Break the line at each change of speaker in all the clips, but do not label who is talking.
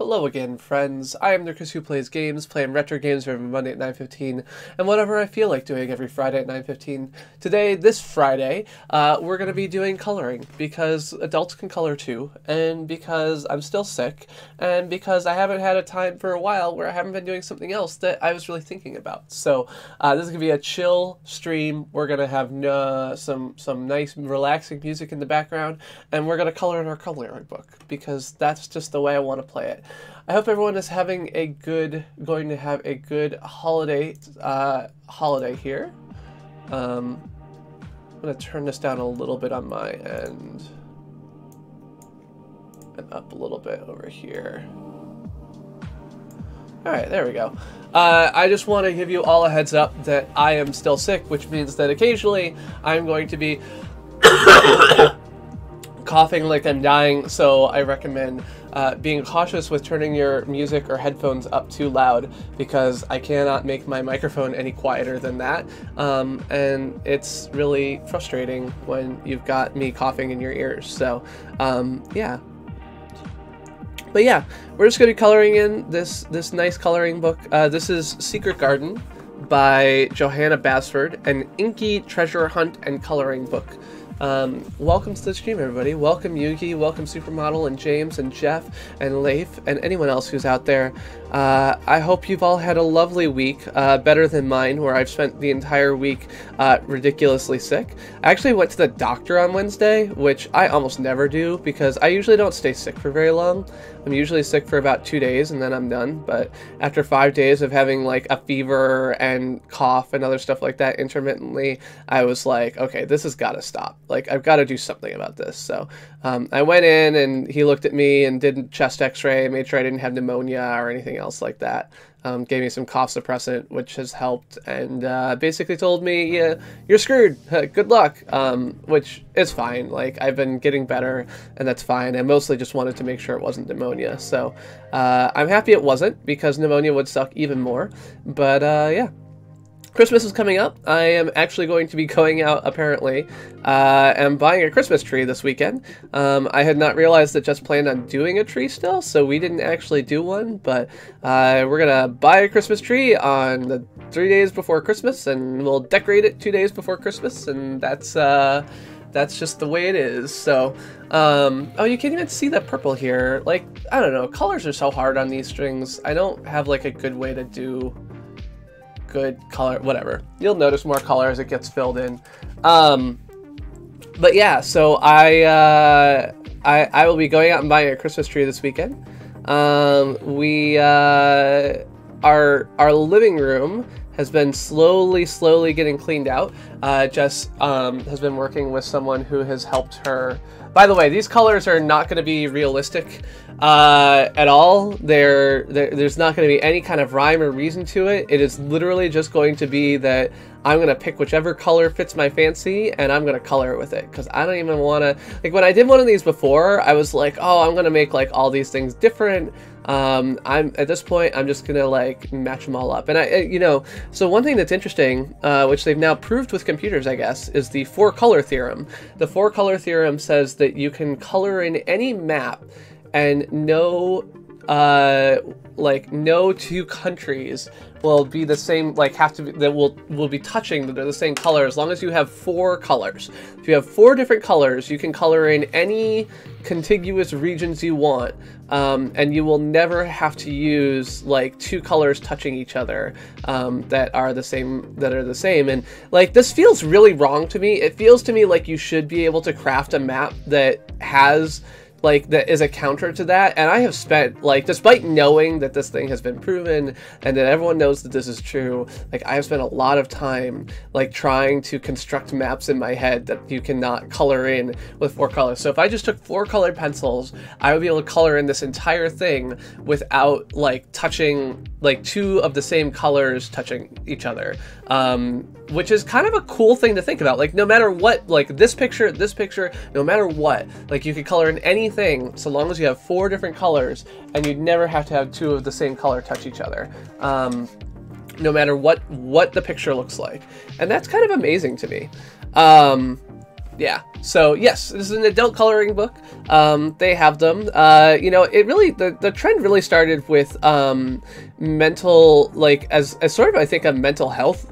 Hello again, friends. I am the Chris who plays games, playing retro games every Monday at 9:15, and whatever I feel like doing every Friday at 9:15. Today, this Friday, we're going to be doing coloring, because adults can color too, and because I'm still sick, and because I haven't had a time for a while where I haven't been doing something else that I was really thinking about. So, this is going to be a chill stream. We're going to have some nice, relaxing music in the background, and we're going to color in our coloring book, because that's just the way I want to play it. I hope everyone is going to have a good holiday here. I'm going to turn this down a little bit on my end and up a little bit over here. All right, there we go. I just want to give you all a heads up that I am still sick, which means that occasionally I'm going to be coughing like I'm dying, so I recommend being cautious with turning your music or headphones up too loud, because I cannot make my microphone any quieter than that, and it's really frustrating when you've got me coughing in your ears. So yeah. But yeah, we're just going to be coloring in this nice coloring book. This is Secret Garden by Johanna Basford, an inky treasure hunt and coloring book. Welcome to the stream, everybody. Welcome Yugi, welcome Supermodel and James and Jeff and Leif and anyone else who's out there. I hope you've all had a lovely week, better than mine, where I've spent the entire week ridiculously sick. I actually went to the doctor on Wednesday, which I almost never do because I usually don't stay sick for very long. I'm usually sick for about 2 days and then I'm done, but after 5 days of having like a fever and cough and other stuff like that intermittently, I was like, okay, this has got to stop. Like, I've got to do something about this. So I went in and he looked at me and did a chest x-ray, made sure I didn't have pneumonia or anything else like that. Gave me some cough suppressant, which has helped, and basically told me, yeah, you're screwed, good luck, which is fine. Like, I've been getting better, and that's fine. I mostly just wanted to make sure it wasn't pneumonia, so I'm happy it wasn't, because pneumonia would suck even more, but yeah. Christmas is coming up. I am actually going to be going out, apparently, and buying a Christmas tree this weekend. I had not realized that Just planned on doing a tree still, so we didn't actually do one, but we're gonna buy a Christmas tree on the 3 days before Christmas, and we'll decorate it 2 days before Christmas, and that's just the way it is. So, oh, you can't even see the purple here. Like, I don't know, colors are so hard on these strings. I don't have, like, a good way to do good color, whatever. You'll notice more color as it gets filled in. But yeah, so I will be going out and buying a Christmas tree this weekend. Our living room has been slowly getting cleaned out. Jess has been working with someone who has helped her. By the way, these colors are not going to be realistic at all. There's not going to be any kind of rhyme or reason to it. It is literally just going to be that I'm going to pick whichever color fits my fancy, and I'm going to color it with it, because I don't even want to... Like, when I did one of these before, I was like, oh, I'm going to make, like, all these things different. At this point, I'm just gonna like match them all up. And you know, so one thing that's interesting, which they've now proved with computers, I guess, is the 4-color theorem. The 4-color theorem says that you can color in any map, and no two countries will be the same, like will be touching, they're the same color, as long as you have 4 colors. If you have 4 different colors, you can color in any contiguous regions you want, and you will never have to use like 2 colors touching each other that are the same. And like, this feels really wrong to me. It feels to me like you should be able to craft a map that has that is a counter to that. And I have spent, like, despite knowing that this thing has been proven and that everyone knows that this is true, like, I have spent a lot of time like trying to construct maps in my head that you cannot color in with 4 colors. So if I just took 4 colored pencils, I would be able to color in this entire thing without like touching, like 2 of the same colors touching each other, which is kind of a cool thing to think about. Like, no matter what, like this picture, no matter what, like you could color in anything so long as you have 4 different colors, and you'd never have to have 2 of the same color touch each other, no matter what the picture looks like. And that's kind of amazing to me. Yeah. So yes, this is an adult coloring book. They have them. You know, it really the trend really started with mental, like as sort of, I think, a mental health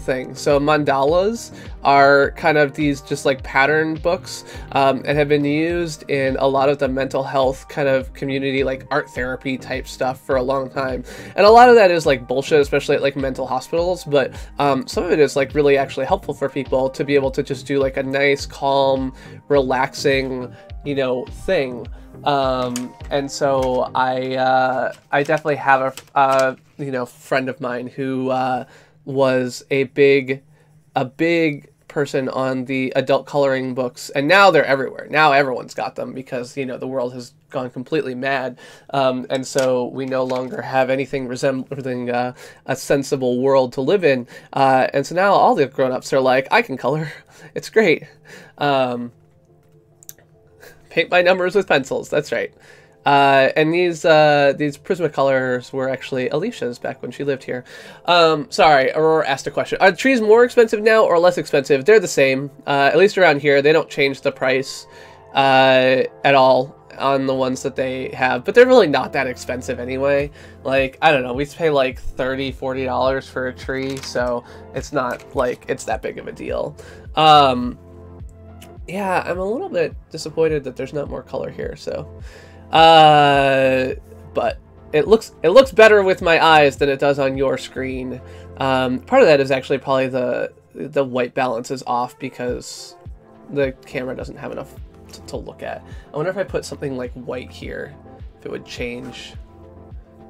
thing. So mandalas are kind of these just like pattern books, and have been used in a lot of the mental health kind of community, like art therapy type stuff for a long time. And a lot of that is like bullshit, especially at like mental hospitals. But some of it is like really actually helpful for people to be able to just do like a nice, calm, relaxing, you know, thing. And so I definitely have a you know, friend of mine who was a big person on the adult coloring books, and now they're everywhere. Now everyone's got them because, you know, the world has gone completely mad, and so we no longer have anything resembling a sensible world to live in, and so now all the grown-ups are like, I can color. It's great. Paint my numbers with pencils. That's right. And these Prismacolors were actually Alicia's back when she lived here. Sorry, Aurora asked a question. Are trees more expensive now or less expensive? They're the same. At least around here, they don't change the price at all on the ones that they have, but they're really not that expensive anyway. Like, I don't know, we pay like $30-$40 for a tree, so it's not like it's that big of a deal. Yeah, I'm a little bit disappointed that there's not more color here, so but it looks better with my eyes than it does on your screen. Part of that is actually probably the white balance is off because the camera doesn't have enough to look at. I wonder if I put something like white here, if it would change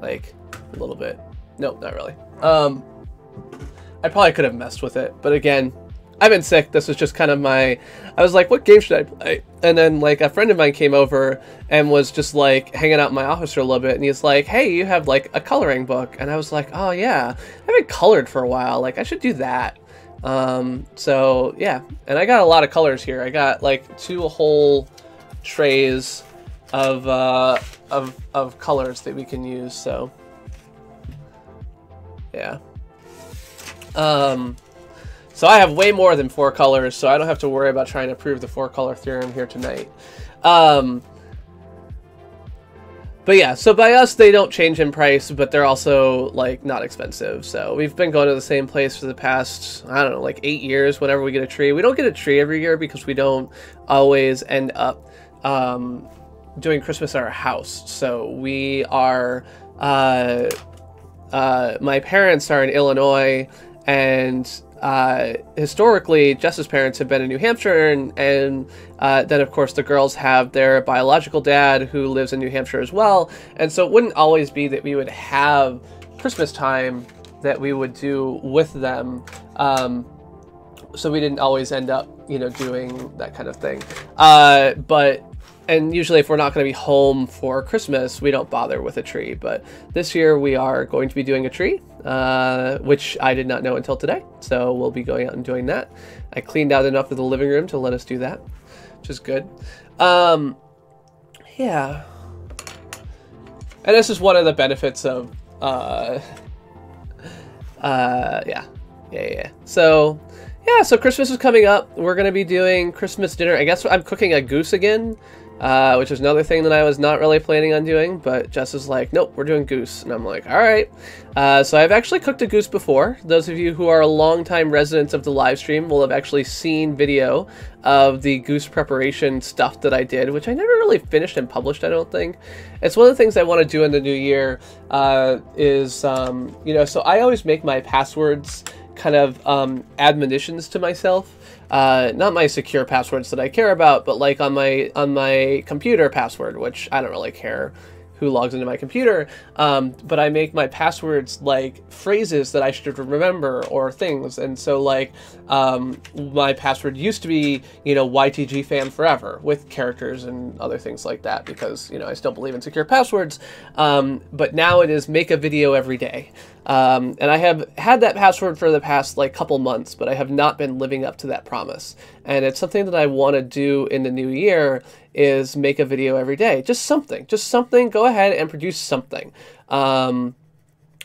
like a little bit. Nope, not really. I probably could have messed with it, but again, I've been sick. This was just kind of I was like, what game should I play? And then like a friend of mine came over and was just like hanging out in my office for a little bit, and he's like, hey, you have like a coloring book. And I was like, oh yeah, I haven't colored for a while. Like I should do that. So yeah, and I got a lot of colors here. I got like 2 whole trays of colors that we can use. So yeah. So I have way more than 4 colors, so I don't have to worry about trying to prove the 4-color theorem here tonight. But yeah, so by us, they don't change in price, but they're also like not expensive. So we've been going to the same place for the past, I don't know, like 8 years whenever we get a tree. We don't get a tree every year because we don't always end up doing Christmas at our house. So we are, my parents are in Illinois, and historically, Jess's parents have been in New Hampshire, and then of course the girls have their biological dad who lives in New Hampshire as well, and so it wouldn't always be that we would have Christmas time that we would do with them, so we didn't always end up, you know, doing that kind of thing, and usually if we're not going to be home for Christmas, we don't bother with a tree. But this year we are going to be doing a tree, which I did not know until today. So we'll be going out and doing that. I cleaned out enough of the living room to let us do that, which is good. Yeah. And this is one of the benefits of, yeah. So, yeah, so Christmas is coming up. We're going to be doing Christmas dinner. I guess I'm cooking a goose again. Which is another thing that I was not really planning on doing, but Jess is like, nope, we're doing goose. And I'm like, all right. So I've actually cooked a goose before. Those of you who are longtime residents of the live stream will have actually seen video of the goose preparation stuff that I did, which I never really finished and published, I don't think. It's one of the things I want to do in the new year, is, you know, so I always make my passwords kind of admonitions to myself. Not my secure passwords that I care about, but like on my computer password, which I don't really care who logs into my computer, but I make my passwords like phrases that I should remember or things. And so like my password used to be, you know, YTG fan forever, with characters and other things like that, because, you know, I still believe in secure passwords, but now it is make a video every day. And I have had that password for the past like couple months, but I have not been living up to that promise. And it's something that I want to do in the new year, is make a video every day. Just something, go ahead and produce something. And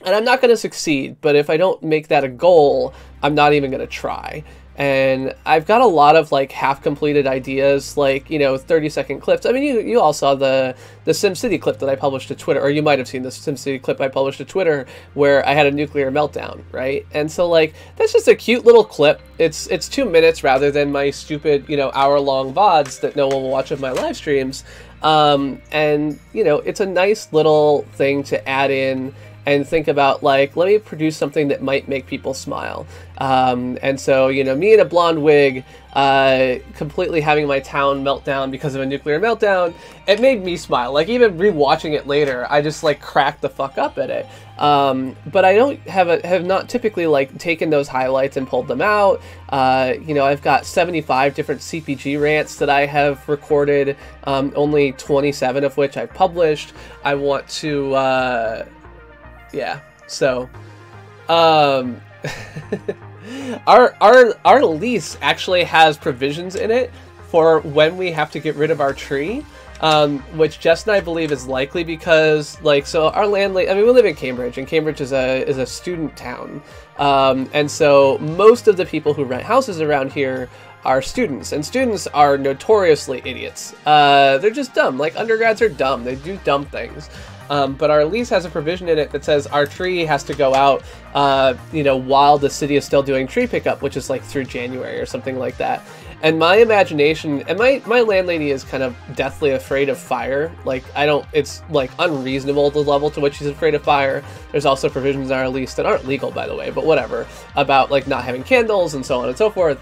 I'm not going to succeed, but if I don't make that a goal, I'm not even going to try. and I've got a lot of like half-completed ideas, like, you know, 30-second clips. I mean, you all saw the SimCity clip that I published to Twitter, or you might have seen the SimCity clip I published to Twitter where I had a nuclear meltdown, right? And so like that's just a cute little clip. It's 2 minutes rather than my stupid, you know, hour-long VODs that no one will watch of my live streams. And you know, it's a nice little thing to add in and think about, like, let me produce something that might make people smile. And so, you know, me in a blonde wig, completely having my town melt down because of a nuclear meltdown, it made me smile. Like, even rewatching it later, I just, like, cracked the fuck up at it. But I don't have not typically, like, taken those highlights and pulled them out. You know, I've got 75 different CPG rants that I have recorded, only 27 of which I've published. I want to, yeah, so, our lease actually has provisions in it for when we have to get rid of our tree, which Jess and I believe is likely because, like, so our landlady, I mean, we live in Cambridge, and Cambridge is a student town, and so most of the people who rent houses around here are students, and students are notoriously idiots. They're just dumb. Like, undergrads are dumb. They do dumb things. But our lease has a provision in it that says our tree has to go out, you know, while the city is still doing tree pickup, which is like through January or something like that. And my imagination, and my landlady is kind of deathly afraid of fire. Like, it's like unreasonable the level to which she's afraid of fire. There's also provisions in our lease that aren't legal, by the way, but whatever, about like not having candles and so on and so forth.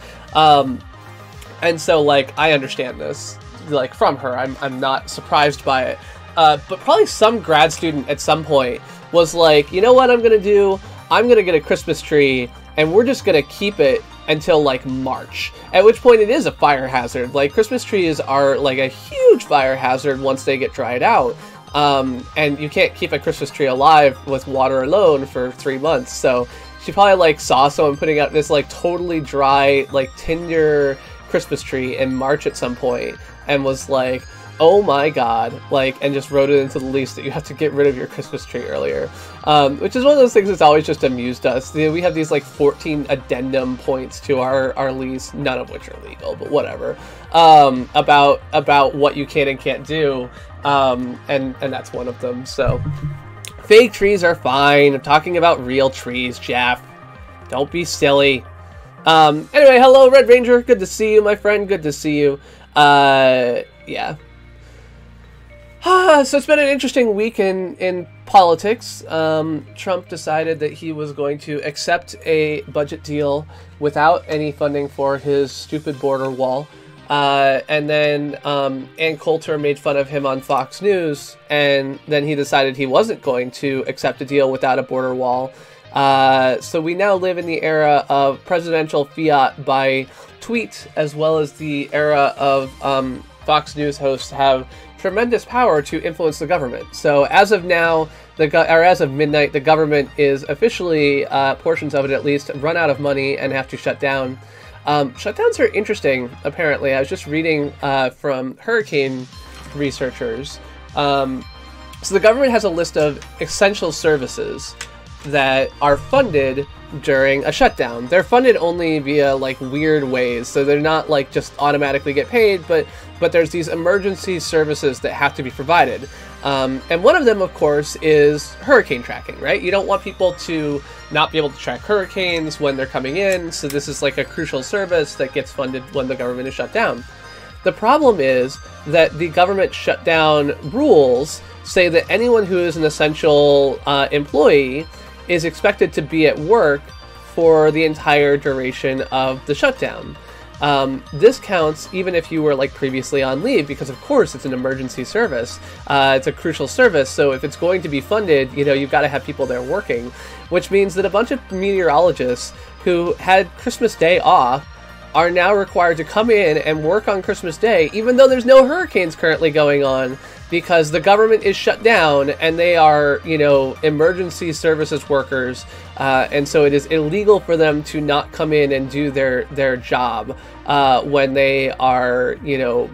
And so, like, I understand this, like, from her. I'm not surprised by it. But probably some grad student at some point was like, you know what I'm gonna do? I'm gonna get a Christmas tree, and we're just gonna keep it until, like, March. At which point it is a fire hazard. Like, Christmas trees are, like, a huge fire hazard once they get dried out. And you can't keep a Christmas tree alive with water alone for 3 months. So she probably, like, saw someone putting out this, like, totally dry, like, tinder Christmas tree in March at some point, and was like, oh my god, like, and just wrote it into the lease that you have to get rid of your Christmas tree earlier. Which is one of those things that's always just amused us. We have these, like, 14 addendum points to our lease, none of which are legal, but whatever, about what you can and can't do, and that's one of them. So, fake trees are fine. I'm talking about real trees, Jeff. Don't be silly. Anyway, hello, Red Ranger. Good to see you, my friend. Good to see you. Yeah. So it's been an interesting week in politics. Trump decided that he was going to accept a budget deal without any funding for his stupid border wall. And then Ann Coulter made fun of him on Fox News, and then he decided he wasn't going to accept a deal without a border wall. So we now live in the era of presidential fiat by tweet, as well as the era of Fox News hosts have tremendous power to influence the government. So as of now, as of midnight, the government is officially, portions of it at least, run out of money and have to shut down. Shutdowns are interesting, apparently. I was just reading from hurricane researchers. So the government has a list of essential services that are funded during a shutdown. They're funded only via, like, weird ways, so they're not, like, just automatically get paid, but there's these emergency services that have to be provided. And one of them, of course, is hurricane tracking, right? You don't want people to not be able to track hurricanes when they're coming in, so this is, like, a crucial service that gets funded when the government is shut down. The problem is that the government shutdown rules say that anyone who is an essential employee is expected to be at work for the entire duration of the shutdown. This counts even if you were, like, previously on leave, because of course it's an emergency service. It's a crucial service, so if it's going to be funded, you know, you've got to have people there working, which means that a bunch of meteorologists who had Christmas Day off are now required to come in and work on Christmas Day, even though there's no hurricanes currently going on, because the government is shut down and they are, you know, emergency services workers, and so it is illegal for them to not come in and do their job when they are, you know,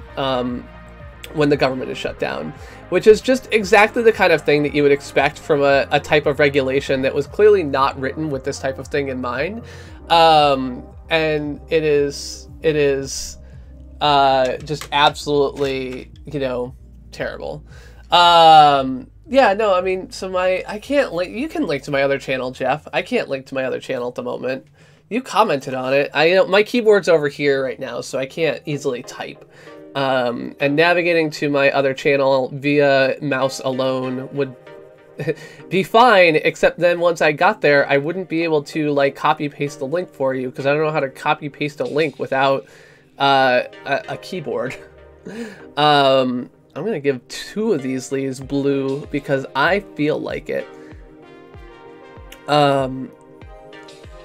when the government is shut down. Which is just exactly the kind of thing that you would expect from a type of regulation that was clearly not written with this type of thing in mind. and it is just absolutely, you know, terrible. Yeah, no, I mean, so I can't link, you can link to my other channel, Jeff. I can't link to my other channel at the moment. You commented on it. My keyboard's over here right now, so I can't easily type. And navigating to my other channel via mouse alone would be fine, except then once I got there, I wouldn't be able to, like, copy-paste the link for you, because I don't know how to copy-paste a link without a keyboard. I'm gonna give 2 of these leaves blue because I feel like it.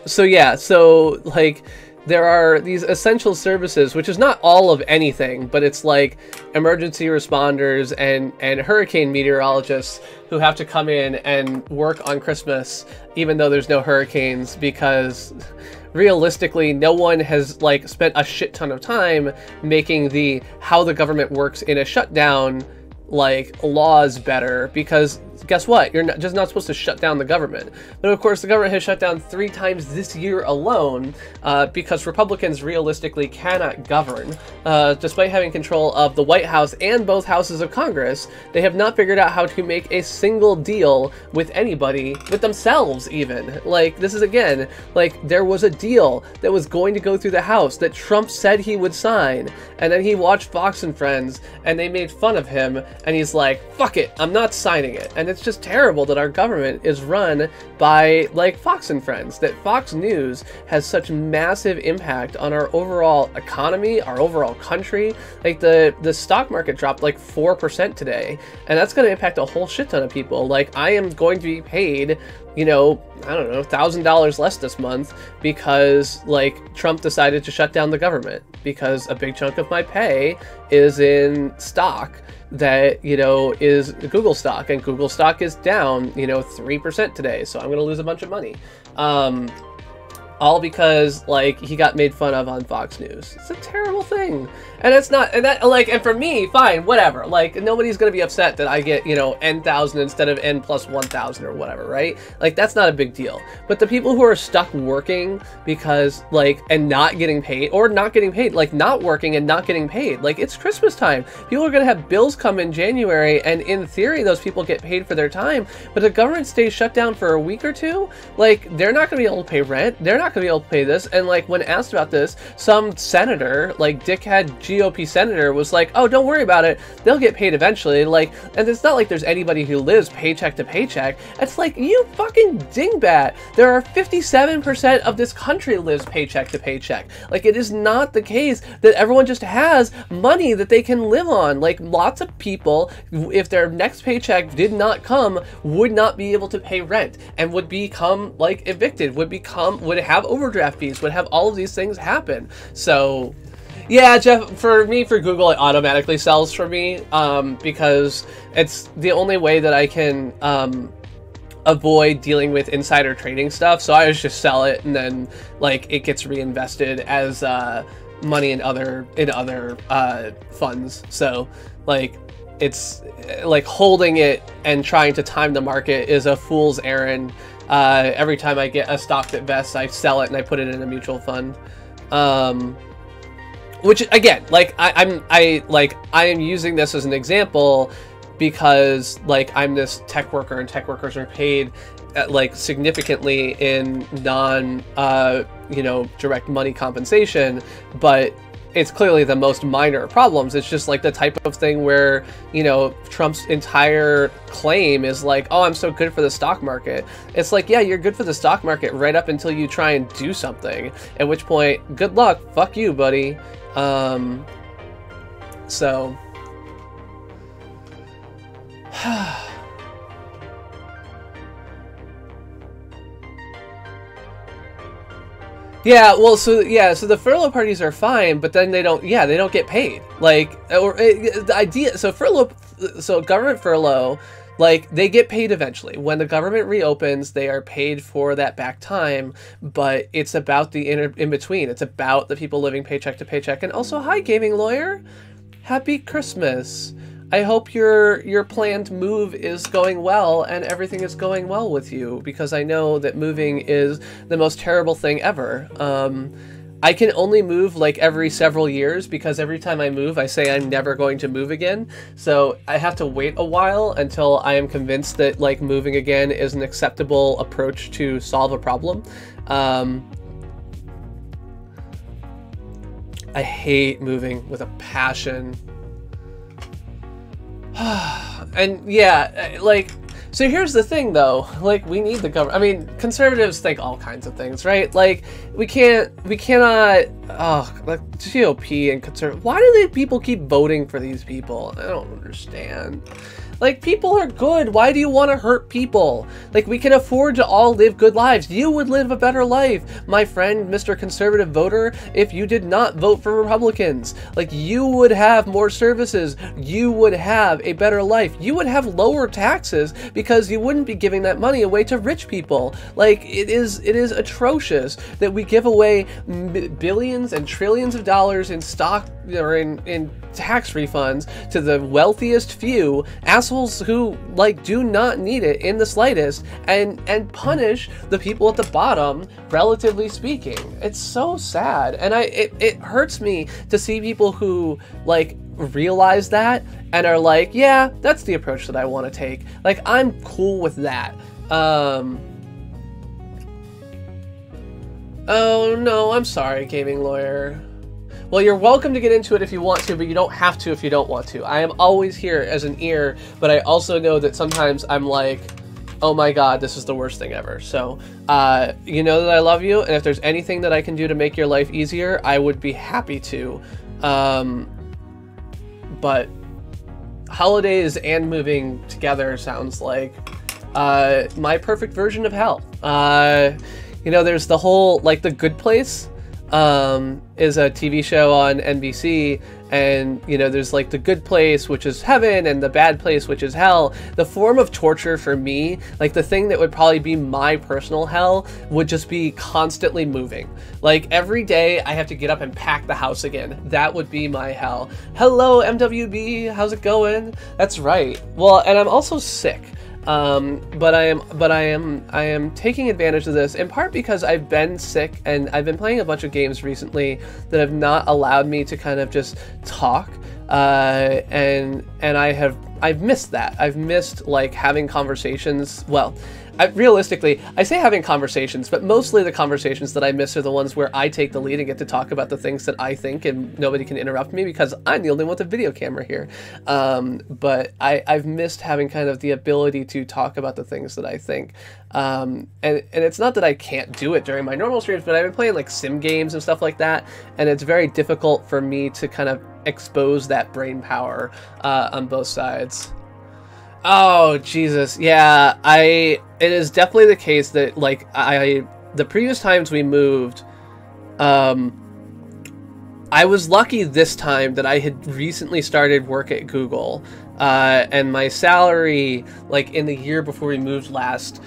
So yeah, so like there are these essential services, which is not all of anything, but it's like emergency responders and hurricane meteorologists who have to come in and work on Christmas, even though there's no hurricanes, because realistically, no one has like spent a shit ton of time making the how the government works in a shutdown like laws better, because guess what? You're just not supposed to shut down the government. But of course, the government has shut down 3 times this year alone because Republicans realistically cannot govern. Despite having control of the White House and both houses of Congress, they have not figured out how to make a single deal with anybody, with themselves even. Like, this is again, like, there was a deal that was going to go through the House that Trump said he would sign, and then he watched Fox and Friends, and they made fun of him, and he's like, fuck it, I'm not signing it. And it's just terrible that our government is run by, like, Fox and Friends, that Fox News has such massive impact on our overall economy, our overall country. Like, the stock market dropped like 4% today, and that's going to impact a whole shit ton of people. Like, I am going to be paid, you know, I don't know, $1,000 less this month because, like, Trump decided to shut down the government, because a big chunk of my pay is in stock that, you know, is Google stock, and Google stock is down, you know, 3% today, so I'm going to lose a bunch of money. All because, like, he got made fun of on Fox News. It's a terrible thing. And it's not, and that, like, and for me, fine, whatever. Like, nobody's gonna be upset that I get, you know, N,000 instead of N plus 1,000 or whatever, right? Like, that's not a big deal. But the people who are stuck working because, like, and not getting paid, or not getting paid, like, not working and not getting paid. Like, it's Christmas time. People are gonna have bills come in January, and in theory, those people get paid for their time, but the government stays shut down for a week or two. Like, they're not gonna be able to pay rent. They're not gonna be able to pay this. And, like, when asked about this, some senator, like, dickhead GOP senator, was like, oh, don't worry about it, they'll get paid eventually. Like, and it's not like there's anybody who lives paycheck to paycheck. It's like, you fucking dingbat, there are 57% of this country lives paycheck to paycheck. Like, it is not the case that everyone just has money that they can live on. Like, lots of people, if their next paycheck did not come, would not be able to pay rent, and would become, like, evicted, would have overdraft fees, would have all of these things happen. So yeah, Jeff, for Google, it automatically sells for me, because it's the only way that I can avoid dealing with insider trading stuff. So I just sell it, and then, like, it gets reinvested as money in other funds. So, like, it's like holding it and trying to time the market is a fool's errand. Every time I get a stock that vests, I sell it and I put it in a mutual fund. Which, again, like, I am using this as an example because, like, I'm this tech worker, and tech workers are paid like significantly in non you know, direct money compensation, but it's clearly the most minor problems. It's just like the type of thing where, you know, Trump's entire claim is like, oh, I'm so good for the stock market. It's like, yeah, you're good for the stock market right up until you try and do something, at which point, good luck, fuck you, buddy. So yeah, well, so the furlough parties are fine, but then they don't get paid. Like, or the idea, so government furlough, like, they get paid eventually. When the government reopens, they are paid for that back time, but it's about the in between. It's about the people living paycheck to paycheck. And also, hi, gaming lawyer. Happy Christmas. I hope your planned move is going well and everything is going well with you, because I know that moving is the most terrible thing ever. I can only move like every several years because every time I move, I say I'm never going to move again. So I have to wait a while until I am convinced that like moving again is an acceptable approach to solve a problem. I hate moving with a passion. And yeah, like, so here's the thing though, like, we need the government. I mean, conservatives think all kinds of things, right? Like, we cannot, like, GOP and conservative, why do people keep voting for these people? I don't understand. Like, people are good. Why do you want to hurt people? Like, we can afford to all live good lives. You would live a better life, my friend, Mr. Conservative voter, if you did not vote for Republicans. Like, you would have more services. You would have a better life. You would have lower taxes because you wouldn't be giving that money away to rich people. Like, it is atrocious that we give away billions and trillions of dollars in stock or in tax refunds to the wealthiest few assholes who like do not need it in the slightest, and punish the people at the bottom, relatively speaking. It's so sad, and it hurts me to see people who like realize that and are like, yeah, that's the approach that I want to take. Like, I'm cool with that. Oh no, I'm sorry, gaming lawyer. Well, you're welcome to get into it if you want to, but you don't have to if you don't want to. I am always here as an ear, but I also know that sometimes I'm like, oh my god, this is the worst thing ever. So, you know that I love you, and if there's anything that I can do to make your life easier, I would be happy to. But holidays and moving together sounds like my perfect version of hell. You know, there's the whole, like, The Good Place is a TV show on NBC, and you know, there's like the good place, which is heaven, and the bad place, which is hell. The form of torture for me, like the thing that would probably be my personal hell, would just be constantly moving. Like, every day I have to get up and pack the house again. That would be my hell. Hello, MWB, how's it going? That's right. Well, and I'm also sick. But I am taking advantage of this in part because I've been sick and I've been playing a bunch of games recently that have not allowed me to kind of just talk, and I've missed that. I've missed like having conversations. Well, realistically, I say having conversations, but mostly the conversations that I miss are the ones where I take the lead and get to talk about the things that I think, and nobody can interrupt me because I'm the only one with a video camera here. But I've missed having kind of the ability to talk about the things that I think. And it's not that I can't do it during my normal streams, but I've been playing like sim games and stuff like that, and it's very difficult for me to kind of expose that brain power on both sides. Oh, Jesus. Yeah, it is definitely the case that, like, the previous times we moved, I was lucky this time that I had recently started work at Google, and my salary, like, in the year before we moved last,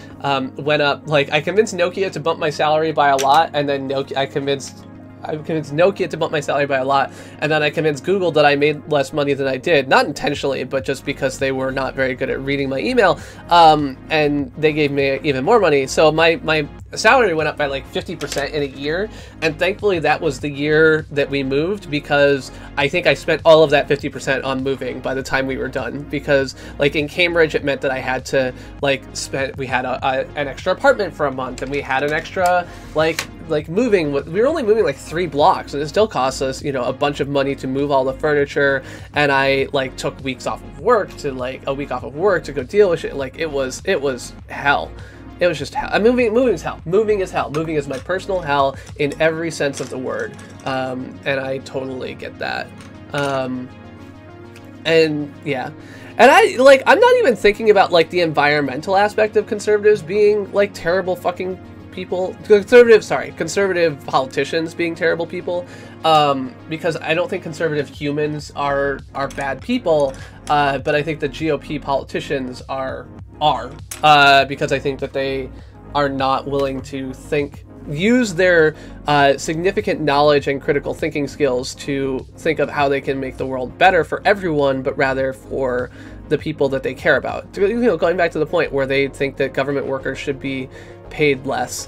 went up. Like, I convinced Nokia to bump my salary by a lot, and then I convinced Nokia to bump my salary by a lot, and then I convinced Google that I made less money than I did, not intentionally, but just because they were not very good at reading my email, and they gave me even more money. So my salary went up by like 50% in a year, and thankfully that was the year that we moved, because I think I spent all of that 50% on moving by the time we were done, because like in Cambridge it meant that I had to like we had an extra apartment for a month, and we had an extra like moving. We were only moving like 3 blocks, and it still cost us, you know, a bunch of money to move all the furniture, and I like took weeks off of work to like a week off of work to go deal with shit. Like, it was hell. It was just hell. Moving is hell. Moving is hell. Moving is my personal hell in every sense of the word, and I totally get that. And yeah, and I'm not even thinking about like the environmental aspect of conservatives being like terrible fucking people. Conservative politicians being terrible people, because I don't think conservative humans are bad people, but I think the GOP politicians are, because I think that they are not willing to use their significant knowledge and critical thinking skills to think of how they can make the world better for everyone, but rather for the people that they care about. You know, going back to the point where they think that government workers should be paid less.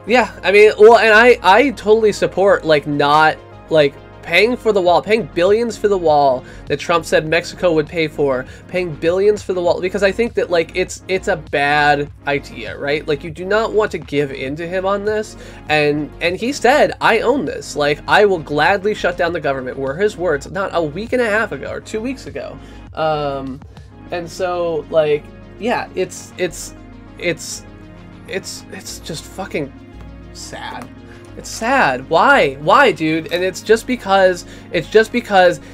Yeah, I mean, well, and I totally support, like, not, like, paying for the wall, paying billions for the wall that Trump said Mexico would pay for, paying billions for the wall, because I think that, like, it's a bad idea, right? Like, you do not want to give in to him on this, and he said, I own this, like, I will gladly shut down the government, were his words, not a week and a half ago, or 2 weeks ago. And so, like, yeah, it's just fucking sad. It's sad. Why, dude? And it's just because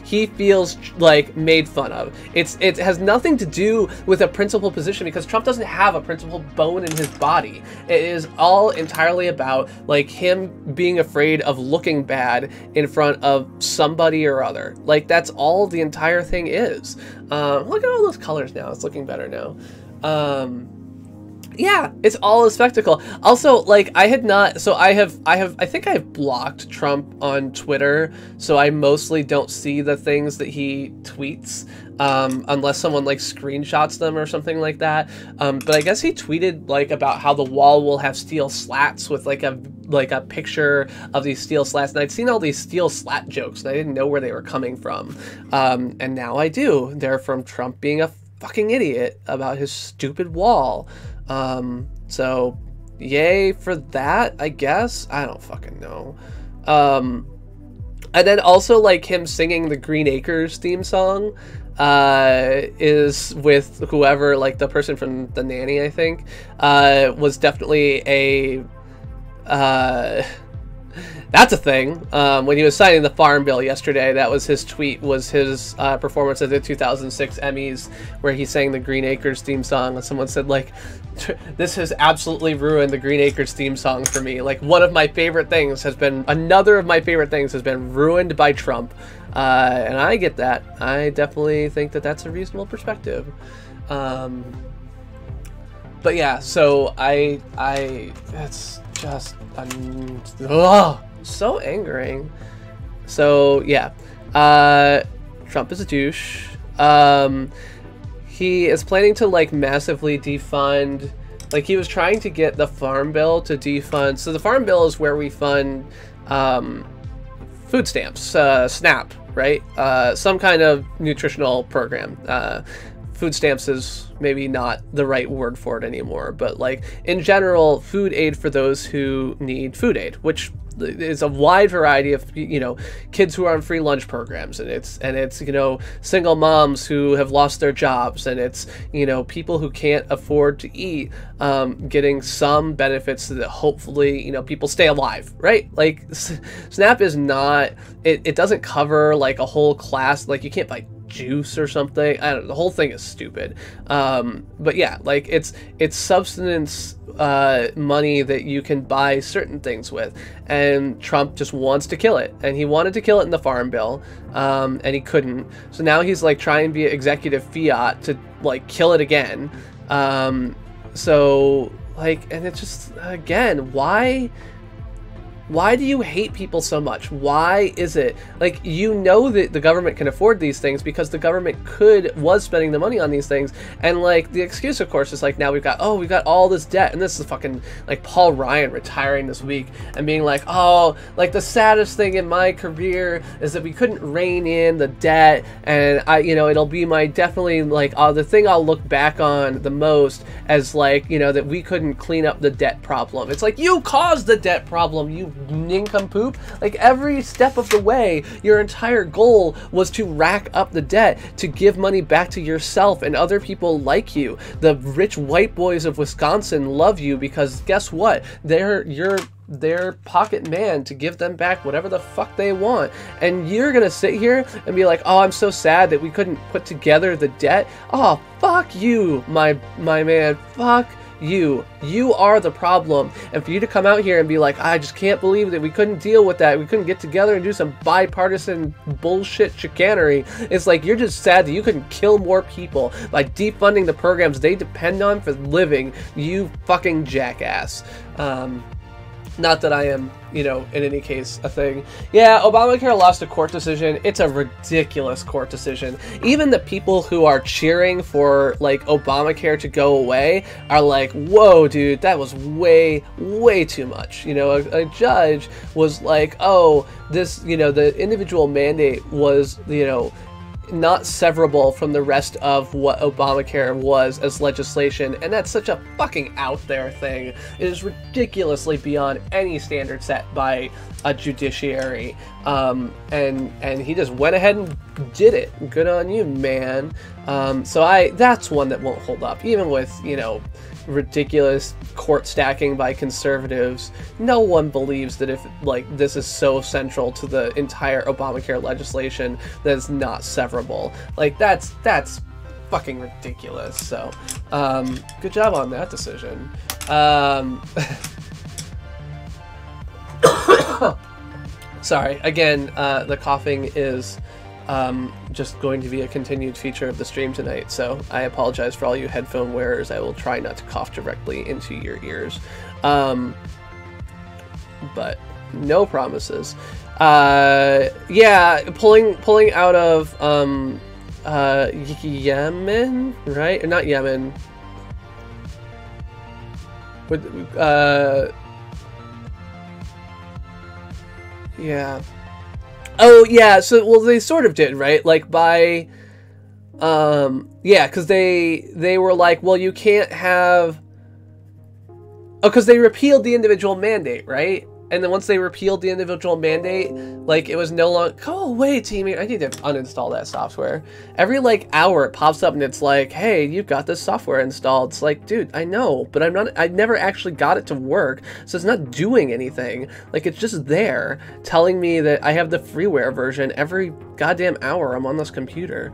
he feels, like, made fun of. It has nothing to do with a principled position, because Trump doesn't have a principled bone in his body. It is all entirely about, like, him being afraid of looking bad in front of somebody or other. Like, that's all the entire thing is. Look at all those colors now. It's looking better now. Yeah, it's all a spectacle. Also, like, I think I've blocked Trump on Twitter, so I mostly don't see the things that he tweets, unless someone, like, screenshots them or something like that. But I guess he tweeted, like, about how the wall will have steel slats with, like a picture of these steel slats, and I'd seen all these steel slat jokes, and I didn't know where they were coming from. And now I do. They're from Trump being a fucking idiot about his stupid wall. So yay for that, I guess. I don't fucking know. And then also, like, him singing the Green Acres theme song is with whoever, like, the person from The Nanny, I think, was definitely a that's a thing. When he was signing the Farm Bill yesterday, that was his tweet, was his performance at the 2006 Emmys, where he sang the Green Acres theme song, and someone said, like, this has absolutely ruined the Green Acres theme song for me. Like, another of my favorite things has been ruined by Trump. And I get that. I definitely think that that's a reasonable perspective. But yeah, so it's just, so angering. So yeah, Trump is a douche. He is planning to, like, massively defund, like, he was trying to get the Farm Bill to defund. So the Farm Bill is where we fund food stamps, SNAP, right? Some kind of nutritional program. Food stamps is maybe not the right word for it anymore, but, like, in general, food aid for those who need food aid, which is a wide variety of, you know, kids who are on free lunch programs, and it's you know, single moms who have lost their jobs, and it's, you know, people who can't afford to eat, getting some benefits so that hopefully, you know, people stay alive, right? Like, SNAP is not, it doesn't cover, like, a whole class. Like, you can't buy juice or something. I don't know, the whole thing is stupid. But yeah, like, it's subsistence money that you can buy certain things with, and Trump just wants to kill it, and he wanted to kill it in the Farm Bill, and he couldn't, so now he's, like, trying via executive fiat to, like, kill it again. So, like, and it's just, again, why do you hate people so much? Why is it, like, you know that the government can afford these things because the government was spending the money on these things, and, like, the excuse, of course, is, like, now we've got all this debt, and this is fucking, like, Paul Ryan retiring this week and being like, oh, like, the saddest thing in my career is that we couldn't rein in the debt, and you know, it'll be definitely, like, the thing I'll look back on the most as, like, you know, that we couldn't clean up the debt problem. It's like, you caused the debt problem, you nincompoop. Like, every step of the way, your entire goal was to rack up the debt, to give money back to yourself and other people like you. The rich white boys of Wisconsin love you because guess what? They're their pocket man to give them back whatever the fuck they want. And you're gonna sit here and be like, oh, I'm so sad that we couldn't put together the debt. Oh, fuck you, my man. Fuck you. You are the problem. And for you to come out here and be like, I just can't believe that we couldn't deal with that, we couldn't get together and do some bipartisan bullshit chicanery, it's like, you're just sad that you couldn't kill more people by defunding the programs they depend on for living, you fucking jackass. Not that I am, you know, in any case, a thing. Yeah, Obamacare lost a court decision. It's a ridiculous court decision. Even the people who are cheering for, like, Obamacare to go away are like, whoa, dude, that was way, way too much. You know, a judge was like, oh, this, you know, the individual mandate was, you know, not severable from the rest of what Obamacare was as legislation, and that's such a fucking out there thing. It is ridiculously beyond any standard set by a judiciary, and he just went ahead and did it. Good on you, man. So that's one that won't hold up, even with, you know, ridiculous court stacking by conservatives. No one believes that if, like, this is so central to the entire Obamacare legislation that it's not severable. Like, that's fucking ridiculous. So good job on that decision. Sorry, again, the coughing is just going to be a continued feature of the stream tonight, so I apologize for all you headphone wearers. I will try not to cough directly into your ears, but no promises. Yeah, pulling out of Yemen, right? Or not Yemen. Yeah. Oh, yeah, so, well, they sort of did, right? Like, by, yeah, because they were like, well, you can't have, oh, because they repealed the individual mandate, right? And then once they repealed the individual mandate, like, it was no longer, go away, teammate. I need to uninstall that software. Every, like, hour it pops up and it's like, hey, you've got this software installed. It's like, dude, I know, but I never actually got it to work, so it's not doing anything. Like, it's just there, telling me that I have the freeware version every goddamn hour I'm on this computer.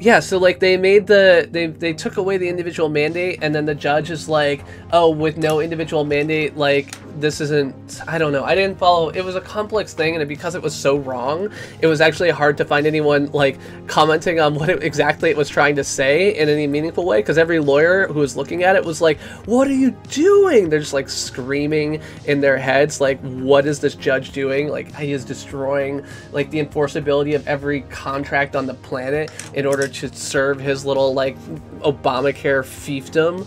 Yeah, so, like, they made they took away the individual mandate, and then the judge is like, oh, with no individual mandate, like, this isn't, I don't know, I didn't follow, it was a complex thing, and because it was so wrong, it was actually hard to find anyone, like, commenting on what exactly it was trying to say in any meaningful way, because every lawyer who was looking at it was like, what are you doing? They're just, like, screaming in their heads, like, what is this judge doing? Like, he is destroying, like, the enforceability of every contract on the planet in order to serve his little, like, Obamacare fiefdom.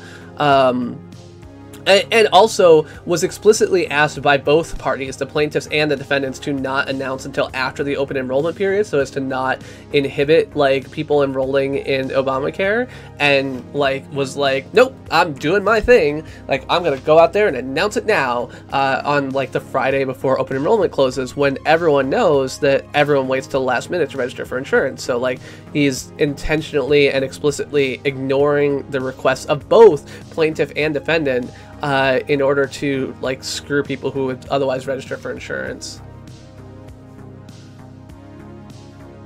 And also was explicitly asked by both parties, the plaintiffs and the defendants, to not announce until after the open enrollment period, so as to not inhibit, like, people enrolling in Obamacare, and, like, was like, nope, I'm doing my thing, like, I'm gonna go out there and announce it now, on, like, the Friday before open enrollment closes, when everyone knows that everyone waits till the last minute to register for insurance. So, like, he's intentionally and explicitly ignoring the requests of both plaintiff and defendant, in order to, like, screw people who would otherwise register for insurance.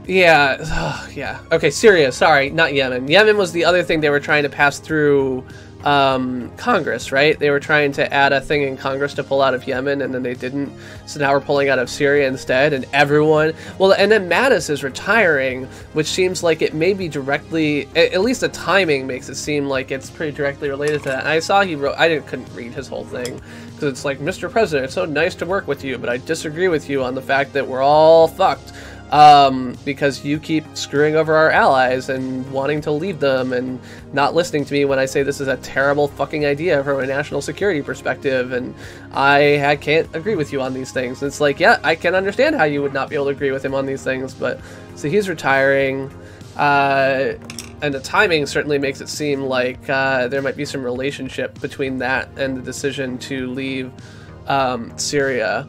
Yeah, yeah. Okay, Syria, sorry, not Yemen. Yemen was the other thing they were trying to pass through Congress, right? They were trying to add a thing in Congress to pull out of Yemen, and then they didn't. So now we're pulling out of Syria instead, and everyone... Well, and then Mattis is retiring, which seems like it may be directly... At least the timing makes it seem like it's pretty directly related to that. And I saw he wrote... couldn't read his whole thing, because it's like, Mr. President, it's so nice to work with you, but I disagree with you on the fact that we're all fucked. Because you keep screwing over our allies and wanting to leave them and not listening to me when I say this is a terrible fucking idea from a national security perspective, and I can't agree with you on these things. And it's like, yeah, I can understand how you would not be able to agree with him on these things, but so he's retiring, and the timing certainly makes it seem like there might be some relationship between that and the decision to leave Syria.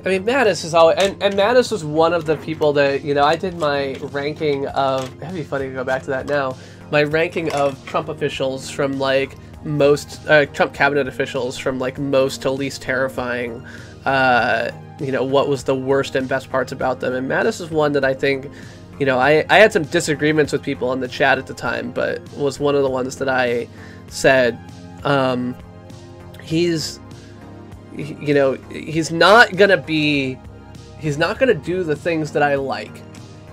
I mean, Mattis is always... And Mattis was one of the people that, you know, I did my ranking of... It'd be funny to go back to that now. My ranking of Trump officials from, like, most... Trump cabinet officials from, like, most to least terrifying. You know, what was the worst and best parts about them. And Mattis is one that I think... You know, I had some disagreements with people in the chat at the time, but was one of the ones that I said, he's... You know, he's not gonna do the things that I like.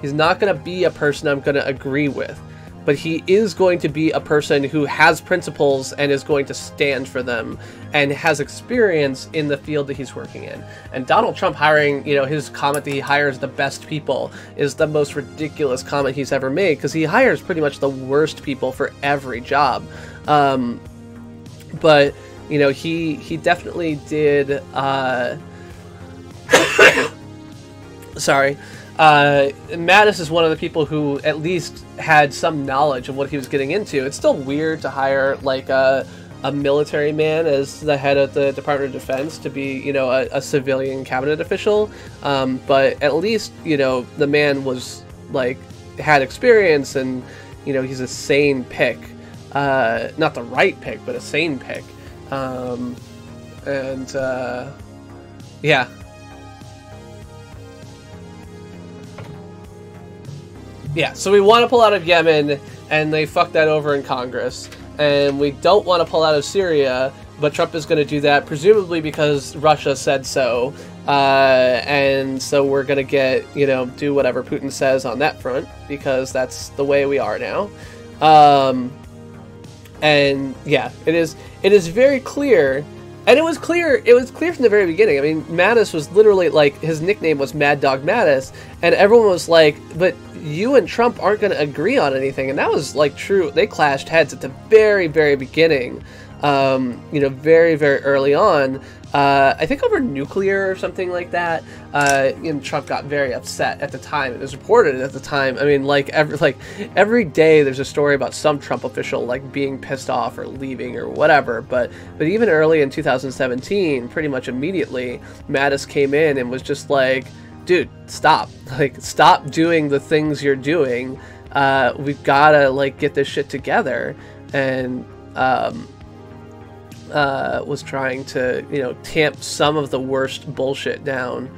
He's not gonna be a person I'm gonna agree with. but he is going to be a person who has principles and is going to stand for them and has experience in the field that he's working in. And Donald Trump hiring, you know, his comment that he hires the best people is the most ridiculous comment he's ever made, because he hires pretty much the worst people for every job. But, you know, he definitely did, sorry. Mattis is one of the people who at least had some knowledge of what he was getting into. It's still weird to hire like a military man as the head of the Department of Defense to be, you know, a civilian cabinet official. But at least, you know, the man was like, had experience, and, you know, he's a sane pick. Not the right pick, but a sane pick. Yeah. Yeah, so we want to pull out of Yemen, and they fucked that over in Congress. And we don't want to pull out of Syria, but Trump is going to do that, presumably because Russia said so. And so we're going to get, you know, do whatever Putin says on that front, because that's the way we are now. And yeah, it is very clear. And it was clear from the very beginning. I mean, Mattis was literally, like, his nickname was Mad Dog Mattis, and everyone was like, but you and Trump aren't going to agree on anything. And that was, like, true. They clashed heads at the very, very beginning, you know, very, very early on. I think over nuclear or something like that. And Trump got very upset at the time. It was reported at the time. I mean, every day there's a story about some Trump official like being pissed off or leaving or whatever. But even early in 2017, pretty much immediately, Mattis came in and was just like, dude, stop. Like, stop doing the things you're doing. We've gotta, like, get this shit together. And was trying to, you know, tamp some of the worst bullshit down,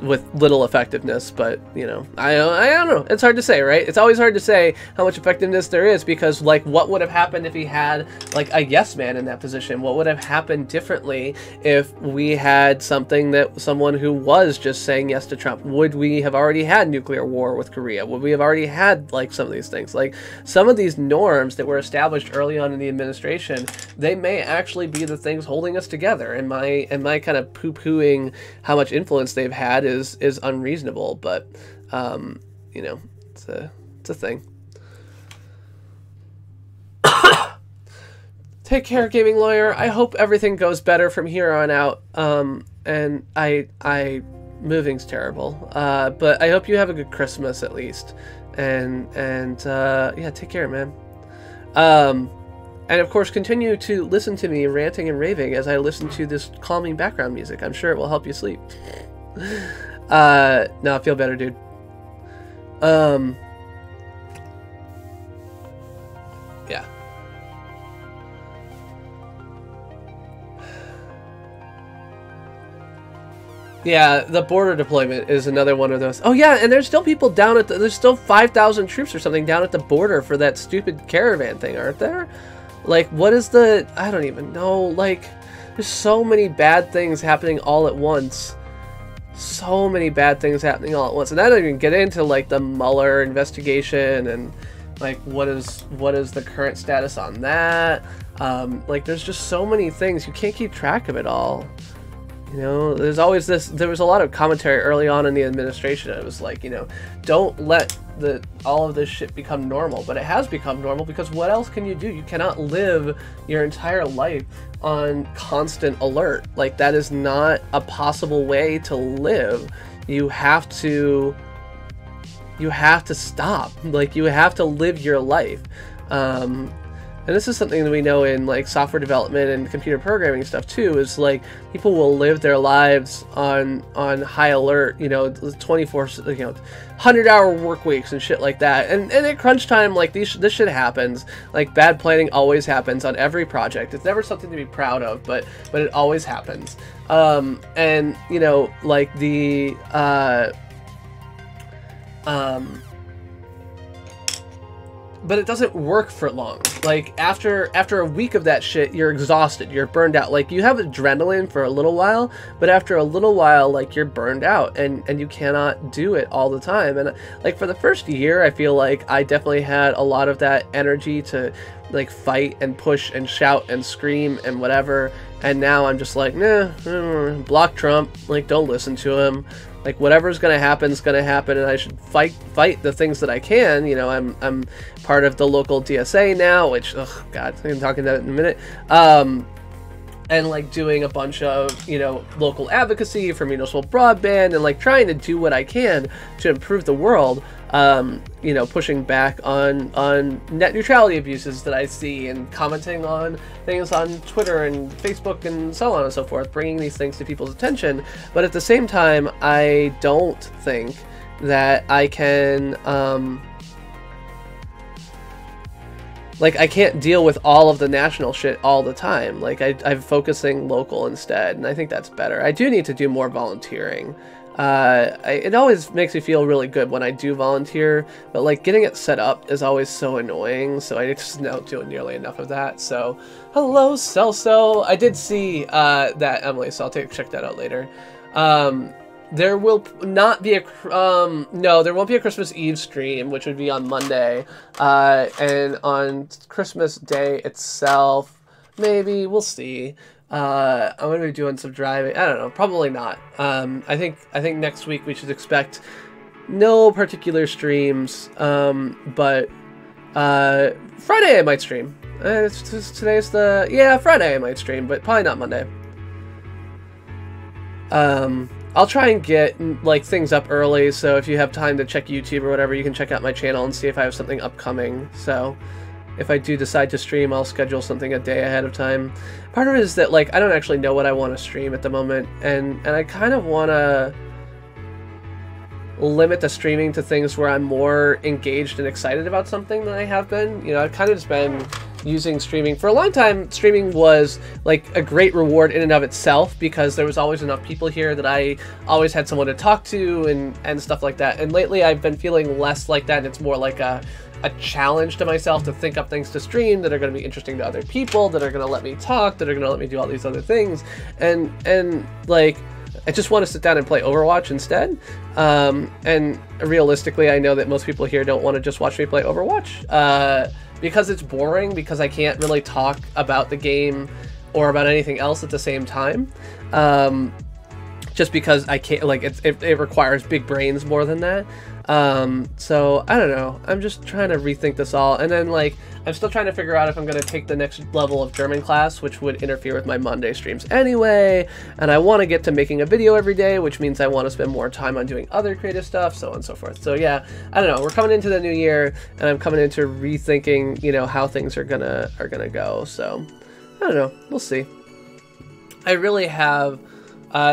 with little effectiveness. But, you know, I don't know. It's hard to say, right? It's always hard to say how much effectiveness there is, because, like, what would have happened if he had, like, a yes man in that position? What would have happened differently if we had someone who was just saying yes to Trump? Would we have already had nuclear war with Korea? Would we have already had, like, some of these things? Like, some of these norms that were established early on in the administration, they may actually be the things holding us together. And my kind of poo-pooing how much influence they've had is unreasonable, but you know, it's a thing. Take care, gaming lawyer. I hope everything goes better from here on out. And moving's terrible, but I hope you have a good Christmas at least. And yeah, take care, man. And of course, continue to listen to me ranting and raving as I listen to this calming background music. I'm sure it will help you sleep. No, I feel better, dude. Yeah. Yeah, the border deployment is another one of those. Oh yeah, and there's still people down at there's still 5,000 troops or something down at the border for that stupid caravan thing, aren't there? Like, what is I don't even know. Like, there's so many bad things happening all at once. So many bad things happening all at once. And I don't even get into, like, the Mueller investigation and, like, what is the current status on that. Like, there's just so many things. You can't keep track of it all. You know, there's always there was a lot of commentary early on in the administration. It was like, you know, don't let all of this shit become normal. But it has become normal, because what else can you do? You cannot live your entire life on constant alert. Like, that is not a possible way to live. You have to stop. Like, you have to live your life. And this is something that we know in, like, software development and computer programming stuff too, is like people will live their lives on high alert, you know, 24, you know, 100-hour work weeks and shit like that. And at crunch time, like, this shit happens. Like, bad planning always happens on every project. It's never something to be proud of, but it always happens. And, you know, like, but it doesn't work for long. Like after a week of that shit, you're exhausted, you're burned out. Like you have adrenaline for a little while, but after a little while, like you're burned out and you cannot do it all the time. And like for the first year, I feel like I definitely had a lot of that energy to like fight and push and shout and scream and whatever. And now I'm just like, nah, block Trump, like don't listen to him. Like whatever's gonna happen is gonna happen, and I should fight the things that I can. You know, I'm part of the local DSA now, which, oh god, I'm talking about it in a minute. And like doing a bunch of, you know, local advocacy for municipal broadband and like trying to do what I can to improve the world. You know, pushing back on net neutrality abuses that I see and commenting on things on Twitter and Facebook and so on and so forth, bringing these things to people's attention. But at the same time, I don't think that I can, like, I can't deal with all of the national shit all the time. Like, I'm focusing local instead, and I think that's better. I do need to do more volunteering. It always makes me feel really good when I do volunteer, but like getting it set up is always so annoying, so I just don't do nearly enough of that. So, hello, Celso. I did see that, Emily, so I'll check that out later. There will not be a, no, there won't be a Christmas Eve stream, which would be on Monday, and on Christmas Day itself, maybe, we'll see. I'm going to be doing some driving. I don't know. Probably not. I think next week we should expect no particular streams. But Friday I might stream. Today's the, yeah, Friday I might stream, but probably not Monday. I'll try and get like things up early, so if you have time to check YouTube or whatever, you can check out my channel and see if I have something upcoming. So if I do decide to stream, I'll schedule something a day ahead of time. Part of it is that, like, I don't actually know what I want to stream at the moment, and I kind of want to limit the streaming to things where I'm more engaged and excited about something than I have been. You know, I've kind of just been using streaming. For a long time, streaming was, like, a great reward in and of itself, because there was always enough people here that I always had someone to talk to and stuff like that. And lately, I've been feeling less like that, and it's more like a challenge to myself to think up things to stream that are going to be interesting to other people, that are going to let me talk, that are going to let me do all these other things. And like, I just want to sit down and play Overwatch instead. And realistically, I know that most people here don't want to just watch me play Overwatch, because it's boring, because I can't really talk about the game or about anything else at the same time. Just because I can't, like, it requires big brains more than that. So I don't know, I'm just trying to rethink this all, and then like I'm still trying to figure out if I'm going to take the next level of German class, which would interfere with my Monday streams anyway, and I want to get to making a video every day, which means I want to spend more time on doing other creative stuff, so on and so forth. So yeah, I don't know, we're coming into the new year, and I'm coming into rethinking, you know, how things are gonna go. So I don't know, we'll see. I really have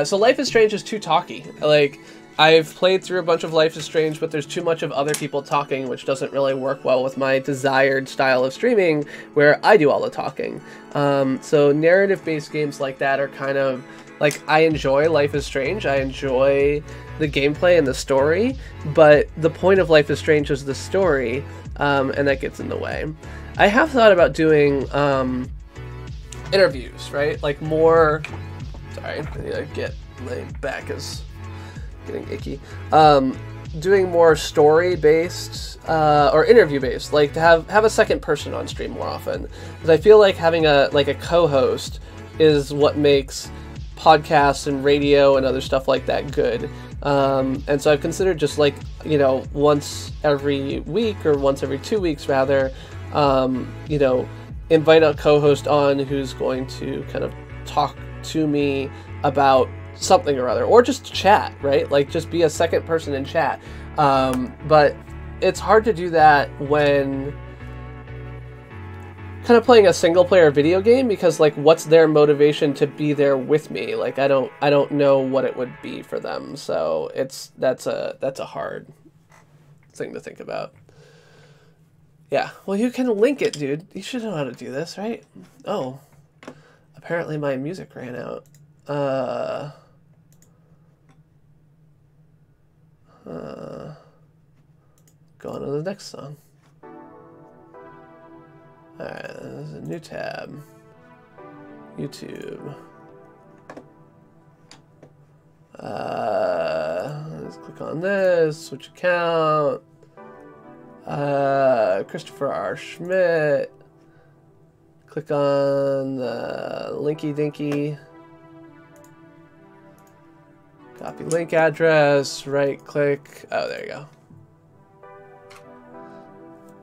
so Life is Strange is too talky. Like, I've played through a bunch of Life is Strange, but there's too much of other people talking, which doesn't really work well with my desired style of streaming, where I do all the talking. So narrative-based games like that are kind of, like, I enjoy Life is Strange, I enjoy the gameplay and the story, but the point of Life is Strange is the story, and that gets in the way. I have thought about doing interviews, right? Like more... Sorry, I need to get my back is getting icky. Doing more story-based or interview-based, like to have a second person on stream more often, because I feel like having a co-host is what makes podcasts and radio and other stuff like that good. And so I've considered just, like, you know, once every week or once every 2 weeks rather, you know, invite a co-host on who's going to kind of talk to me about something or other, or just chat, right? Like, just be a second person in chat. But it's hard to do that when kind of playing a single player video game, because, like, what's their motivation to be there with me? Like, I don't know what it would be for them. So that's a hard thing to think about. Yeah, well, you can link it, dude. You should know how to do this, right? Oh, apparently my music ran out. Go on to the next song. Alright, there's a new tab. YouTube. Let's click on this, switch account. Christopher R. Schmidt. Click on the linky dinky. Copy link address, right click. Oh, there you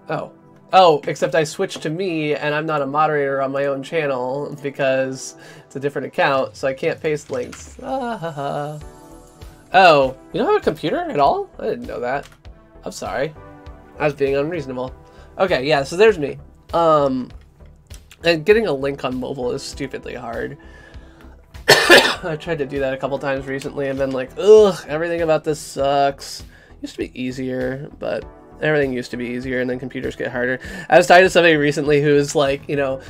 go. Oh, except I switched to me and I'm not a moderator on my own channel because it's a different account, so I can't paste links. Oh, you don't have a computer at all? I didn't know that. I'm sorry. I was being unreasonable. Okay, yeah, so there's me. And getting a link on mobile is stupidly hard. I tried to do that a couple times recently and been like, ugh, everything about this sucks. Used to be easier, but everything used to be easier, and then computers get harder. I was talking to somebody recently who was like, you know,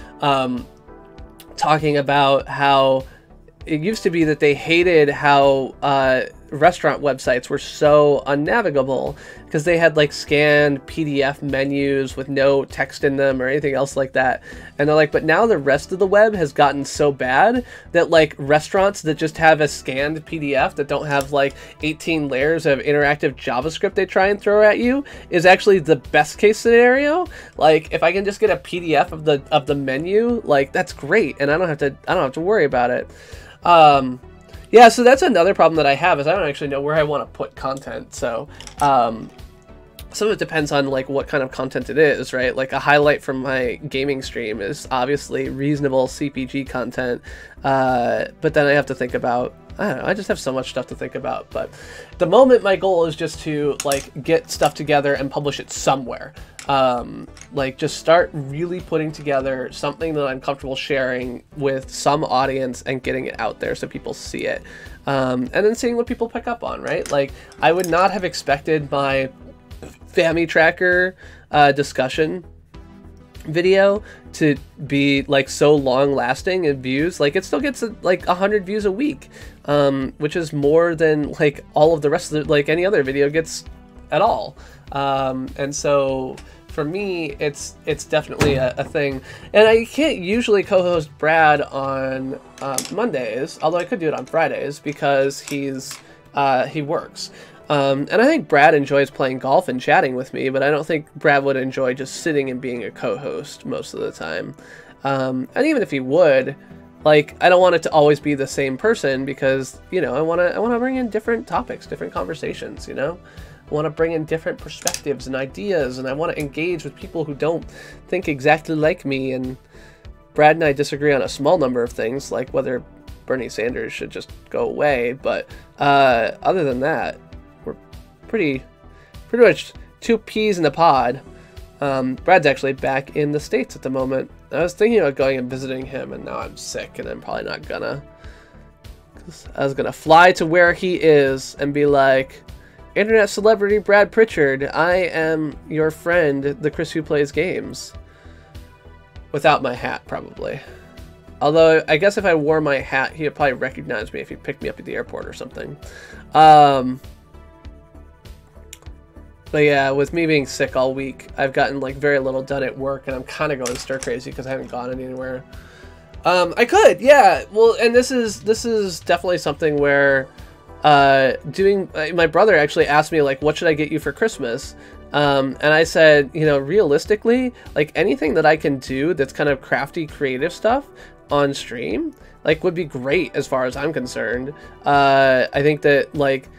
talking about how it used to be that they hated how restaurant websites were so unnavigable because they had like scanned PDF menus with no text in them or anything else like that. And they're like, but now the rest of the web has gotten so bad that like restaurants that just have a scanned PDF that don't have like 18 layers of interactive JavaScript they try and throw at you is actually the best case scenario. Like if I can just get a PDF of the menu, like that's great, and I don't have to worry about it. Yeah, so that's another problem that I have is I don't actually know where I want to put content. So some of it depends on like what kind of content it is, right? Like a highlight from my gaming stream is obviously reasonable CPG content, but then I have to think about, I don't know, I just have so much stuff to think about. But at the moment, my goal is just to like get stuff together and publish it somewhere. Like just start really putting together something that I'm comfortable sharing with some audience and getting it out there so people see it. And then seeing what people pick up on, right? Like I would not have expected my Family Tracker discussion video to be like so long lasting in views. Like it still gets like 100 views a week, which is more than like all of the rest of like any other video gets at all. And so for me, it's definitely a thing. And I can't usually co-host Brad on Mondays, although I could do it on Fridays because he works. And I think Brad enjoys playing golf and chatting with me, but I don't think Brad would enjoy just sitting and being a co-host most of the time. And even if he would, like, I don't want it to always be the same person because, you know, I want to bring in different topics, different conversations, you know? I want to bring in different perspectives and ideas, and I want to engage with people who don't think exactly like me. And Brad and I disagree on a small number of things, like whether Bernie Sanders should just go away. But other than that, we're pretty much two peas in a pod. Brad's actually back in the States at the moment. I was thinking about going and visiting him, and now I'm sick, and I'm probably not gonna. 'Cause I was gonna fly to where he is and be like, Internet celebrity Brad Pritchard, I am your friend, the Chris who plays games. Without my hat, probably. Although, I guess if I wore my hat, he'd probably recognize me if he picked me up at the airport or something. But yeah, with me being sick all week, I've gotten like very little done at work, and I'm kind of going stir crazy because I haven't gone anywhere. I could, yeah. Well, and this is definitely something where my brother actually asked me like, what should I get you for Christmas? And I said, you know, realistically, like anything that I can do that's kind of crafty, creative stuff on stream, like would be great as far as I'm concerned. I think that like,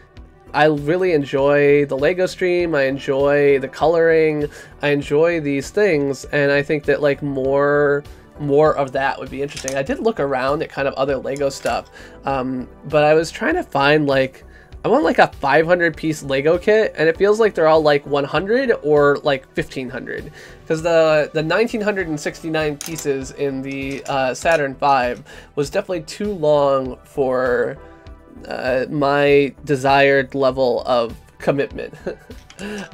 I really enjoy the Lego stream. I enjoy the coloring. I enjoy these things. And I think that like more of that would be interesting. I did look around at kind of other Lego stuff, but I was trying to find like, I want like a 500 piece Lego kit, and it feels like they're all like 100 or like 1500, because the 1969 pieces in the Saturn V was definitely too long for my desired level of commitment.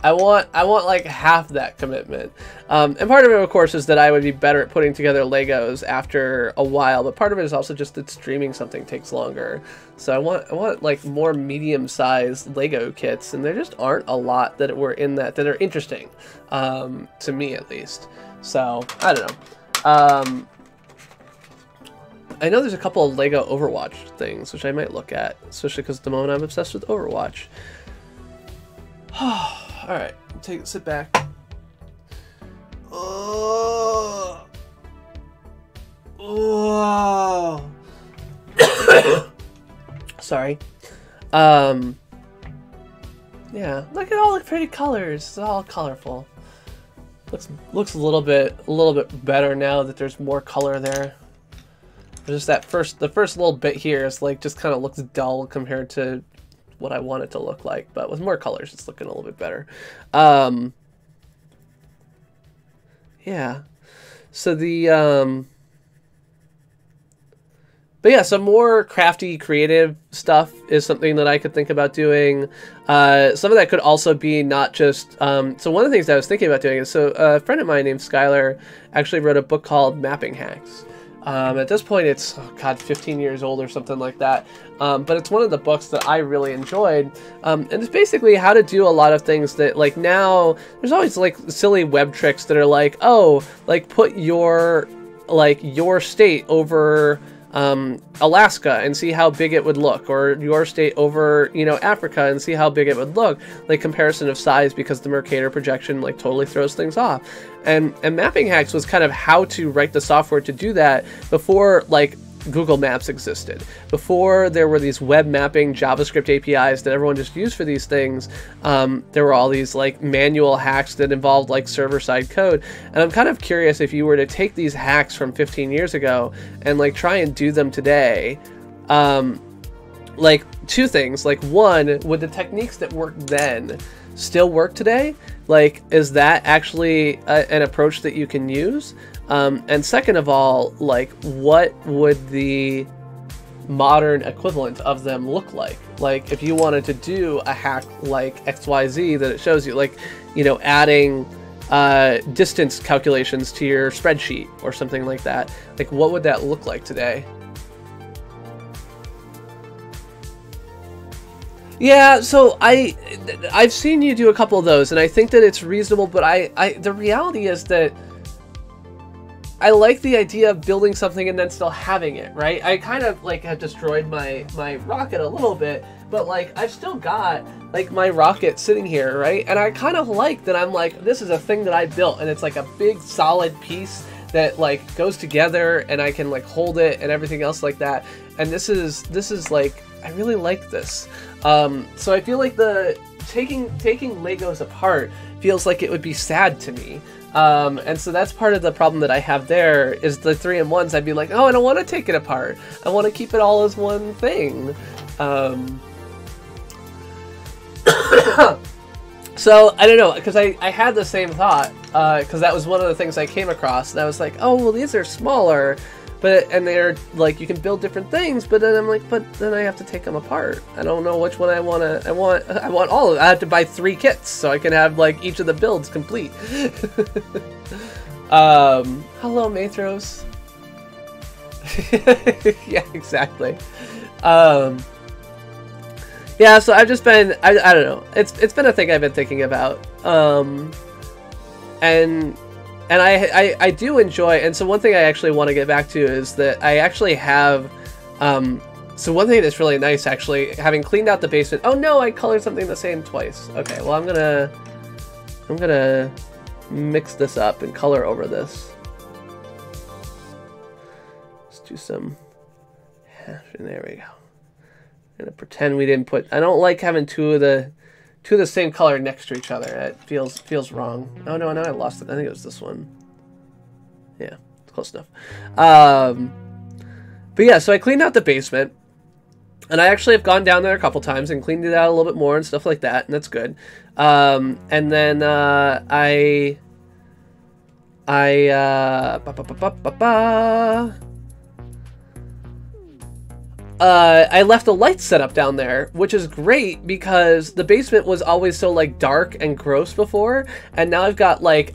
I want like half that commitment. And part of it, of course, is that I would be better at putting together Legos after a while, but part of it is also just that streaming something takes longer. So I want like more medium-sized Lego kits, and there just aren't a lot that were in that are interesting, to me at least. So I don't know. I know there's a couple of Lego Overwatch things, which I might look at, especially because at the moment I'm obsessed with Overwatch. Alright, sit back. Oh. Oh. Sorry. Yeah, look at all the pretty colors. It's all colorful. Looks a little bit better now that there's more color there. Just that the first little bit here is like just kind of looks dull compared to what I want it to look like, but with more colors it's looking a little bit better. Yeah, so but yeah, some more crafty, creative stuff is something that I could think about doing. Some of that could also be not just... so one of the things that I was thinking about doing is... So a friend of mine named Skylar actually wrote a book called Mapping Hacks. At this point, it's, oh God, 15 years old or something like that. But it's one of the books that I really enjoyed. And it's basically how to do a lot of things that, like, now, there's always, like, silly web tricks that are like, oh, like, put your state over... Alaska and see how big it would look, or your state over, you know, Africa and see how big it would look, like comparison of size, because the Mercator projection like totally throws things off. And Mapping Hacks was kind of how to write the software to do that before like Google Maps existed, before there were these web mapping JavaScript APIs that everyone just used for these things. There were all these like manual hacks that involved like server-side code, and I'm kind of curious if you were to take these hacks from 15 years ago and like try and do them today. Like two things, like one, would the techniques that worked then still work today? Like, is that actually an approach that you can use? And second of all, like, what would the modern equivalent of them look like? Like, if you wanted to do a hack like XYZ that it shows you, like, you know, adding distance calculations to your spreadsheet or something like that, like, what would that look like today? Yeah, so I've seen you do a couple of those, and I think that it's reasonable, but the reality is that I like the idea of building something and then still having it, right? I kind of like have destroyed my rocket a little bit, but like I've still got like my rocket sitting here, right? And I kind of like that. I'm like, this is a thing that I built, and it's like a big solid piece that like goes together, and I can like hold it and everything else like that. And this is like, I really like this. So I feel like the taking Legos apart feels like it would be sad to me. And so that's part of the problem that I have there, is the 3-in-1s. I'd be like, oh, I don't want to take it apart. I want to keep it all as one thing. So I don't know, because I had the same thought, because that was one of the things I came across, and I was like, oh, well, these are smaller, and they're like, you can build different things, but then I'm like, but then I have to take them apart. I don't know which one I want. I want all of it. I have to buy 3 kits so I can have like each of the builds complete. Hello, Mathros. Yeah, exactly. Yeah, so I've just been, I don't know. It's been a thing I've been thinking about. And I do enjoy, and so one thing I actually want to get back to is that I actually have, so one thing that's really nice, actually, having cleaned out the basement. Oh no, I colored something the same twice. Okay, well I'm gonna mix this up and color over this. Let's do some hash, and there we go. I'm gonna pretend we didn't put, I don't like having two of the same color next to each other. It feels wrong. Oh no, I lost it. I think it was this one. Yeah, it's close enough. But yeah, so I cleaned out the basement, and I actually have gone down there a couple times and cleaned it out a little bit more and stuff like that, and that's good. And then I left the lights set up down there, which is great because the basement was always so like dark and gross before, and now I've got like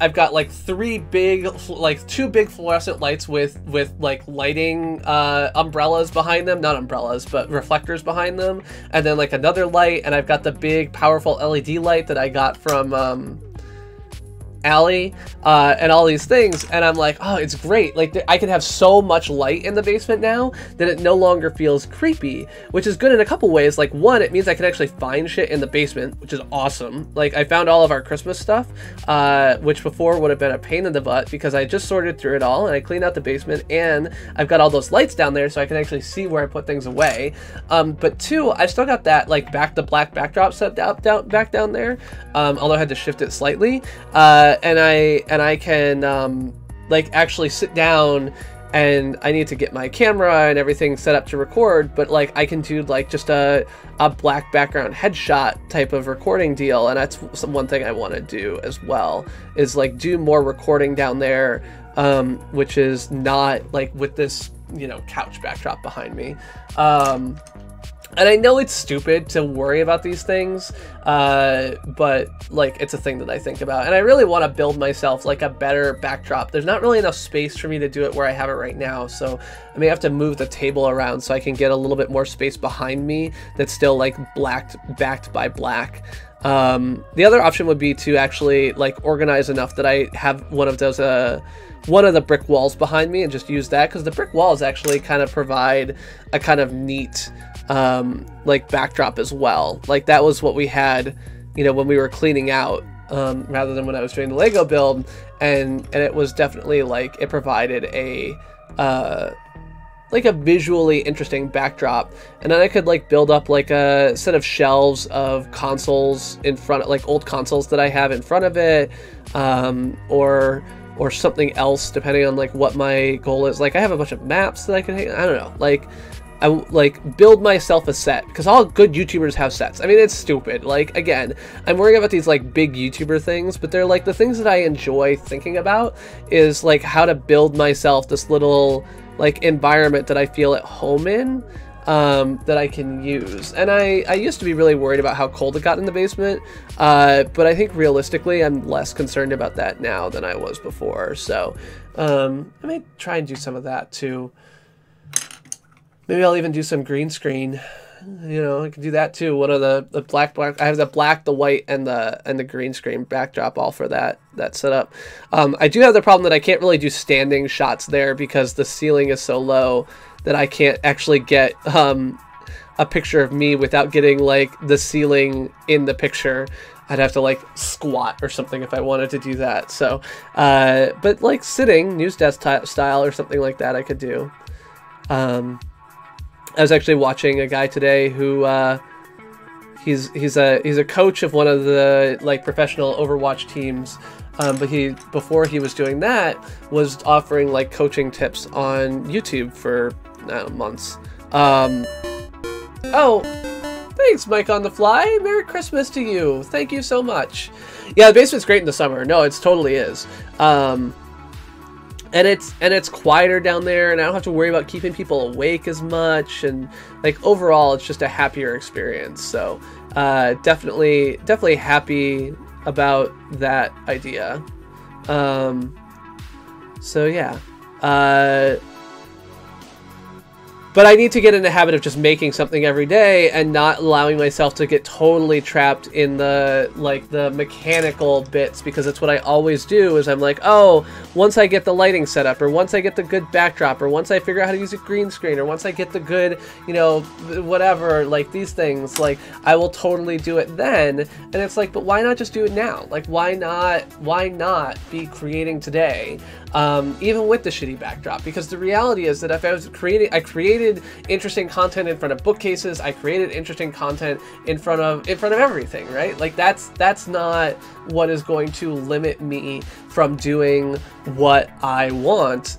two big fluorescent lights with like lighting umbrellas behind them, not umbrellas but reflectors behind them, and then like another light, and I've got the big powerful LED light that I got from alley, and all these things, and I'm like, oh, it's great. Like, I can have so much light in the basement now that it no longer feels creepy, which is good in a couple ways. Like, one, it means I can actually find shit in the basement, which is awesome. Like, I found all of our Christmas stuff, which before would have been a pain in the butt because I just sorted through it all and I cleaned out the basement, and I've got all those lights down there so I can actually see where I put things away. But two, I've still got that like the black backdrop set back down there, although I had to shift it slightly. And I can like actually sit down, and I need to get my camera and everything set up to record, but like I can do like just a black background headshot type of recording deal, and that's one thing I want to do as well, is like do more recording down there, which is not like with this, you know, couch backdrop behind me. And I know it's stupid to worry about these things, but like it's a thing that I think about, and I really want to build myself like a better backdrop. There's not really enough space for me to do it where I have it right now, so I may have to move the table around so I can get a little bit more space behind me that's still like backed by black. The other option would be to actually like organize enough that I have one of those one of the brick walls behind me and just use that, because the brick walls actually kind of provide a kind of neat like backdrop as well. Like that was what we had, you know, when we were cleaning out, rather than when I was doing the Lego build, and it was definitely like it provided a like a visually interesting backdrop. And then I could like build up like a set of shelves of consoles in front of like old consoles that I have in front of it, or something else depending on like what my goal is. Like I have a bunch of maps that I can hang, I don't know, like I like build myself a set, because all good YouTubers have sets. I mean, it's stupid. Like, again, I'm worrying about these like big YouTuber things, but they're like the things that I enjoy thinking about, is like how to build myself this little like environment that I feel at home in, that I can use. And I used to be really worried about how cold it got in the basement, but I think realistically I'm less concerned about that now than I was before. So I may try and do some of that too. Maybe I'll even do some green screen. You know, I can do that too. One of the black, I have the black, the white, and the green screen backdrop all for that setup. I do have the problem that I can't really do standing shots there because the ceiling is so low that I can't actually get a picture of me without getting like the ceiling in the picture. I'd have to like squat or something if I wanted to do that. So, but like sitting news desk style or something like that I could do. I was actually watching a guy today who he's a coach of one of the like professional Overwatch teams, but before he was doing that was offering like coaching tips on YouTube for months. Oh, thanks, Mike on the Fly. Merry Christmas to you. Thank you so much. Yeah, the basement's great in the summer. No, it totally is. And it's quieter down there, and I don't have to worry about keeping people awake as much, and like overall it's just a happier experience. So definitely happy about that idea. So yeah, but I need to get in the habit of just making something every day and not allowing myself to get totally trapped in the mechanical bits, because that's what I always do. Is I'm like, oh, once I get the lighting set up, or once I get the good backdrop, or once I figure out how to use a green screen, or once I get the good, you know, whatever, like these things, like I will totally do it then. And it's like, but why not just do it now? Like, why not be creating today, even with the shitty backdrop? Because the reality is that if I was I created interesting content in front of bookcases, I created interesting content in front of everything, right? Like that's not what is going to limit me from doing what I want.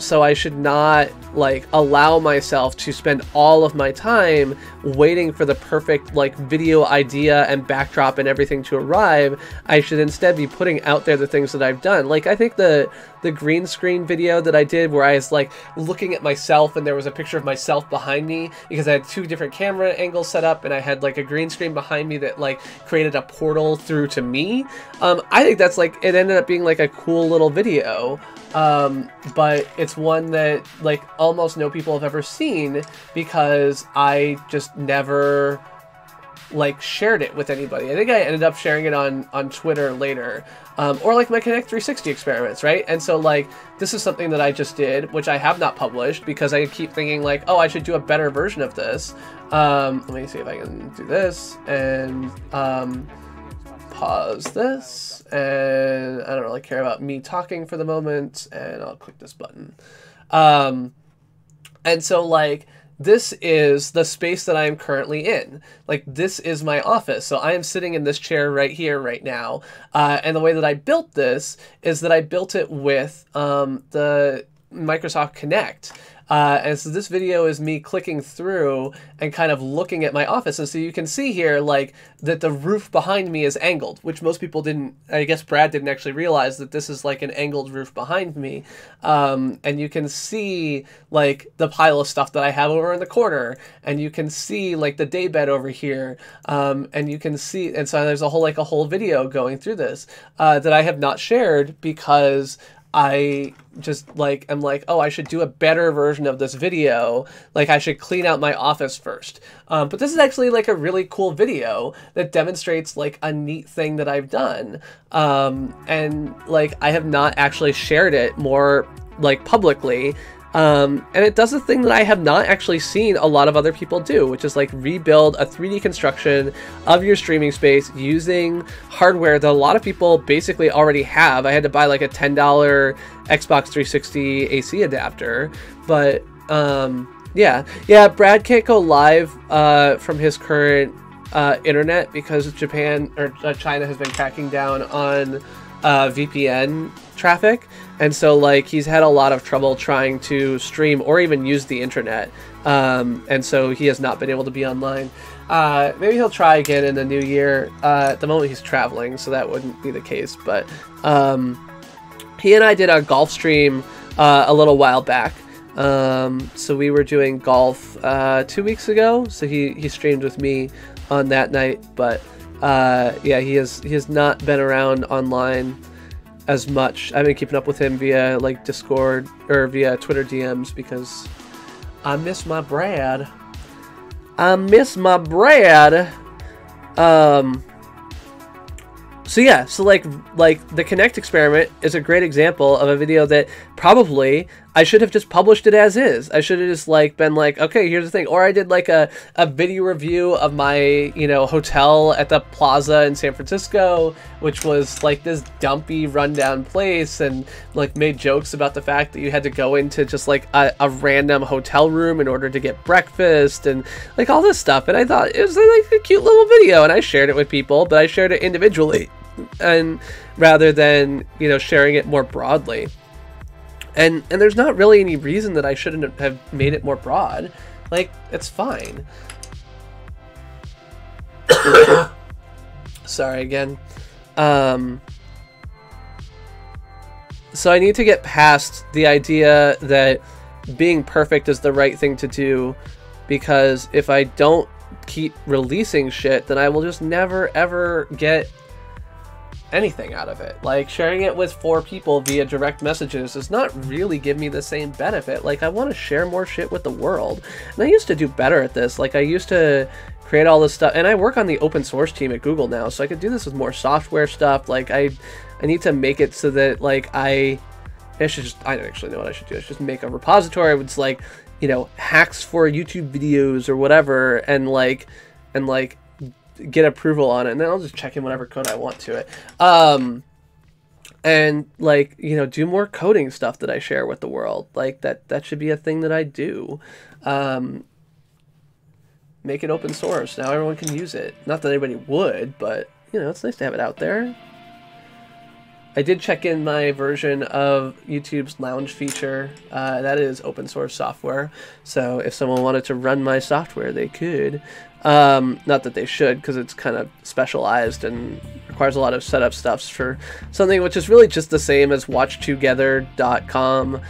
So I should not like allow myself to spend all of my time waiting for the perfect like video idea and backdrop and everything to arrive. I should instead be putting out there the things that I've done. Like I think the green screen video that I did where I was like looking at myself and there was a picture picture of myself behind me because I had 2 different camera angles set up, and I had like a green screen behind me that like created a portal through to me. I think that's like, it ended up being like a cool little video. But it's one that like almost no people have ever seen because I just never like shared it with anybody. I think I ended up sharing it on Twitter later, or like my Connect 360 experiments, right? And so like this is something that I just did, which I have not published because I keep thinking like, oh, I should do a better version of this. Let me see if I can do this and pause this, and I don't really care about me talking for the moment, and I'll click this button. And so like this is the space that I am currently in. Like this is my office. So I am sitting in this chair right here, right now. And the way that I built this is that I built it with the Microsoft Kinect. And so this video is me clicking through and kind of looking at my office. And so you can see here, like, that the roof behind me is angled, which most people didn't, I guess Brad didn't actually realize that this is like an angled roof behind me. And you can see, like, the pile of stuff that I have over in the corner. And you can see, like, the daybed over here. And you can see, and so there's a whole video going through this that I have not shared because I just like, I'm like, oh, I should do a better version of this video. Like I should clean out my office first. But this is actually like a really cool video that demonstrates like a neat thing that I've done. And like, I have not actually shared it more like publicly. And it does a thing that I have not actually seen a lot of other people do, which is like rebuild a 3D construction of your streaming space using hardware that a lot of people basically already have. I had to buy like a $10 Xbox 360 AC adapter, but yeah, Brad can't go live from his current internet because Japan or China has been cracking down on VPN traffic, and so like he's had a lot of trouble trying to stream or even use the internet, and so he has not been able to be online. Maybe he'll try again in the new year. At the moment he's traveling, so that wouldn't be the case, but he and I did a golf stream a little while back. So we were doing golf 2 weeks ago, so he streamed with me on that night, but yeah, he has not been around online as much. I've been keeping up with him via like Discord or via Twitter DMs because I miss my Brad. So yeah, so like the Kinect experiment is a great example of a video that probably I should have just published it as is. I should have just like been like, okay, here's the thing. Or I did like a video review of my, you know, hotel at the plaza in San Francisco, which was like this dumpy rundown place, and like made jokes about the fact that you had to go into just like a random hotel room in order to get breakfast and like all this stuff. And I thought it was like a cute little video, and I shared it with people, but I shared it individually, and rather than, you know, sharing it more broadly. And there's not really any reason that I shouldn't have made it more broad. Like, it's fine. Sorry again. So I need to get past the idea that being perfect is the right thing to do, because if I don't keep releasing shit, then I will just never ever get anything out of it. Like, sharing it with 4 people via direct messages does not really give me the same benefit. Like, I want to share more shit with the world, and I used to do better at this. Like, I used to create all this stuff, and I work on the open source team at Google now, so I could do this with more software stuff. Like, I need to make it so that like I don't actually know what I should do. I should just make a repository with like, you know, hacks for YouTube videos or whatever, and like get approval on it, and then I'll just check in whatever code I want to it. And like, you know, do more coding stuff that I share with the world. Like that should be a thing that I do. Make it open source. Now everyone can use it. Not that anybody would, but you know, it's nice to have it out there. I did check in my version of YouTube's Lounge feature. That is open source software, so if someone wanted to run my software, they could. Not that they should, because it's kind of specialized and requires a lot of setup stuffs for something which is really just the same as watchtogether.com.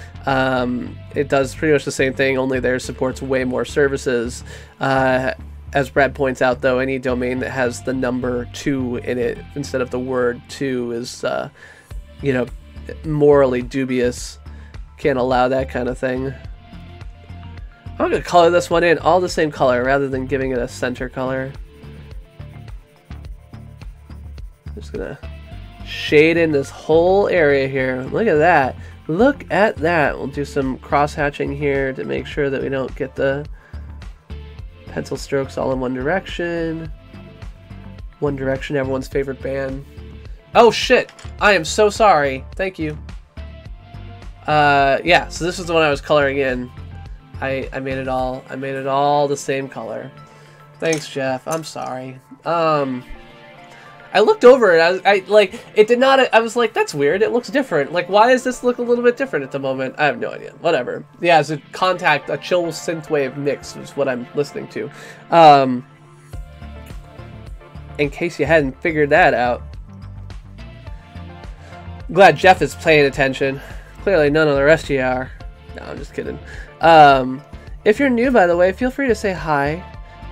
It does pretty much the same thing, only theirs supports way more services. As Brad points out, though, any domain that has the number 2 in it instead of the word 2 is, you know, morally dubious. Can't allow that kind of thing. I'm going to color this one in all the same color rather than giving it a center color. Just going to shade in this whole area here. Look at that. Look at that. We'll do some cross-hatching here to make sure that we don't get the pencil strokes all in one direction. One Direction, everyone's favorite band. Oh shit! I am so sorry. Thank you. Yeah, so this is the one I was coloring in. I made it all the same color. Thanks, Jeff. I'm sorry. I looked over it. I like it did not. I was like, that's weird. It looks different. Like, why does this look a little bit different at the moment? I have no idea. Whatever. Yeah, it's a chill synthwave mix is what I'm listening to. In case you hadn't figured that out. I'm glad Jeff is paying attention. Clearly, none of the rest of you are. No, I'm just kidding. If you're new, by the way, feel free to say hi.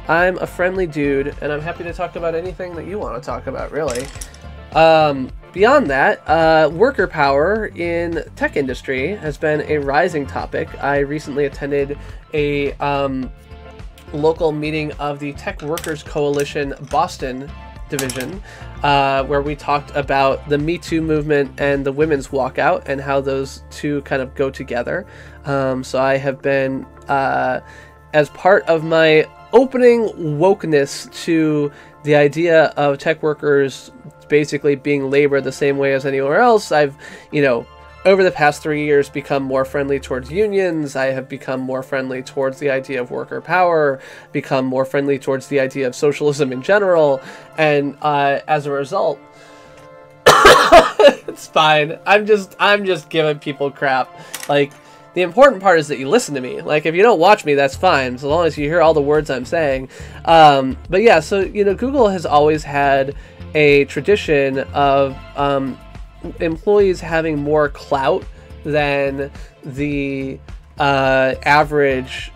I'm a friendly dude, and I'm happy to talk about anything that you want to talk about, really. Beyond that, worker power in tech industry has been a rising topic. I recently attended a local meeting of the Tech Workers Coalition Boston division, where we talked about the Me Too movement and the women's walkout and how those two kind of go together. So I have been, as part of my opening wokeness to the idea of tech workers basically being labor the same way as anywhere else, I've, you know, over the past 3 years become more friendly towards unions. I have become more friendly towards the idea of worker power, become more friendly towards the idea of socialism in general, and as a result, it's fine. I'm just giving people crap. Like, the important part is that you listen to me. Like, if you don't watch me, that's fine, so long as you hear all the words I'm saying. But yeah, so, you know, Google has always had a tradition of employees having more clout than the average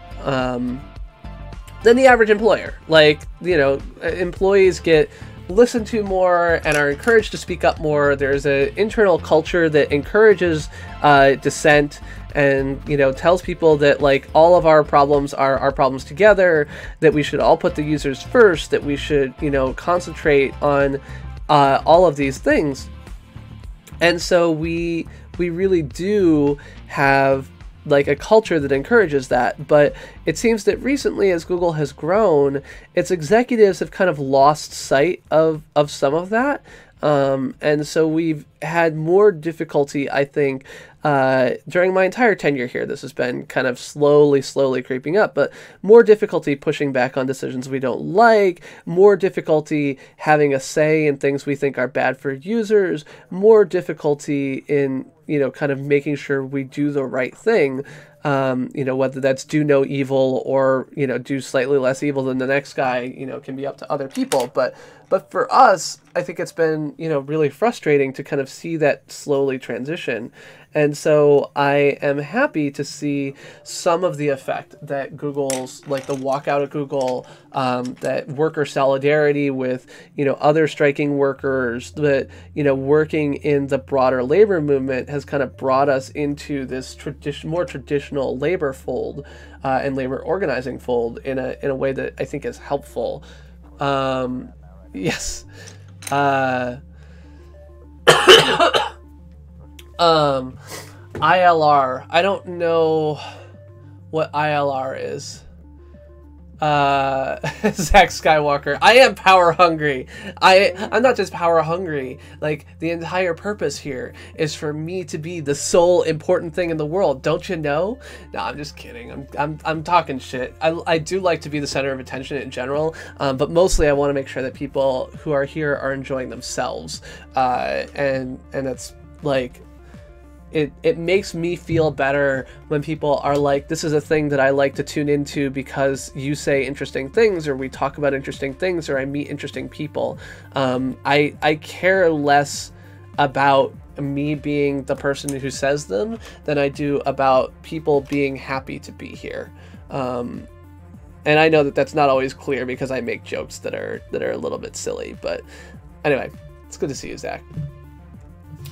employer. Like, you know, employees get listened to more and are encouraged to speak up more. There's an internal culture that encourages dissent and, you know, tells people that, like, all of our problems are our problems together, that we should all put the users first, that we should, you know, concentrate on all of these things. And so we really do have, like, a culture that encourages that. But it seems that recently, as Google has grown, its executives have kind of lost sight of some of that. And so we've had more difficulty, I think, during my entire tenure here. This has been kind of slowly creeping up, but more difficulty pushing back on decisions we don't like, more difficulty having a say in things we think are bad for users, more difficulty in, you know, kind of making sure we do the right thing. You know, whether that's do no evil or, you know, do slightly less evil than the next guy, you know, can be up to other people. But for us, I think it's been, you know, really frustrating to kind of see that slowly transition. And so I am happy to see some of the effect that Google's, like the walkout of Google, that worker solidarity with, you know, other striking workers, that, you know, working in the broader labor movement has kind of brought us into this more traditional labor fold and labor organizing fold in a way that I think is helpful. Yes. ILR. I don't know what ILR is. Zack Skywalker. I am power hungry. I'm not just power hungry. Like, the entire purpose here is for me to be the sole important thing in the world. Don't you know? No, I'm just kidding. I'm talking shit. I do like to be the center of attention in general, but mostly I want to make sure that people who are here are enjoying themselves, and that's like, it makes me feel better when people are like, this is a thing that I like to tune into because you say interesting things, or we talk about interesting things, or I meet interesting people. I care less about me being the person who says them than I do about people being happy to be here. And I know that that's not always clear because I make jokes that are a little bit silly, but anyway, it's good to see you, Zach.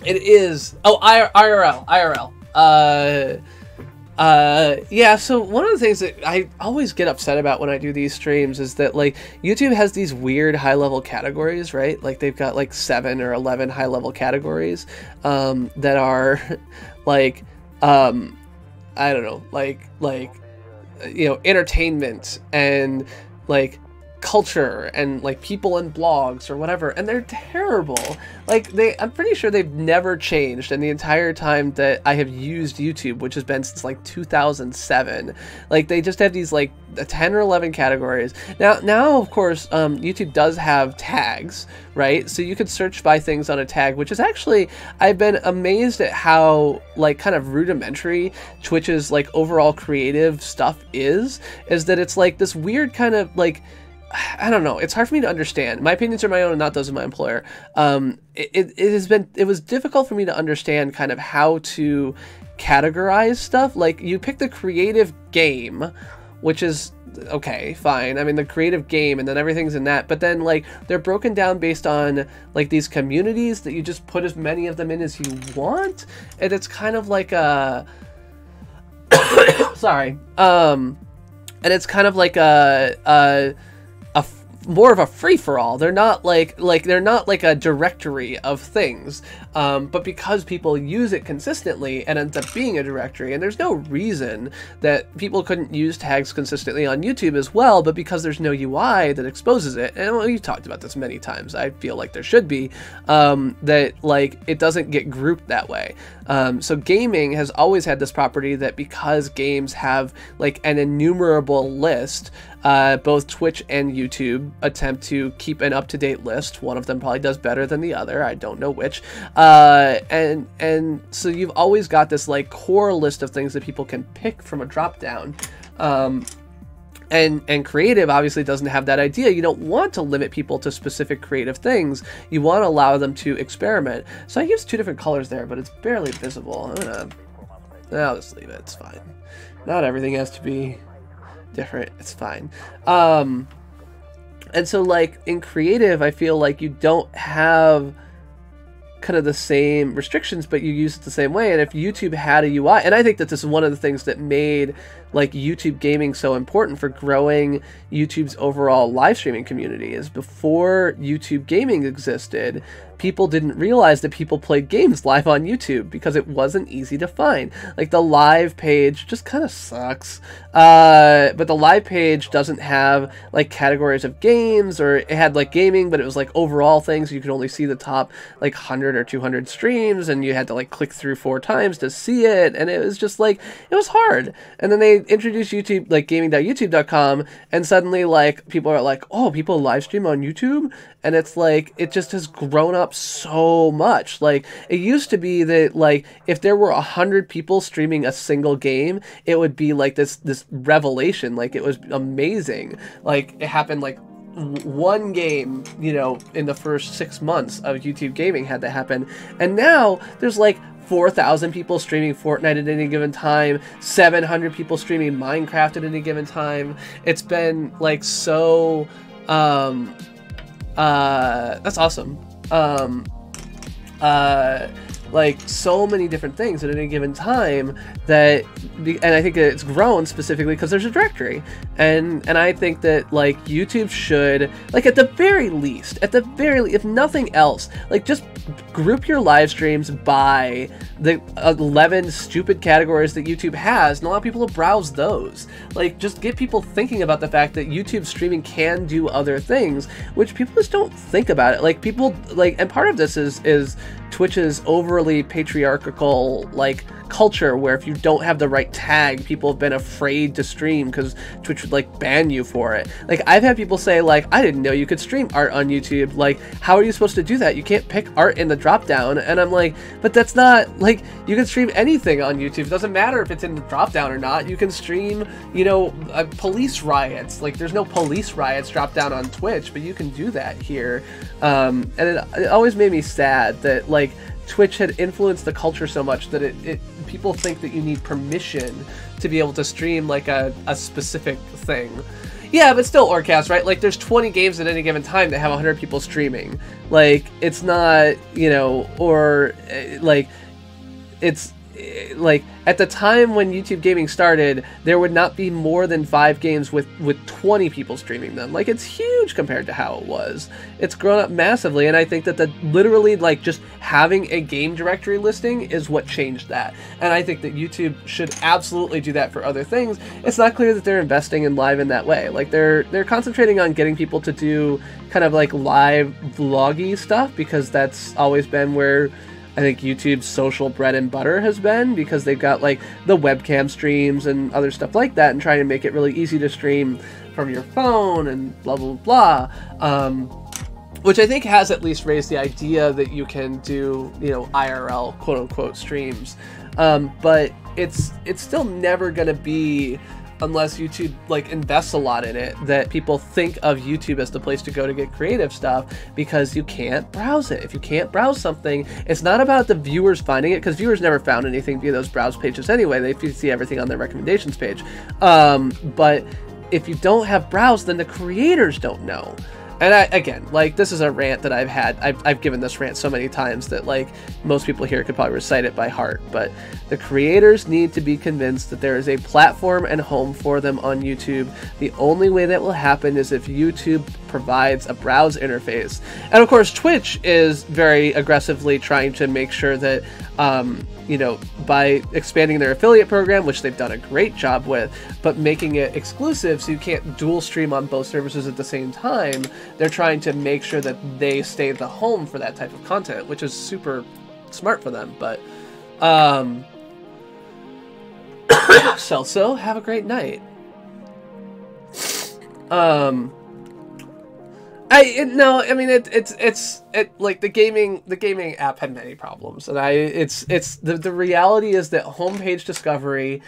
It is. Oh, IRL. Yeah, so one of the things that I always get upset about when I do these streams is that, like, YouTube has these weird high-level categories, right? Like, they've got, like, 7 or 11 high-level categories that are, like, I don't know, like, you know, entertainment and, like, culture and, like, people and blogs or whatever, and they're terrible. Like, I'm pretty sure they've never changed in the entire time that I have used YouTube, which has been since like 2007. Like, they just have these like 10 or 11 categories. Now of course, YouTube does have tags, right? So you could search by things on a tag, which is actually, I've been amazed at how, like, kind of rudimentary Twitch's, like, overall creative stuff is that it's like this weird kind of, like, I don't know. It's hard for me to understand. My opinions are my own and not those of my employer. It was difficult for me to understand kind of how to categorize stuff. Like, you pick the creative game, which is okay, fine. I mean, the creative game, and then everything's in that. But then, like, they're broken down based on, like, these communities that you just put as many of them in as you want. And it's kind of like a sorry. And it's kind of like more of a free-for-all. They're not like they're not like a directory of things, but because people use it consistently, it ends up being a directory. And there's no reason that people couldn't use tags consistently on YouTube as well, but because there's no UI that exposes it, and well, you've talked about this many times, I feel like there should be, that, like, it doesn't get grouped that way. So gaming has always had this property that because games have, like, an innumerable list, both Twitch and YouTube attempt to keep an up-to-date list. One of them probably does better than the other. I don't know which. And so you've always got this, like, core list of things that people can pick from a drop-down. And creative obviously doesn't have that idea. You don't want to limit people to specific creative things. You want to allow them to experiment. So I used 2 different colors there, but it's barely visible. I'll just leave it. It's fine. Not everything has to be different. It's fine. And so, like, in creative, I feel like you don't have kind of the same restrictions, but you use it the same way. And if YouTube had a UI, and I think that this is one of the things that made, like, YouTube gaming so important for growing YouTube's overall live streaming community, is before YouTube gaming existed, people didn't realize that people played games live on YouTube because it wasn't easy to find. Like, the live page just kind of sucks. But the live page doesn't have, like, categories of games, or it had, like, gaming, but it was, like, overall things. You could only see the top, like, 100 or 200 streams, and you had to, like, click through 4 times to see it. And it was just, like, it was hard. And then they introduced YouTube, like, gaming.youtube.com, and suddenly, like, people are like, oh, people live stream on YouTube? And it's like, it just has grown up so much. Like, it used to be that, like, if there were 100 people streaming a single game, it would be like this revelation. Like, it was amazing. Like, it happened, like, one game, you know, in the first 6 months of YouTube gaming had that happen. And now there's, like, 4,000 people streaming Fortnite at any given time, 700 people streaming Minecraft at any given time. It's been, like, so that's awesome. Like, so many different things at any given time that, and I think that it's grown specifically because there's a directory, and I think that, like, YouTube should, like, at the very least, if nothing else, like, just group your live streams by the 11 stupid categories that YouTube has and allow people to browse those. Like, just get people thinking about the fact that YouTube streaming can do other things, which people just don't think about it. Like, people, like, and part of this is Twitch's overly overly patriarchal like culture where if you don't have the right tag, people have been afraid to stream because Twitch would like ban you for it. Like I've had people say like, I didn't know you could stream art on YouTube. Like, how are you supposed to do that? You can't pick art in the drop down. And I'm like, but that's not like, you can stream anything on YouTube. It doesn't matter if it's in the drop down or not. You can stream, you know, police riots. Like there's no police riots drop down on Twitch, but you can do that here. And it always made me sad that like Twitch had influenced the culture so much that people think that you need permission to be able to stream like a specific thing. Yeah, but still, Orcast, right? Like, there's 20 games at any given time that have 100 people streaming. Like, it's not, you know, or, like, it's, like, at the time when YouTube gaming started, there would not be more than 5 games with 20 people streaming them. Like, it's huge compared to how it was. It's grown up massively, and I think that literally, like, just having a game directory listing is what changed that. And I think that YouTube should absolutely do that for other things. It's not clear that they're investing in live in that way. Like, they're concentrating on getting people to do kind of, like, live vloggy stuff, because that's always been where I think YouTube's social bread and butter has been, because they've got like the webcam streams and other stuff like that, and trying to make it really easy to stream from your phone and blah, blah, blah. Which I think has at least raised the idea that you can do, you know, IRL quote unquote streams. But it's still never going to be, unless YouTube like invests a lot in it, that people think of YouTube as the place to go to get creative stuff, because you can't browse it. If you can't browse something, it's not about the viewers finding it, because viewers never found anything via those browse pages anyway. They see everything on their recommendations page. But if you don't have browse, then the creators don't know. And again, like, this is a rant that I've had. I've given this rant so many times that, like, most people here could probably recite it by heart. But the creators need to be convinced that there is a platform and home for them on YouTube. The only way that will happen is if YouTube provides a browse interface. And of course, Twitch is very aggressively trying to make sure that, you know, by expanding their affiliate program, which they've done a great job with, but making it exclusive so you can't dual stream on both services at the same time, they're trying to make sure that they stay the home for that type of content, which is super smart for them. But, Celso, have a great night. I mean, it's like the gaming app had many problems, and the reality is that homepage discovery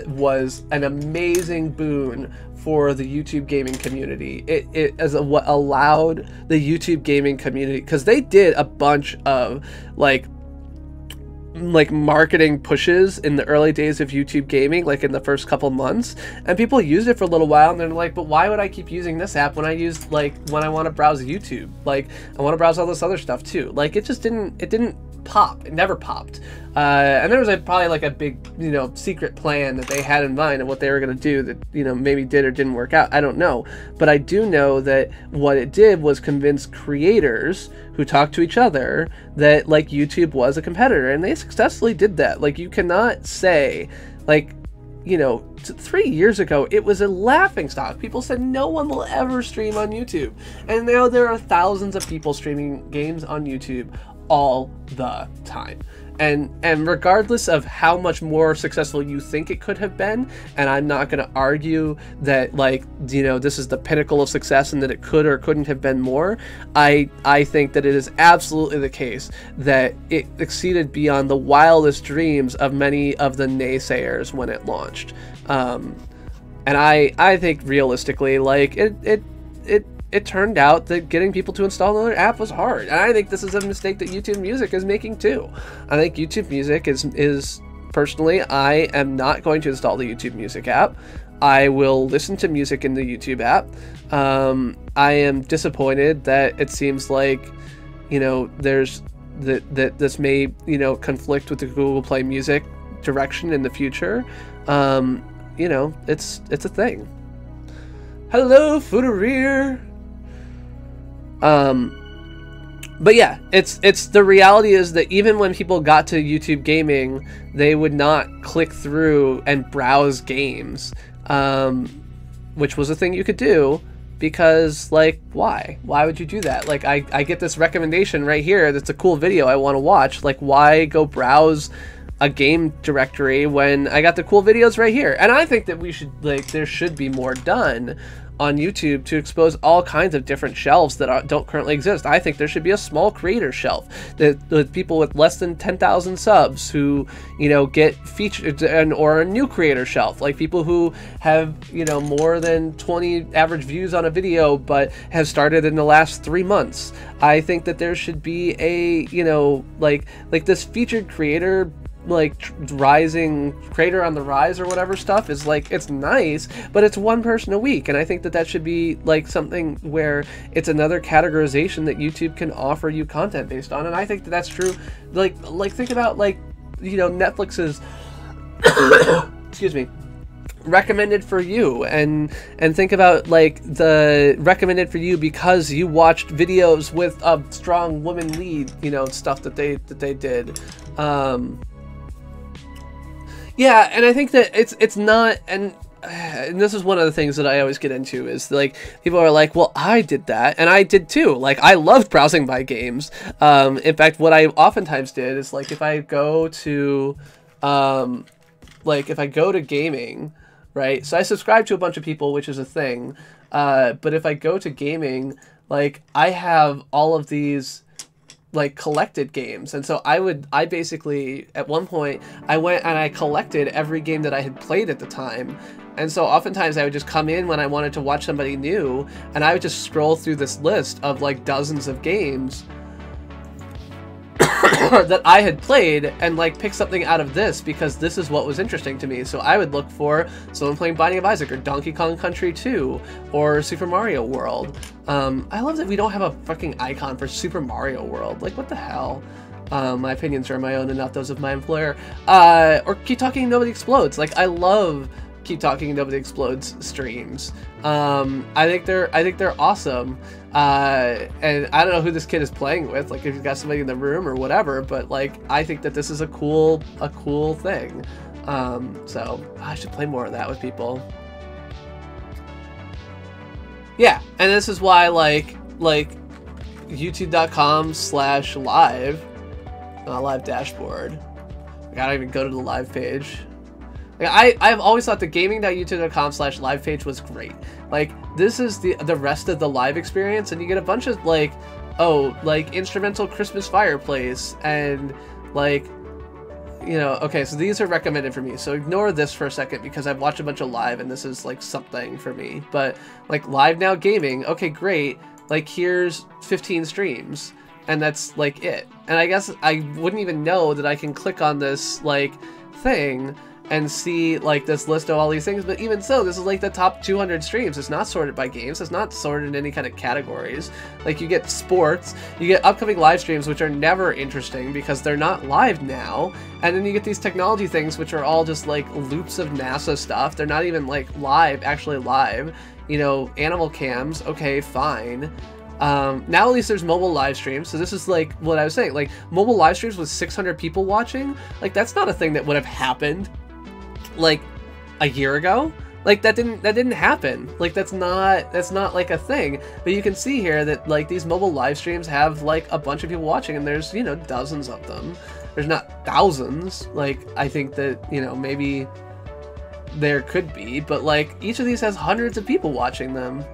was an amazing boon for the YouTube gaming community. It as what allowed the YouTube gaming community, because they did a bunch of like marketing pushes in the early days of YouTube gaming, like in the first couple months, and people used it for a little while, and they're like, but why would I keep using this app when I want to browse YouTube? Like, I want to browse all this other stuff too. Like, it didn't pop. It never popped. And there was probably like a big, you know, secret plan that they had in mind of what they were going to do that, you know, maybe did or didn't work out. I don't know. But I do know that what it did was convince creators who talk to each other that, like, YouTube was a competitor, and they successfully did that. Like, you cannot say, like, you know, 3 years ago, it was a laughingstock. People said no one will ever stream on YouTube. And now there are thousands of people streaming games on YouTube all the time. And regardless of how much more successful you think it could have been, and I'm not going to argue that, like, you know, this is the pinnacle of success and that it could or couldn't have been more, I think that it is absolutely the case that it exceeded beyond the wildest dreams of many of the naysayers when it launched. And I think realistically, like, it turned out that getting people to install another app was hard. And I think this is a mistake that YouTube Music is making too. I think YouTube Music is personally, I am not going to install the YouTube Music app. I will listen to music in the YouTube app. I am disappointed that it seems like, you know, there's that this may, you know, conflict with the Google Play Music direction in the future. You know, it's a thing. Hello, Foodereer. But yeah, it's the reality is that even when people got to YouTube gaming, they would not click through and browse games, which was a thing you could do, because, like, why would you do that? Like, I get this recommendation right here that's a cool video I want to watch. Like, why go browse a game directory when I got the cool videos right here? And I think that we should, like, there should be more done on YouTube to expose all kinds of different shelves that don't currently exist. I think there should be a small creator shelf that people with less than 10,000 subs who, you know, get featured, or a new creator shelf, like people who have, you know, more than 20 average views on a video but have started in the last 3 months. I think that there should be a, you know, like this featured creator, like rising creator on the rise or whatever stuff is, like, it's nice, but it's one person a week, and I think that that should be like something where it's another categorization that YouTube can offer you content based on. And I think that that's true. Like think about, like, you know, Netflix's excuse me, recommended for you, and think about, like, the recommended for you because you watched videos with a strong woman lead, you know, stuff that they did. Yeah, and I think that it's not, and this is one of the things that I always get into, is like, people are like, well, I did that, and I did too. Like, I loved browsing my games. In fact, what I oftentimes did is, like, if I go to, gaming, right? So I subscribe to a bunch of people, which is a thing. But if I go to gaming, like, I have all of these, like, collected games, and so I basically, at one point, I went and I collected every game that I had played at the time. And so oftentimes I would just come in when I wanted to watch somebody new, and I would just scroll through this list of, like, dozens of games that I had played, and, like, pick something out of this because this is what was interesting to me. So I would look for someone playing Binding of Isaac, or Donkey Kong Country 2, or Super Mario World. I love that we don't have a fucking icon for Super Mario World. Like, what the hell? My opinions are my own and not those of my employer. Or Keep Talking Nobody Explodes. Like, I love Keep Talking Nobody Explodes streams. I think they're awesome. And I don't know who this kid is playing with, like, if he's got somebody in the room or whatever, but, like, I think that this is a cool thing. So I should play more of that with people. Yeah, and this is why, like youtube.com/live, live dashboard. I gotta even go to the live page. Like, I've always thought the gaming.youtube.com/live page was great. Like, this is the rest of the live experience, and you get a bunch of, like, like, instrumental Christmas fireplace, and, like, you know, okay, so these are recommended for me, so ignore this for a second because I've watched a bunch of live and this is, like, something for me. But, like, Live Now Gaming, okay, great, like, here's 15 streams, and that's, like, it. And I guess I wouldn't even know that I can click on this, like, thing and see, like, this list of all these things, but even so, this is, like, the top 200 streams. It's not sorted by games, it's not sorted in any kind of categories. Like, you get sports, you get upcoming live streams, which are never interesting because they're not live now, and then you get these technology things, which are all just, like, loops of NASA stuff. They're not even, like, live, actually live. You know, animal cams, okay, fine. Now at least there's mobile live streams, so this is, like, what I was saying, like, mobile live streams with 600 people watching, like, that's not a thing that would have happened, like, a year ago. Like, that didn't happen. Like, that's not like a thing. But you can see here that, like, these mobile live streams have, like, a bunch of people watching, and there's, you know, dozens of them. There's not thousands. Like, I think that, you know, maybe there could be, but, like, each of these has hundreds of people watching them.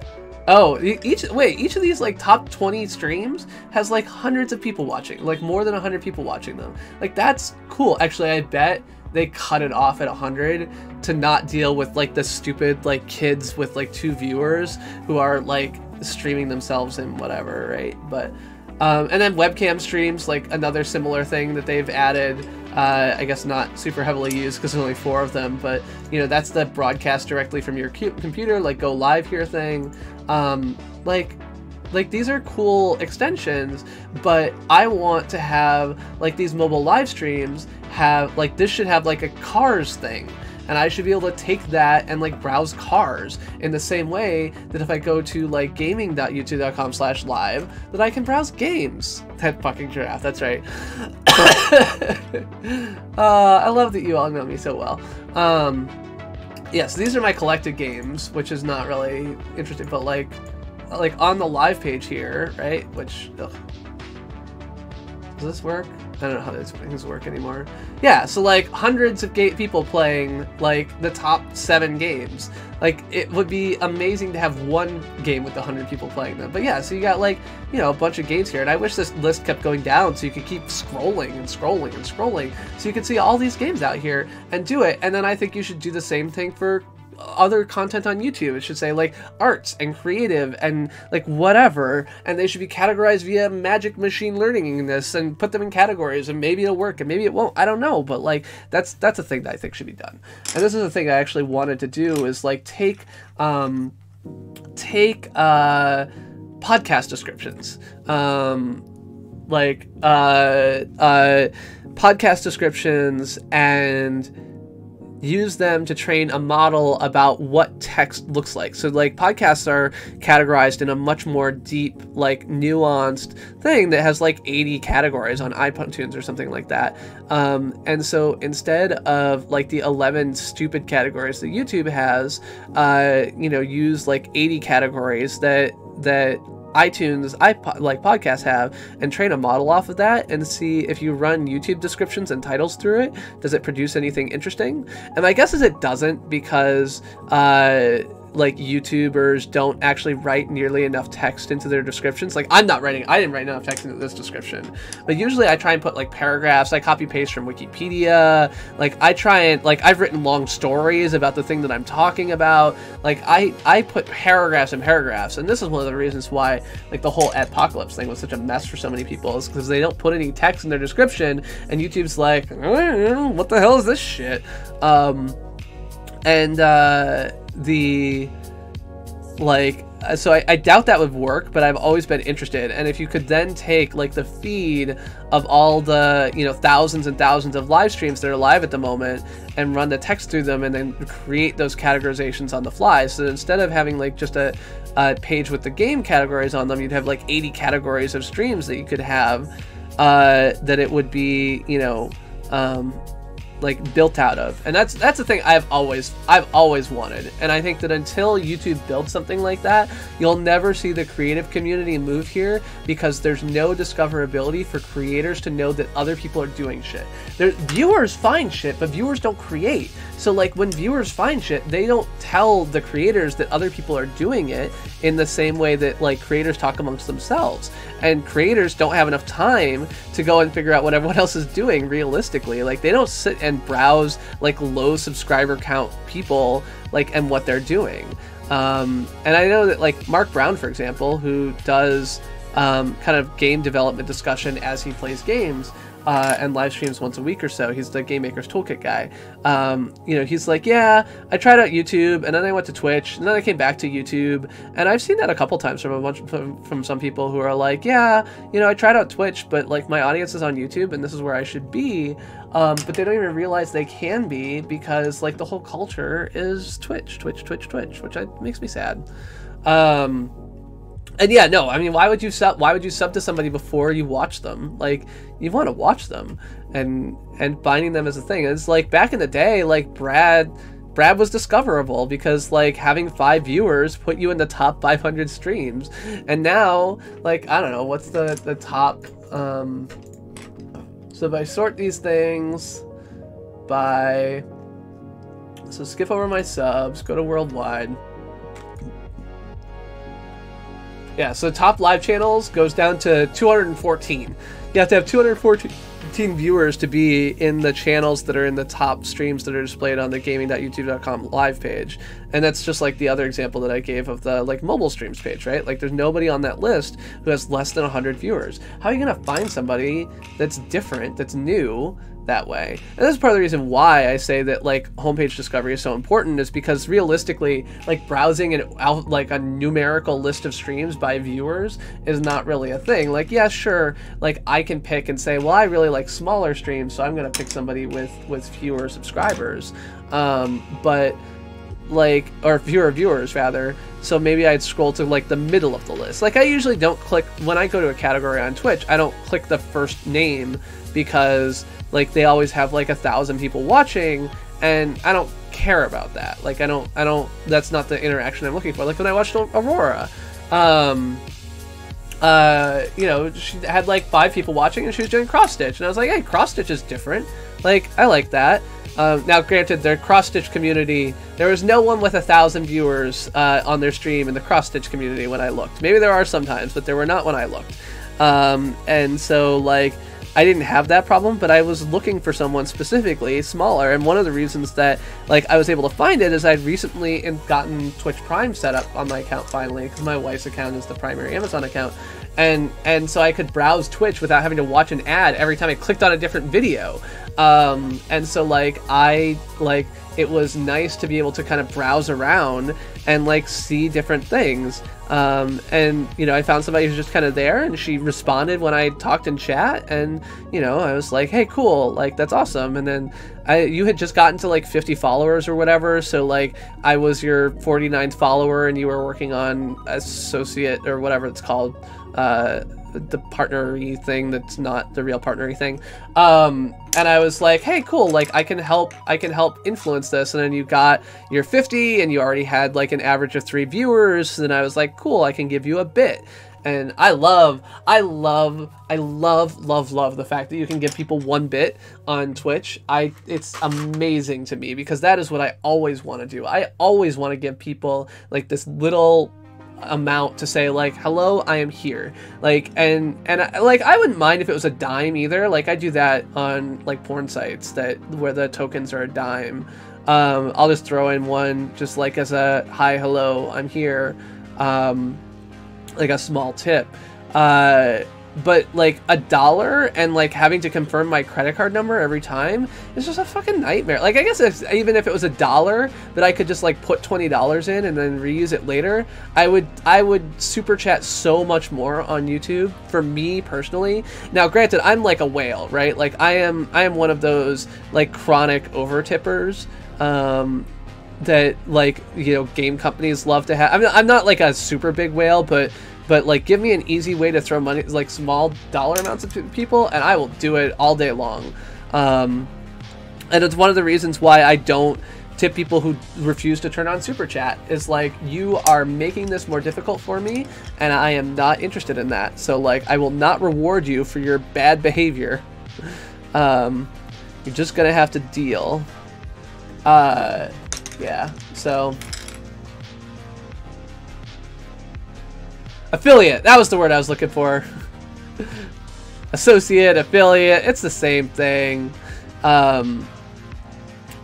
Oh, each of these, like, top 20 streams has, like, hundreds of people watching, like, more than 100 people watching them. Like, that's cool. Actually, I bet they cut it off at 100 to not deal with, like, the stupid, like, kids with, like, 2 viewers who are, like, streaming themselves and whatever, right? But and then webcam streams, like, another similar thing that they've added. I guess not super heavily used because there's only 4 of them, but, you know, that's the broadcast directly from your computer, like, go live here thing. Like, these are cool extensions, but I want to have, like, these mobile live streams have, like, this should have, like, a cars thing, and I should be able to take that and, like, browse cars in the same way that if I go to, like, gaming.youtube.com/live, that I can browse games. That fucking giraffe, that's right. I love that you all know me so well. Yeah, so these are my collected games, which is not really interesting, but, like, like on the live page here, right? Which, ugh. Does this work? I don't know how these things work anymore. Yeah, so like hundreds of people playing like the top 7 games. Like it would be amazing to have one game with 100 people playing them. But yeah, so you got like, you know, a bunch of games here, and I wish this list kept going down so you could keep scrolling and scrolling and scrolling so you could see all these games out here and do it. And then I think you should do the same thing for other content on YouTube. It should say like arts and creative and like whatever, and they should be categorized via magic machine learning in this, and put them in categories, and maybe it'll work and maybe it won't. I don't know, but like that's a thing that I think should be done. And this is a thing I actually wanted to do, is like take podcast descriptions, podcast descriptions, and use them to train a model about what text looks like. So like podcasts are categorized in a much more deep, like nuanced thing that has like 80 categories on iTunes or something like that. And so instead of like the 11 stupid categories that YouTube has, you know, use like 80 categories that iTunes podcasts have, and train a model off of that and see if you run YouTube descriptions and titles through it, does it produce anything interesting? And my guess is it doesn't, because like YouTubers don't actually write nearly enough text into their descriptions. Like I didn't write enough text into this description, but usually I try and put like paragraphs. I copy paste from Wikipedia. Like I try and, like, I've written long stories about the thing that I'm talking about. Like I put paragraphs and paragraphs, and this is one of the reasons why like the whole adpocalypse thing was such a mess for so many people, is because they don't put any text in their description, and YouTube's like, what the hell is this shit? So I doubt that would work, but I've always been interested. And if you could then take like the feed of all the, you know, thousands and thousands of live streams that are live at the moment and run the text through them, and then create those categorizations on the fly. So instead of having like just a page with the game categories on them, you'd have like 80 categories of streams that you could have, that it would be, you know, like built out of. And that's the thing I've always wanted. And I think that until YouTube builds something like that, you'll never see the creative community move here, because there's no discoverability for creators to know that other people are doing shit. Viewers find shit, but viewers don't create. So like when viewers find shit, they don't tell the creators that other people are doing it in the same way that like creators talk amongst themselves. And creators don't have enough time to go and figure out what everyone else is doing realistically. Like they don't sit and browse like low subscriber count people like and what they're doing. And I know that like Mark Brown, for example, who does kind of game development discussion as he plays games, and live streams once a week or so. He's the Game Maker's Toolkit guy. You know, he's like, yeah, I tried out YouTube, and then I went to Twitch, and then I came back to YouTube. And I've seen that a couple times from some people who are like, yeah, you know, I tried out Twitch, but like my audience is on YouTube, and this is where I should be. But they don't even realize they can be, because like the whole culture is Twitch, which makes me sad. And yeah, no, I mean, why would you sub to somebody before you watch them? Like, you want to watch them, and finding them as a thing. It's like back in the day, like Brad was discoverable because like having 5 viewers put you in the top 500 streams. And now, like, I don't know, what's the top, so if I sort these things by, so skip over my subs, go to worldwide. Yeah, so top live channels goes down to 214. You have to have 214 viewers to be in the channels that are in the top streams that are displayed on the gaming.youtube.com live page. And that's just like the other example that I gave of the like mobile streams page, right? Like there's nobody on that list who has less than 100 viewers. How are you gonna find somebody that's different, that's new, that way? And that's part of the reason why I say that like homepage discovery is so important, is because realistically, like browsing out like a numerical list of streams by viewers is not really a thing. Like, yeah, sure, like I can pick and say, well, I really like smaller streams, so I'm gonna pick somebody with fewer subscribers, but like, or fewer viewers rather, so maybe I'd scroll to like the middle of the list. Like I usually don't click, when I go to a category on Twitch, I don't click the first name, because like they always have like 1,000 people watching, and I don't care about that. Like I don't, that's not the interaction I'm looking for. Like when I watched Aurora, you know, she had like 5 people watching, and she was doing cross stitch, and I was like, hey, cross stitch is different. Like, I like that. Now, granted, their cross stitch community, there was no one with 1,000 viewers on their stream in the cross stitch community when I looked. Maybe there are sometimes, but there were not when I looked. And so, like, I didn't have that problem, but I was looking for someone specifically smaller, and one of the reasons that, like, I was able to find it is I'd recently gotten Twitch Prime set up on my account finally, because my wife's account is the primary Amazon account, and so I could browse Twitch without having to watch an ad every time I clicked on a different video. And so, like, it was nice to be able to kind of browse around and, like, see different things. And, you know, I found somebody who's just kind of there, and she responded when I talked in chat, and, you know, I was like, hey, cool, like, that's awesome. And then you had just gotten to, like, 50 followers or whatever, so, like, I was your 49th follower, and you were working on associate, or whatever it's called, the partnery thing that's not the real partnery thing. And I was like, hey, cool, like, I can help influence this. And then you got your 50, and you already had like an average of 3 viewers, and I was like, cool, I can give you a bit. And I love the fact that you can give people 1 bit on Twitch. It's amazing to me, because that is what I always want to do. I always want to give people like this little amount to say, like, hello, I am here. Like, and like, I wouldn't mind if it was a dime either. Like, I do that on like porn sites where the tokens are a dime. I'll just throw in one just like as a hi, hello, I'm here, like a small tip. But like $1 and like having to confirm my credit card number every time is just a fucking nightmare. Like, I guess even if it was $1, but I could just like put $20 in and then reuse it later, I would super chat so much more on YouTube for me personally. Now, granted, I'm like a whale, right? Like, I am one of those like chronic over tippers that, like, you know, game companies love to have. I mean, I'm not like a super big whale, but like, give me an easy way to throw money, like small dollar amounts at people, and I will do it all day long. And it's one of the reasons why I don't tip people who refuse to turn on Super Chat. Is like, you are making this more difficult for me, and I am not interested in that. So, like, I will not reward you for your bad behavior. You're just gonna have to deal. Yeah, so... Affiliate, that was the word I was looking for. Associate, affiliate, it's the same thing. But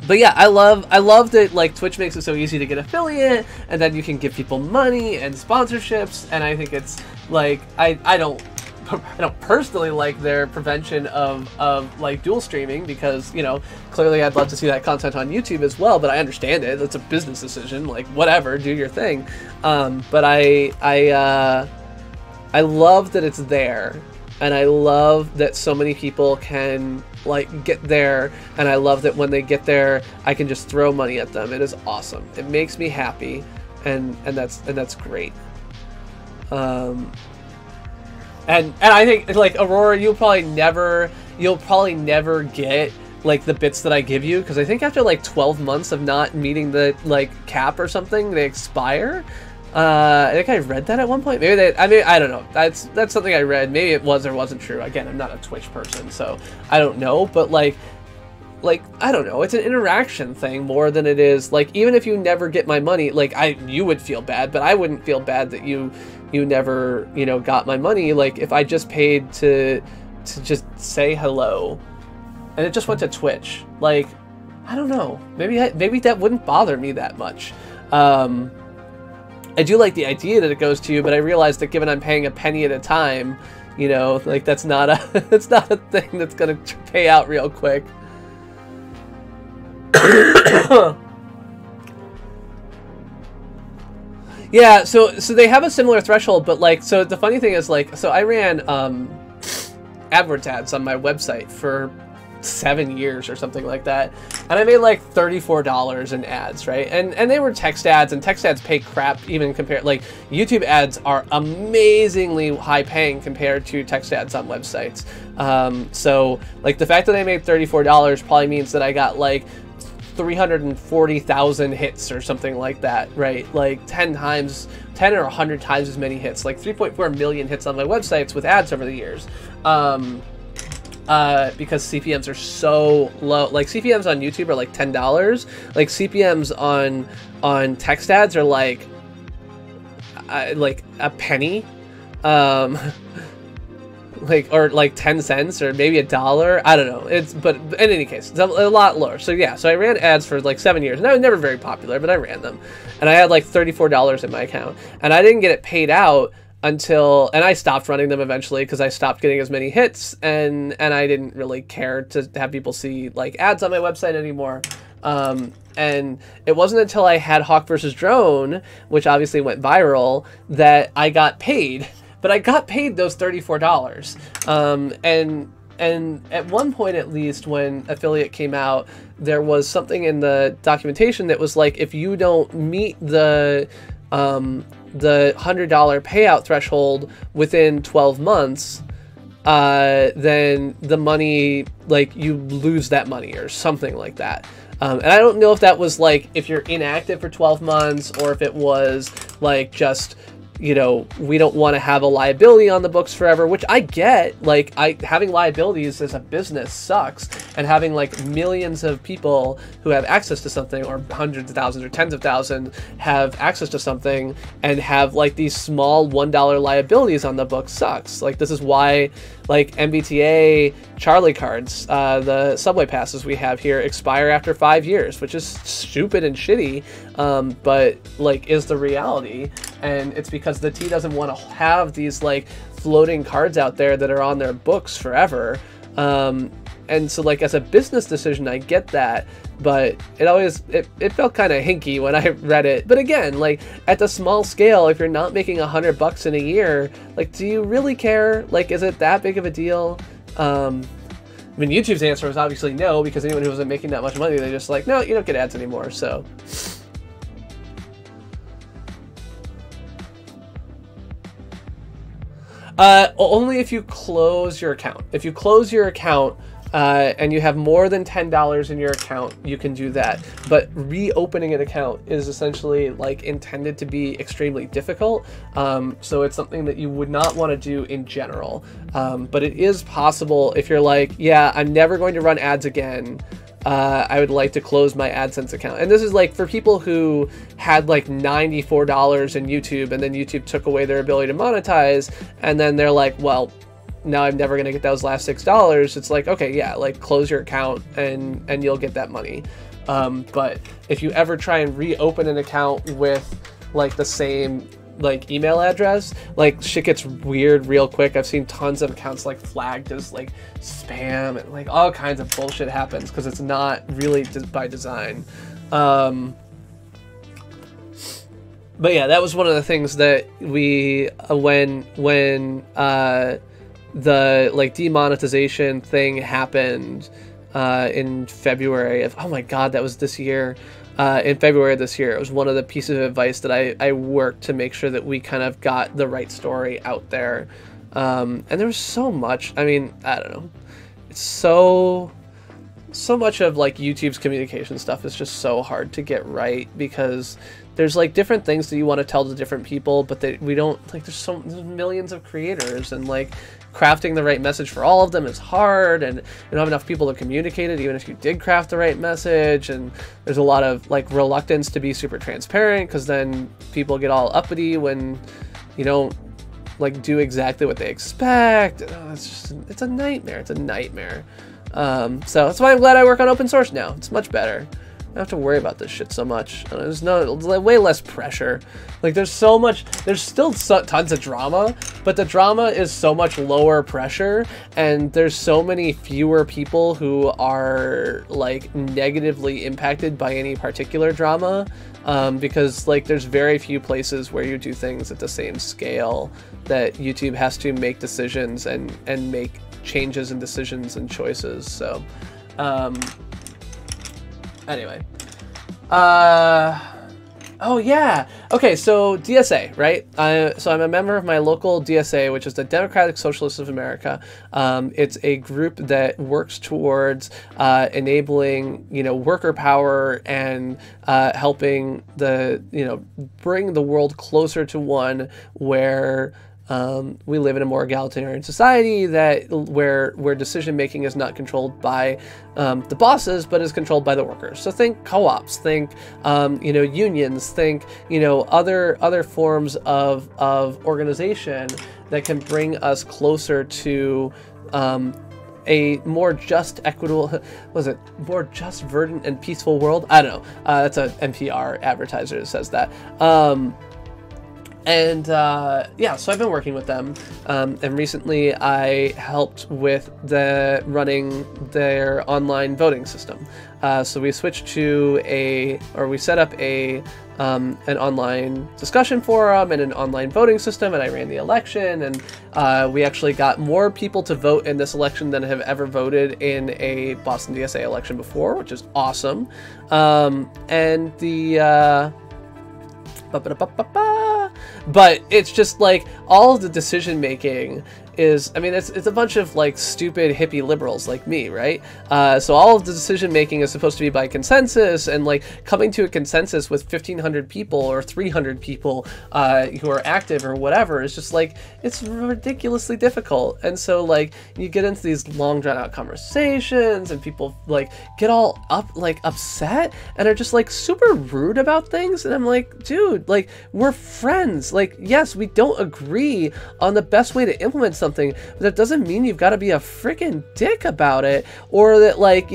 yeah, I love that, like, Twitch makes it so easy to get affiliate, and then you can give people money and sponsorships, and I think it's like, I don't personally like their prevention of like dual streaming, because, you know, clearly I'd love to see that content on YouTube as well, but I understand it. It's a business decision, like, whatever, do your thing. But I love that it's there, and I love that so many people can, like, get there, and I love that when they get there, I can just throw money at them. It is awesome. It makes me happy, and that's great. And I think, like, Aurora, you'll probably never get, like, the bits that I give you, because I think after, like, 12 months of not meeting the, like, cap or something, they expire. I think I read that at one point. Maybe I don't know. That's something I read. Maybe it was or wasn't true. Again, I'm not a Twitch person, so I don't know. But, like, I don't know. It's an interaction thing more than it is, like, even if you never get my money, like, you would feel bad, but I wouldn't feel bad that you never, you know, got my money. Like, if I just paid to just say hello, and it just went to Twitch, like, I don't know. Maybe that wouldn't bother me that much. I do like the idea that it goes to you, but I realize that given I'm paying a penny at a time, you know, like, that's not a thing that's gonna pay out real quick. Yeah, so they have a similar threshold, but, like, so the funny thing is, like, so I ran AdWords ads on my website for 7 years or something like that, and I made like $34 in ads, right? And they were text ads, and text ads pay crap even compared, like, YouTube ads are amazingly high paying compared to text ads on websites. So, like, the fact that I made $34 probably means that I got like 340,000 hits or something like that, right? Like 10 or 100 times as many hits, like 3.4 million hits on my websites with ads over the years. Because CPMs are so low. Like CPMs on YouTube are like $10. Like CPMs on text ads are like a penny. Or like 10 cents or maybe $1. I don't know. But in any case, it's a lot lower. So yeah, so I ran ads for like 7 years, and I was never very popular, but I ran them, and I had like $34 in my account, and I didn't get it paid out until, and I stopped running them eventually because I stopped getting as many hits, and I didn't really care to have people see like ads on my website anymore. And it wasn't until I had Hawk vs. Drone, which obviously went viral, that I got paid. But I got paid those $34. And at one point, at least, when Affiliate came out, there was something in the documentation that was like, if you don't meet the $100 payout threshold within 12 months, then the money, like, you lose that money or something like that. And I don't know if that was like if you're inactive for 12 months or if it was like just, you know, we don't want to have a liability on the books forever, which I get. Like, having liabilities as a business sucks, and having like millions of people who have access to something, or hundreds of thousands or tens of thousands have access to something, and have like these small $1 liabilities on the book sucks. Like, this is why like MBTA Charlie cards, the subway passes we have here, expire after 5 years, which is stupid and shitty, but like is the reality. And it's because the T doesn't want to have these like floating cards out there that are on their books forever. And so like as a business decision, I get that, but it felt kind of hinky when I read it. But again, like at the small scale, if you're not making $100 in a year, like, do you really care? Like, is it that big of a deal? I mean, YouTube's answer was obviously no, because anyone who wasn't making that much money, they're just like, no, you don't get ads anymore. So. Only if you close your account. If you close your account and you have more than $10 in your account, you can do that. But reopening an account is essentially like intended to be extremely difficult. So it's something that you would not want to do in general. But it is possible if you're like, yeah, I'm never going to run ads again. I would like to close my AdSense account. And this is like for people who had like $94 in YouTube, and then YouTube took away their ability to monetize, and then they're like, well, now I'm never going to get those last $6. It's like, okay, yeah, like close your account and you'll get that money. But if you ever try and reopen an account with like the same like email address, like shit gets weird real quick. I've seen tons of accounts like flagged as like spam, and like all kinds of bullshit happens because it's not really by design. But yeah, that was one of the things that we when the like demonetization thing happened in February of, oh my god, that was this year. In February of this year, it was one of the pieces of advice that I worked to make sure that we kind of got the right story out there. And there was so much, I mean, I don't know. It's so much of like YouTube's communication stuff is just so hard to get right, because there's like different things that you want to tell to different people, but we don't, like, there's millions of creators, and like crafting the right message for all of them is hard, and you don't have enough people to communicate it even if you did craft the right message, and there's a lot of like reluctance to be super transparent, because then people get all uppity when you don't like do exactly what they expect. It's a nightmare. It's a nightmare. So that's why I'm glad I work on open source now. It's much better. I don't have to worry about this shit so much. There's way less pressure. Like, there's still tons of drama, but the drama is so much lower pressure, and there's so many fewer people who are like negatively impacted by any particular drama, because like there's very few places where you do things at the same scale that YouTube has to make decisions and make changes and decisions and choices. So anyway, Oh yeah. Okay, so DSA, right? So I'm a member of my local DSA, which is the Democratic Socialists of America. It's a group that works towards enabling, worker power and helping bring the world closer to one where we live in a more egalitarian society where decision making is not controlled by the bosses, but is controlled by the workers. So think co-ops, think unions, think other forms of organization that can bring us closer to a more just, equitable, more just, verdant, and peaceful world? I don't know. That's an NPR advertiser that says that. Yeah, so I've been working with them, and recently I helped with running their online voting system. So we switched to we set up an online discussion forum and an online voting system, and I ran the election, and we actually got more people to vote in this election than have ever voted in a Boston DSA election before, which is awesome. And the but it's just like all of the decision making is, it's a bunch of like stupid hippie liberals like me, right? So all of the decision making is supposed to be by consensus, and like coming to a consensus with 1,500 people or 300 people who are active or whatever is just like, it's ridiculously difficult. And so like you get into these long drawn out conversations and people like get all upset and are just like super rude about things. And I'm like, dude, like we're friends. Like, yes, we don't agree on the best way to implement something, but that doesn't mean you've got to be a freaking dick about it, or that like,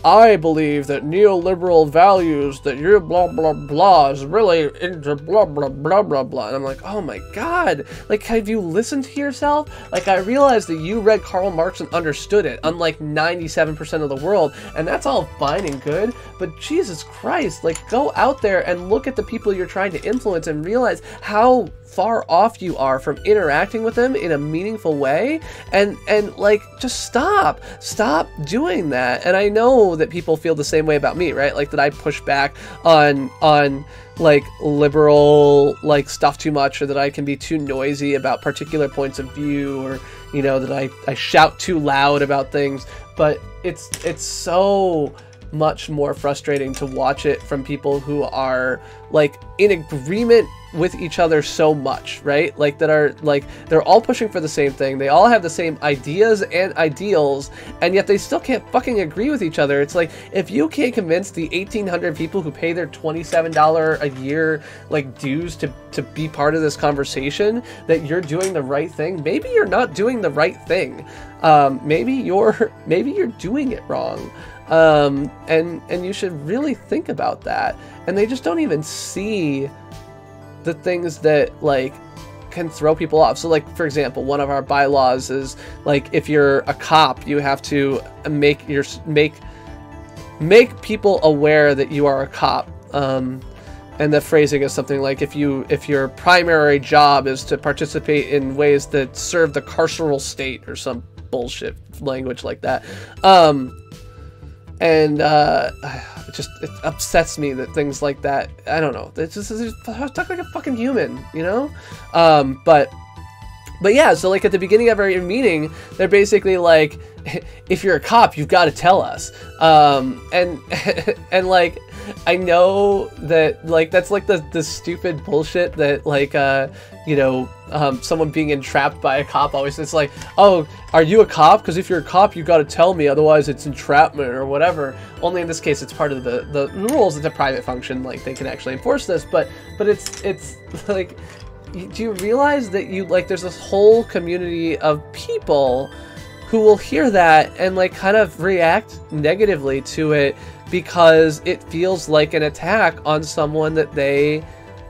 I believe that neoliberal values that you're blah blah blah is really into blah blah blah blah blah. And I'm like, oh my god, like have you listened to yourself? Like I realized that you read Karl Marx and understood it, unlike 97% of the world, and that's all fine and good, but Jesus Christ, like go out there and look at the people you're trying to influence and realize how far off you are from interacting with them in a meaningful way, and like just stop doing that. And I know that people feel the same way about me, right? Like that I push back on like liberal like stuff too much, or that I can be too noisy about particular points of view, or that I shout too loud about things. But it's so much more frustrating to watch it from people who are like in agreement with each other so much, right? Like that are like, they're all pushing for the same thing, they all have the same ideas and ideals, and yet they still can't fucking agree with each other. It's like, if you can't convince the 1,800 people who pay their $27 a year like dues to be part of this conversation that you're doing the right thing, maybe you're not doing the right thing. Maybe you're doing it wrong. And you should really think about that. And they just don't even see the things that like can throw people off. So like, for example, one of our bylaws is like, if you're a cop, you have to make people aware that you are a cop. And the phrasing is something like, if your primary job is to participate in ways that serve the carceral state, or some bullshit language like that. It upsets me that things like that, I don't know, it's just talk like a fucking human, but yeah, so like at the beginning of every meeting, they're basically like, if you're a cop, you've got to tell us, and like, I know that like that's like the stupid bullshit that like someone being entrapped by a cop always, it's like, oh, are you a cop? Because if you're a cop, you got to tell me, otherwise it's entrapment or whatever. Only in this case it's part of the rules. It's a private function, like they can actually enforce this, but it's like, do you realize that there's this whole community of people who will hear that and like kind of react negatively to it because it feels like an attack on someone that they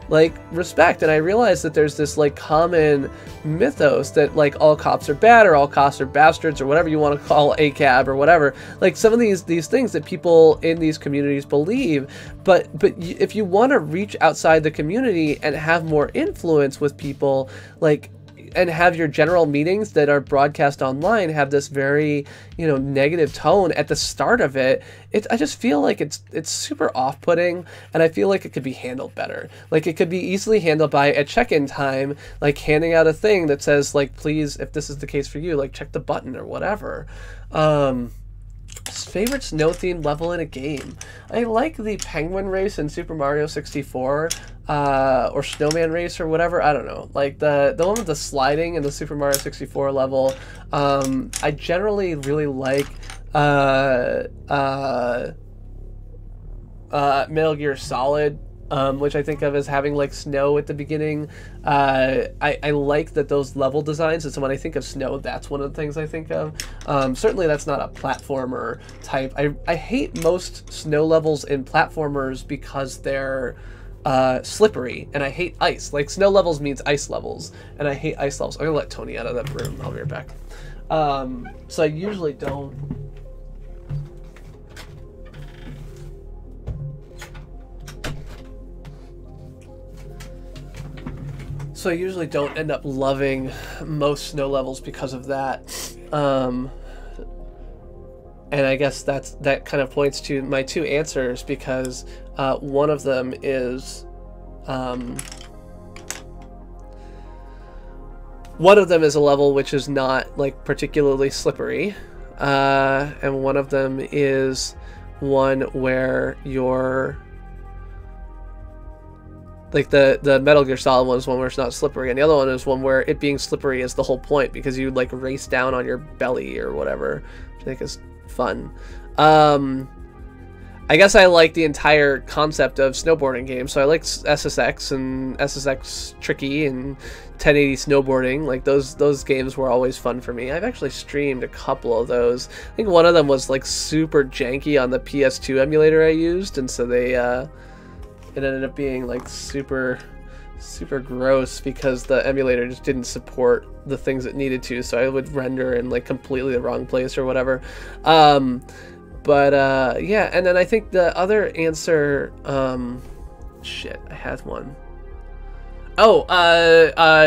like respect. And I realize that there's this like common mythos that like all cops are bad, or all cops are bastards, or whatever you want to call ACAB or whatever, like some of these things that people in these communities believe. But if you want to reach outside the community and have more influence with people, like and have your general meetings that are broadcast online have this very, negative tone at the start of it, I just feel like it's super off-putting, and I feel like it could be handled better. Like, it could be easily handled by at check-in time, like handing out a thing that says, like, please, if this is the case for you, like, check the button or whatever. Favorite snow-themed level in a game. I like the penguin race in Super Mario 64, or snowman race or whatever. I don't know. Like the one with the sliding in the Super Mario 64 level. I generally really like Metal Gear Solid, which I think of as having like snow at the beginning. I like that those level designs, and so when I think of snow, that's one of the things I think of. Certainly that's not a platformer type. I hate most snow levels in platformers because they're slippery, and I hate ice. Like, snow levels means ice levels, and I hate ice levels. I'm gonna let Tony out of that room. I'll be right back. So I usually don't... So I usually don't end up loving most snow levels because of that. And I guess that kind of points to my two answers, because one of them is a level which is not like particularly slippery, and one of them is one where you're like the Metal Gear Solid one is one where it's not slippery, and the other one is one where it being slippery is the whole point, because you like race down on your belly or whatever, which I think is fun. I guess I like the entire concept of snowboarding games, so I like SSX and SSX Tricky and 1080 snowboarding. Like those games were always fun for me. I've actually streamed a couple of those. I think one of them was like super janky on the PS2 emulator I used, and so they it ended up being like super gross because the emulator just didn't support the things it needed to, so I would render in like completely the wrong place or whatever. Yeah, and then I think the other answer, shit, I had one. Oh,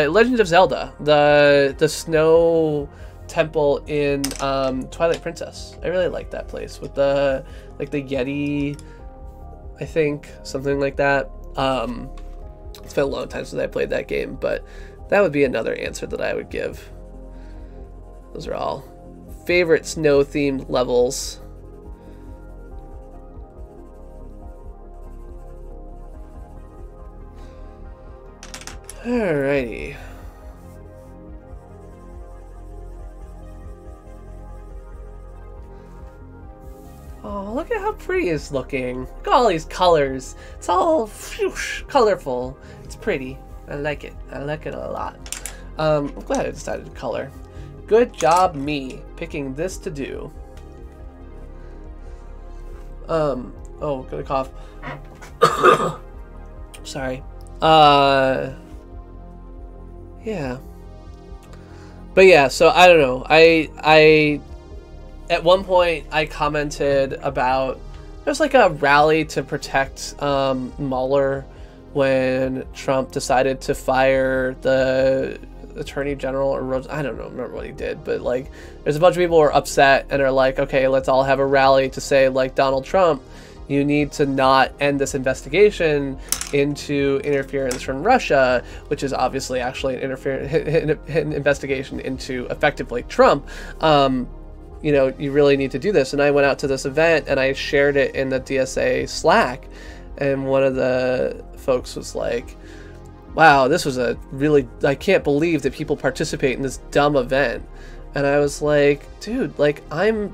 Legend of Zelda, the snow temple in Twilight Princess. I really like that place with the Yeti, I think, something like that. It's been a long time since I played that game, but that would be another answer that I would give. Those are all favorite snow-themed levels. Alrighty. Oh, look at how pretty it's looking. Look at all these colors. It's all whoosh, colorful. It's pretty. I like it. I like it a lot. I'm glad I decided to color. Good job, me, picking this to do. Oh, gonna cough. Sorry. Yeah. But yeah, so I don't know. I at one point I commented about there's like a rally to protect Mueller when Trump decided to fire the Attorney General or Rose. I don't know, remember what he did, but like there's a bunch of people who are upset and are like, okay, let's all have a rally to say, like, Donald Trump, you need to not end this investigation into interference from Russia, which is obviously actually an investigation into effectively Trump. You know, you really need to do this. And I went out to this event and I shared it in the DSA Slack, and one of the folks was like, wow, this was a really, I can't believe that people participate in this dumb event. And I was like, dude, like, I'm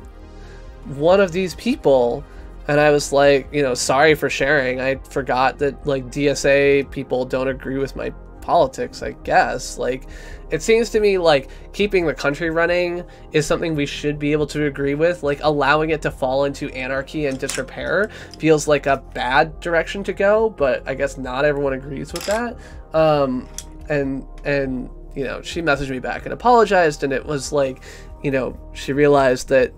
one of these people. And I was like, you know, sorry for sharing. I forgot that, like, DSA people don't agree with my politics, I guess. Like, it seems to me like keeping the country running is something we should be able to agree with. Like, allowing it to fall into anarchy and disrepair feels like a bad direction to go, but I guess not everyone agrees with that. And you know, she messaged me back and apologized, and it was like, you know, she realized that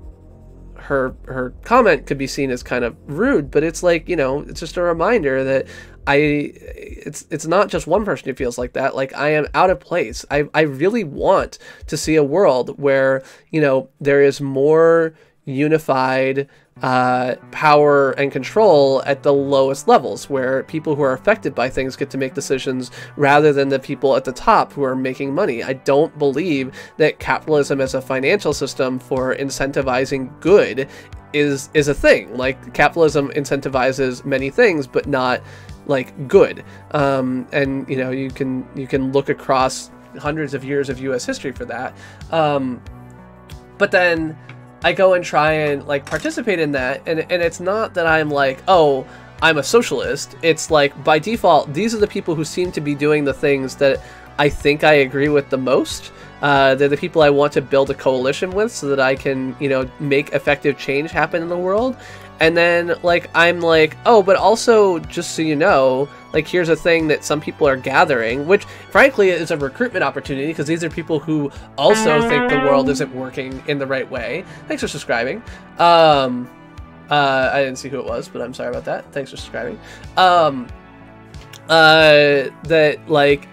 her comment could be seen as kind of rude, but it's like, you know, it's just a reminder that it's not just one person who feels like that. Like, I am out of place. I really want to see a world where, you know, there is more unified power and control at the lowest levels, where people who are affected by things get to make decisions rather than the people at the top who are making money. I don't believe that capitalism as a financial system for incentivizing good is a thing. Like, capitalism incentivizes many things, but not like good. And you know, you can look across hundreds of years of US history for that. But then I go and try and like participate in that, and it's not that I'm like, oh, I'm a socialist. It's like, by default, these are the people who seem to be doing the things that I think I agree with the most. They're the people I want to build a coalition with so that I can, you know, make effective change happen in the world. And then, like, I'm like, oh, but also, just so you know, like, here's a thing that some people are gathering, which, frankly, is a recruitment opportunity, because these are people who also think the world isn't working in the right way. Thanks for subscribing. I didn't see who it was, but I'm sorry about that. Thanks for subscribing. That, like,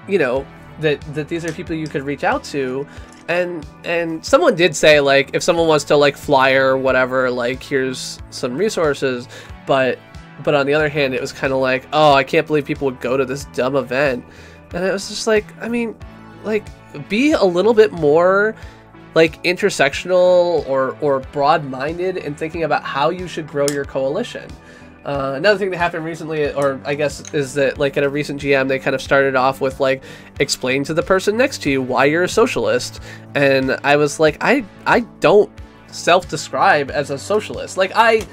you know, that these are people you could reach out to. And someone did say, like, if someone wants to, like, flyer or whatever, like, here's some resources, but on the other hand, it was kind of like, oh, I can't believe people would go to this dumb event. And it was just like, I mean, like, be a little bit more, like, intersectional or broad-minded in thinking about how you should grow your coalition. Another thing that happened recently, or I guess, is that, like, at a recent GM, they kind of started off with, like, explain to the person next to you why you're a socialist. And I was like, I don't self-describe as a socialist. Like, I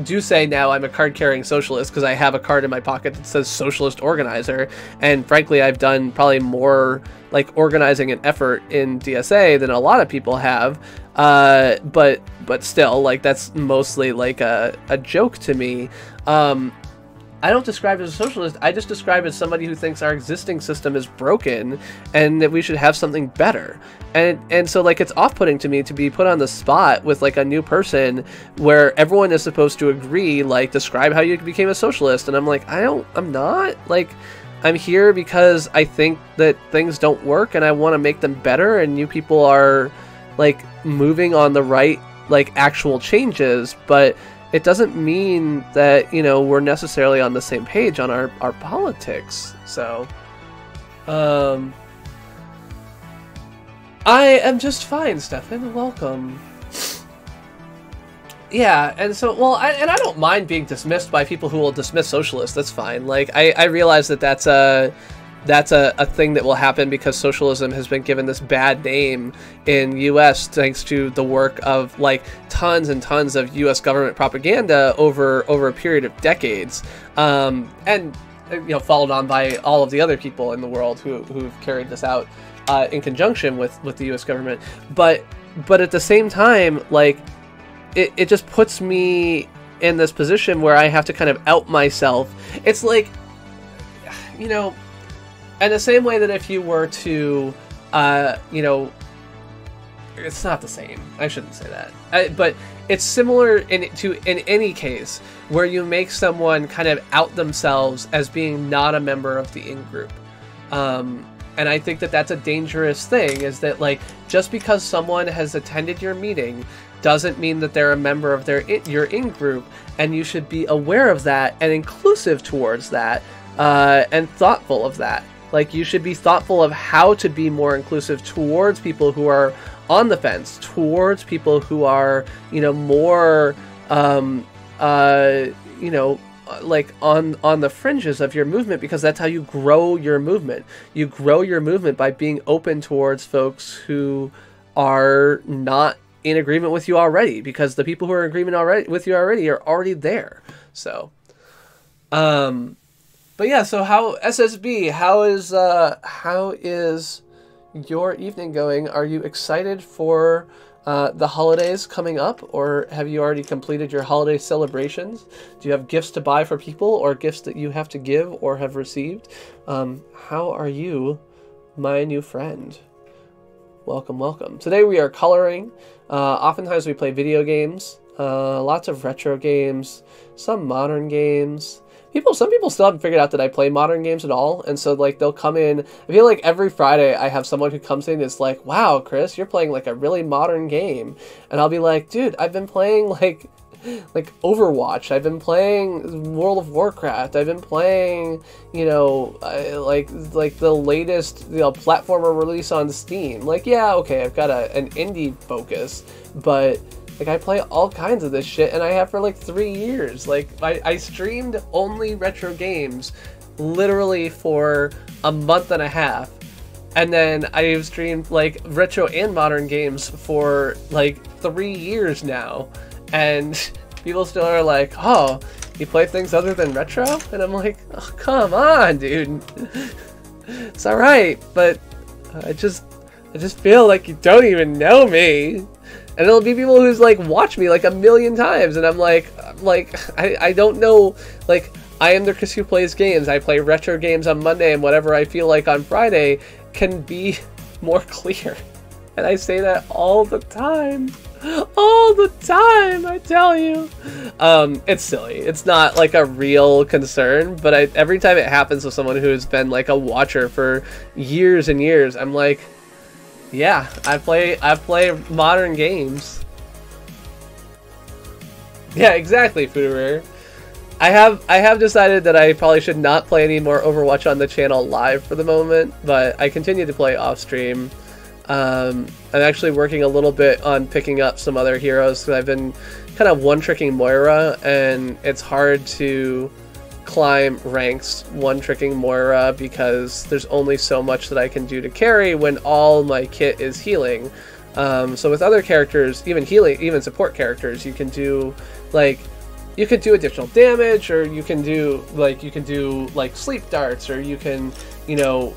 do say now I'm a card-carrying socialist because I have a card in my pocket that says socialist organizer. And frankly, I've done probably more, like, organizing and effort in DSA than a lot of people have. But still, like, that's mostly like a joke to me. I don't describe as a socialist. I just describe as somebody who thinks our existing system is broken and that we should have something better. And so, like, it's off-putting to me to be put on the spot with, like, a new person where everyone is supposed to agree, like, describe how you became a socialist. And I'm like, I'm not. Like, I'm here because I think that things don't work and I want to make them better, and you people are, like, moving on the right, like, actual changes, but it doesn't mean that, you know, we're necessarily on the same page on our politics. So, I am just fine, Stefan. Welcome. Yeah, and so, well, I don't mind being dismissed by people who will dismiss socialists. That's fine. Like, I realize that that's a thing that will happen because socialism has been given this bad name in US thanks to the work of, like, tons and tons of US government propaganda over a period of decades, and, you know, followed on by all of the other people in the world who've carried this out in conjunction with the US government. But at the same time, like, it just puts me in this position where I have to kind of out myself. It's like, you know, in the same way that if you were to, you know, it's not the same. I shouldn't say that. But it's similar in any case where you make someone kind of out themselves as being not a member of the in-group. And I think that that's a dangerous thing, is that, like, just because someone has attended your meeting doesn't mean that they're a member of your in-group, and you should be aware of that and inclusive towards that, and thoughtful of that. Like, you should be thoughtful of how to be more inclusive towards people who are on the fence, towards people who are, you know, more, you know, like, on the fringes of your movement, because that's how you grow your movement. You grow your movement by being open towards folks who are not in agreement with you already, because the people who are in agreement with you already are already there. So, but yeah, so how, SSB, how is your evening going? Are you excited for the holidays coming up, or have you already completed your holiday celebrations? Do you have gifts to buy for people, or gifts that you have to give or have received? How are you, my new friend? Welcome, welcome. Today we are coloring Oftentimes we play video games, lots of retro games, some modern games. Some people still haven't figured out that I play modern games at all, and so like they'll come in. I feel like every Friday I have someone who comes in and is like, "Wow, Chris, you're playing like a really modern game," and I'll be like, "Dude, I've been playing like Overwatch. I've been playing World of Warcraft. I've been playing, you know, like the latest, you know, platformer release on Steam. Like, yeah, okay, I've got an indie focus, but like I play all kinds of this shit, and I have for like 3 years. Like I streamed only retro games literally for a month and a half, and then I've streamed like retro and modern games for like 3 years now, and people still are like, "Oh, you play things other than retro?" And I'm like, "Oh, come on, dude. It's all right, but I just feel like you don't even know me." And it'll be people who's like watch me like a million times, and I'm like I don't know, like I am the Chris who plays games. I play retro games on Monday, and whatever I feel like on Friday can be more clear. And I say that all the time. All the time, I tell you. It's silly. It's not like a real concern, but every time it happens with someone who's been like a watcher for years and years, I'm like, yeah, I play modern games. Yeah, exactly, Furuer. I have decided that I probably should not play any more Overwatch on the channel live for the moment, but I continue to play off stream. I'm actually working a little bit on picking up some other heroes, because I've been kind of one-tricking Moira, and it's hard to climb ranks one-tricking Moira because there's only so much that I can do to carry when all my kit is healing. So with other characters, even support characters, you can do additional damage, or you can do like sleep darts, or you can, you know,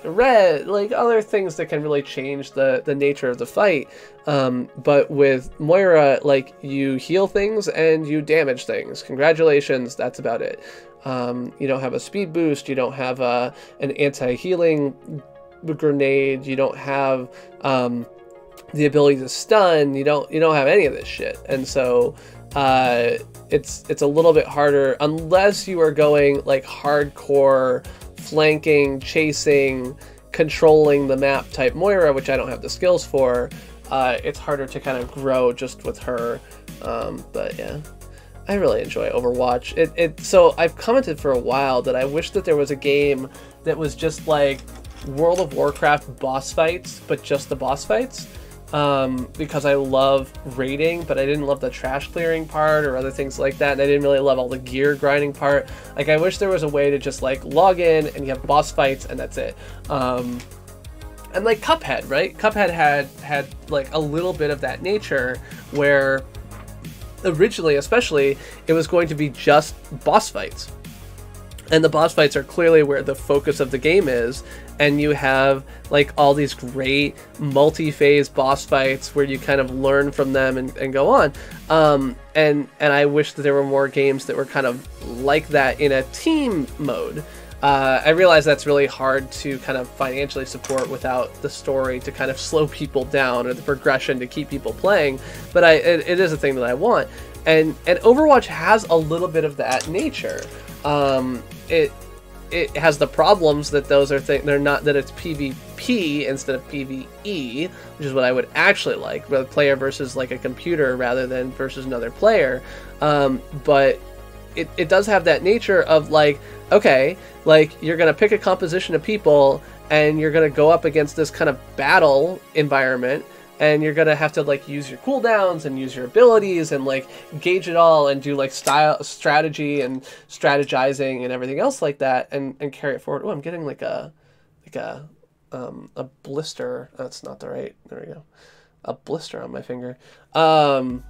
red, like other things that can really change the nature of the fight. But with Moira, like, you heal things and you damage things. Congratulations, that's about it. You don't have a speed boost, you don't have an anti-healing grenade, you don't have the ability to stun, you don't have any of this shit. And so it's a little bit harder unless you are going like hardcore flanking, chasing, controlling the map type Moira, which I don't have the skills for. It's harder to kind of grow just with her. But yeah, I really enjoy Overwatch. So I've commented for a while that I wish that there was a game that was just like World of Warcraft boss fights, but just the boss fights. Because I love raiding, but I didn't love the trash clearing part or other things like that, and I didn't really love all the gear grinding part. Like, I wish there was a way to just like log in and you have boss fights and that's it. And like Cuphead, right? Cuphead had like a little bit of that nature where originally, especially, it was going to be just boss fights. And the boss fights are clearly where the focus of the game is, and you have like all these great multi-phase boss fights where you kind of learn from them and go on. And I wish that there were more games that were kind of like that in a team mode. I realize that's really hard to kind of financially support without the story to kind of slow people down, or the progression to keep people playing, but it is a thing that I want. And Overwatch has a little bit of that nature. It has the problems that those are they're not, that it's PvP instead of PvE, which is what I would actually like, the player versus like a computer rather than versus another player. But it does have that nature of like, okay, like you're gonna pick a composition of people and you're gonna go up against this kind of battle environment, and you're gonna have to like use your cooldowns and use your abilities and like gauge it all and do like strategy and strategizing and everything else like that, and carry it forward. Oh, I'm getting like a blister. That's not the right. There we go. A blister on my finger. And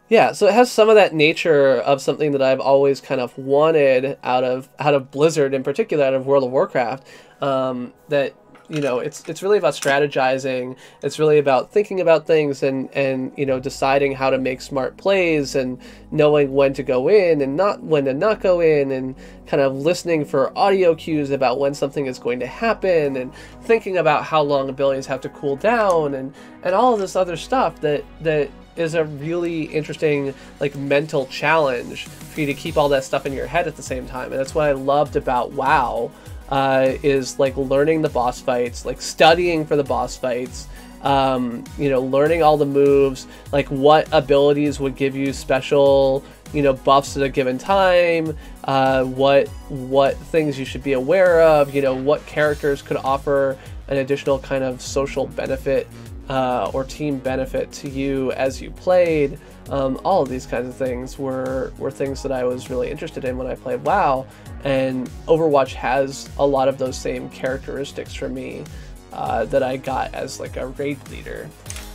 yeah, so it has some of that nature of something that I've always kind of wanted out of Blizzard, in particular, out of World of Warcraft. That you know, it's really about strategizing. It's really about thinking about things and you know, deciding how to make smart plays and knowing when to go in and not when to not go in, and kind of listening for audio cues about when something is going to happen, and thinking about how long abilities have to cool down, and all of this other stuff that is a really interesting, like, mental challenge for you to keep all that stuff in your head at the same time. And that's what I loved about WoW, is like learning the boss fights, like studying for the boss fights, you know, learning all the moves, like what abilities would give you special, you know, buffs at a given time, what things you should be aware of, you know, what characters could offer an additional kind of social benefit or team benefit to you as you played. All of these kinds of things were things that I was really interested in when I played WoW, and Overwatch has a lot of those same characteristics for me that I got as like a raid leader.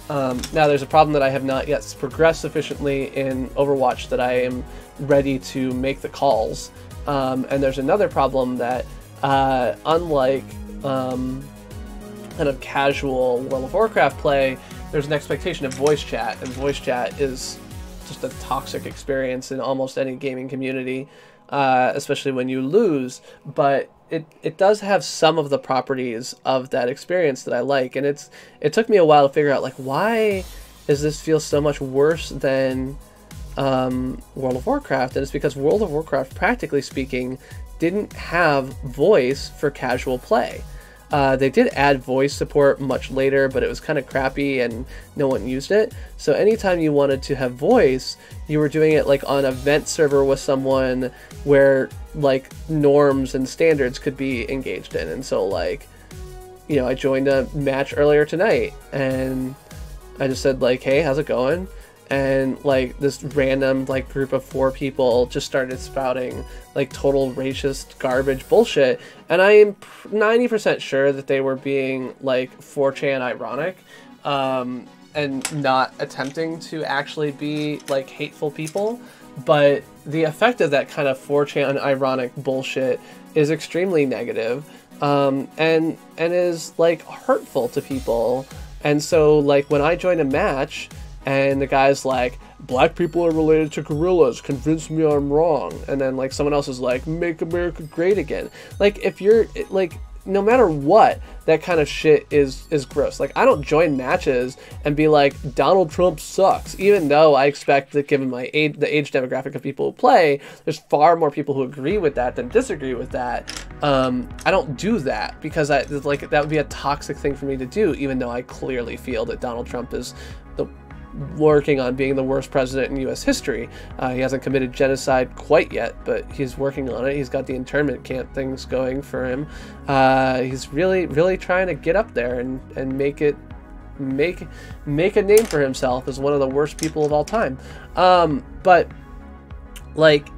Now there's a problem that I have not yet progressed sufficiently in Overwatch that I am ready to make the calls, and there's another problem that unlike kind of casual World of Warcraft play, there's an expectation of voice chat, and voice chat is just a toxic experience in almost any gaming community, especially when you lose. But it does have some of the properties of that experience that I like, and it took me a while to figure out, like, why does this feel so much worse than World of Warcraft? And it's because World of Warcraft, practically speaking, didn't have voice for casual play. They did add voice support much later, but it was kind of crappy and no one used it. So anytime you wanted to have voice, you were doing it like on a vent server with someone where like norms and standards could be engaged in. And so, like, you know, I joined a match earlier tonight and I just said, like, hey, how's it going? And like this random like group of 4 people just started spouting like total racist garbage bullshit, and I am 90% sure that they were being like 4chan ironic, and not attempting to actually be like hateful people. But the effect of that kind of 4chan ironic bullshit is extremely negative, and is like hurtful to people. And so like when I joined a match and the guy's like, black people are related to gorillas, convince me I'm wrong. And then like someone else is like, make America great again. Like, if you're like, no matter what, that kind of shit is gross. Like, I don't join matches and be like, Donald Trump sucks, even though I expect that, given my age, the age demographic of people who play, there's far more people who agree with that than disagree with that. I don't do that because that would be a toxic thing for me to do, even though I clearly feel that Donald Trump is working on being the worst president in U.S. history. He hasn't committed genocide quite yet, but he's working on it. He's got the internment camp things going for him. He's really trying to get up there and make a name for himself as one of the worst people of all time. But like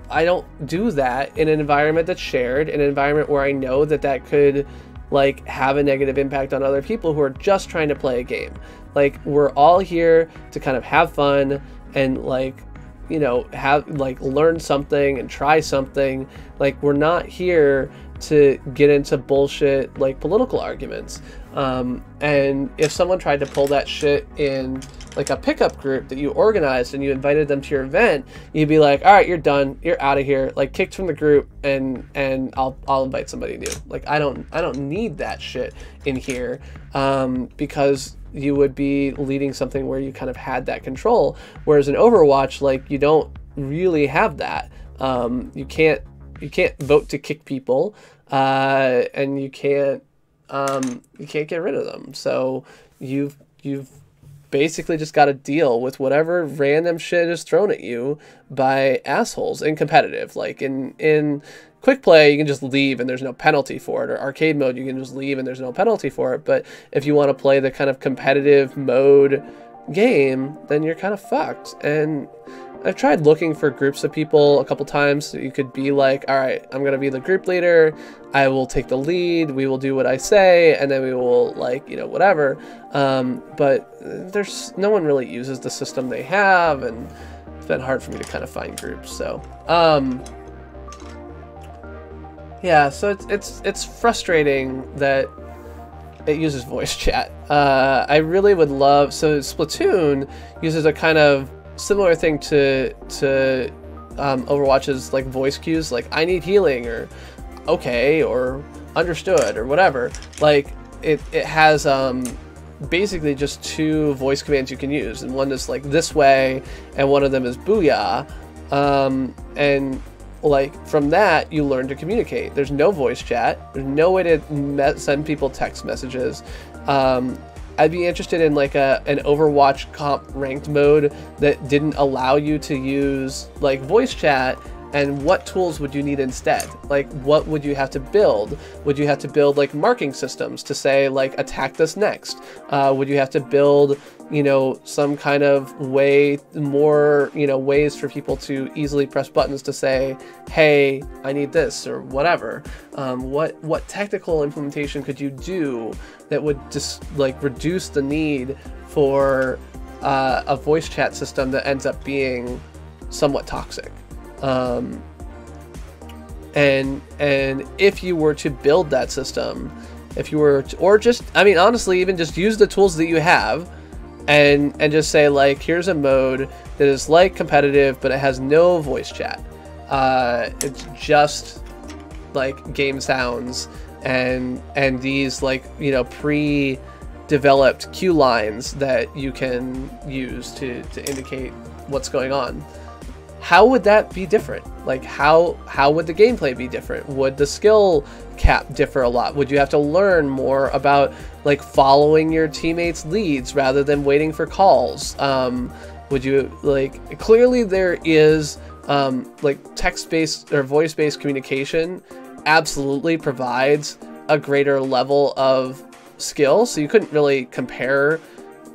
I don't do that in an environment that's shared, in an environment where I know that could like have a negative impact on other people who are just trying to play a game. Like, we're all here to kind of have fun and like, you know, have like learn something and try something. Like, we're not here to get into bullshit like political arguments. And if someone tried to pull that shit in like a pickup group that you organized and you invited them to your event, you'd be like, all right, you're done, you're out of here, like kicked from the group, and I'll invite somebody new. Like, I don't need that shit in here, because you would be leading something where you kind of had that control. Whereas in Overwatch, like, you don't really have that. You can't vote to kick people, and you can't get rid of them. So you've basically just got to deal with whatever random shit is thrown at you by assholes in competitive. Like in quick play, you can just leave and there's no penalty for it, or arcade mode, you can just leave and there's no penalty for it. But if you want to play the kind of competitive mode game, then you're kind of fucked. And I've tried looking for groups of people a couple times so you could be like, all right, I'm going to be the group leader, I will take the lead, we will do what I say, and then we will, like, you know, whatever. But no one really uses the system they have, and it's been hard for me to kind of find groups. So Yeah, so it's frustrating that it uses voice chat. I really would love, so Splatoon uses a kind of similar thing to Overwatch's like voice cues, like I need healing, or okay, or understood, or whatever. Like it has basically just two voice commands you can use, and one is like this way, and one of them is booyah, and like from that you learn to communicate. There's no voice chat. There's no way to send people text messages. I'd be interested in like an Overwatch comp ranked mode that didn't allow you to use like voice chat. And what tools would you need instead? Like, what would you have to build? Would you have to build like marking systems to say like attack this next? Would you have to build, you know, some kind of way, more, you know, ways for people to easily press buttons to say, hey, I need this, or whatever? What technical implementation could you do that would just like reduce the need for a voice chat system that ends up being somewhat toxic? And if you were to build that system, if you were to, or just, I mean, honestly, even just use the tools that you have and just say like, here's a mode that is like competitive, but it has no voice chat. It's just like game sounds and these like, you know, pre-developed cue lines that you can use to indicate what's going on. How would that be different? Like how would the gameplay be different? Would the skill cap differ a lot? Would you have to learn more about like following your teammates' leads rather than waiting for calls? Would you like, clearly there is like text-based or voice-based communication absolutely provides a greater level of skill. So you couldn't really compare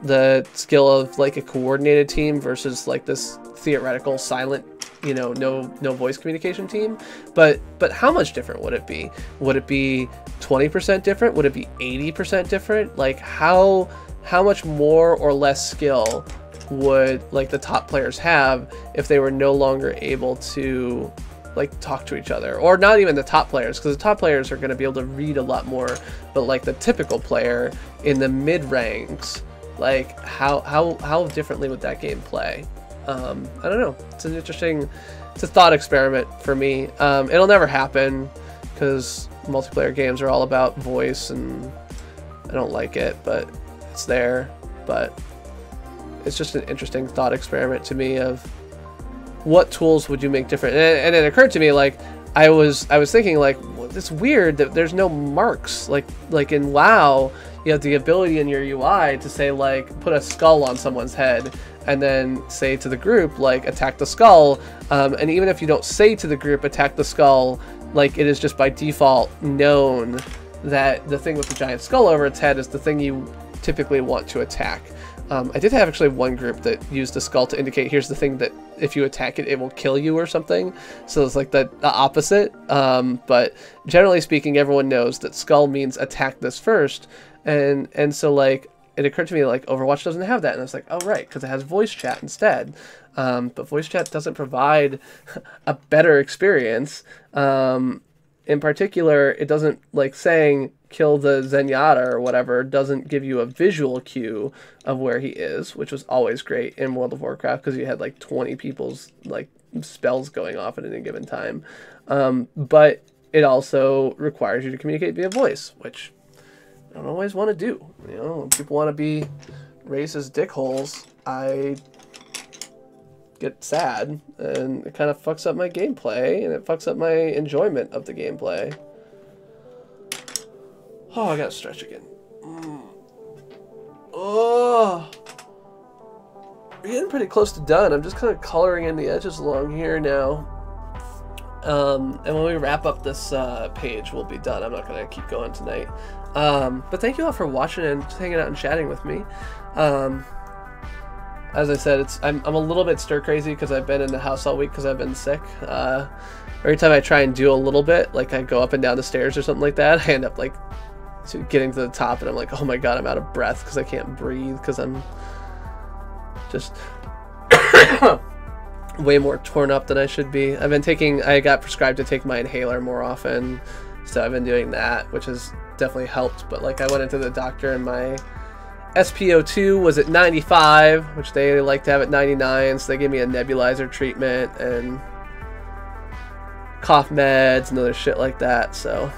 the skill of like a coordinated team versus like this theoretical silent, you know, no voice communication team. But how much different would it be? Would it be 20% different? Would it be 80% different? Like how much more or less skill would like the top players have if they were no longer able to like talk to each other? Or not even the top players, because the top players are going to be able to read a lot more, but like the typical player in the mid ranks, like how differently would that game play? I don't know. It's an interesting, it's a thought experiment for me. It'll never happen because multiplayer games are all about voice, and I don't like it, but it's there. But it's just an interesting thought experiment to me of what tools would you make different. And it occurred to me, like I was thinking, like, well, it's weird that there's no marks. Like in WoW, you have the ability in your UI to say like put a skull on someone's head, and then say to the group like attack the skull. And even if you don't say to the group attack the skull, like it is just by default known that the thing with the giant skull over its head is the thing you typically want to attack. I did have actually one group that used the skull to indicate here's the thing that if you attack it, it will kill you or something. So it's like the opposite. But generally speaking, everyone knows that skull means attack this first. And so like it occurred to me like Overwatch doesn't have that. And I was like, oh, right, because it has voice chat instead. But voice chat doesn't provide a better experience. In particular, it doesn't, like saying kill the Zenyatta or whatever, doesn't give you a visual cue of where he is, which was always great in World of Warcraft because you had like 20 people's like spells going off at any given time. But it also requires you to communicate via voice, which I don't always want to do. You know, when people want to be racist dickholes, I get sad, and it kind of fucks up my gameplay, and it fucks up my enjoyment of the gameplay. Oh, I gotta stretch again. Oh, we're getting pretty close to done. I'm just kind of coloring in the edges along here now. And when we wrap up this page, we'll be done. I'm not gonna keep going tonight. But thank you all for watching and hanging out and chatting with me. As I said, I'm a little bit stir crazy because I've been in the house all week because I've been sick. Every time I try and do a little bit, like I go up and down the stairs or something like that, I end up like getting to the top and I'm like, oh my god, I'm out of breath because I can't breathe because I'm just way more torn up than I should be. I got prescribed to take my inhaler more often, so I've been doing that, which has definitely helped. But like, I went into the doctor and my SpO2 was at 95, which they like to have at 99, so they gave me a nebulizer treatment and cough meds and other shit like that. So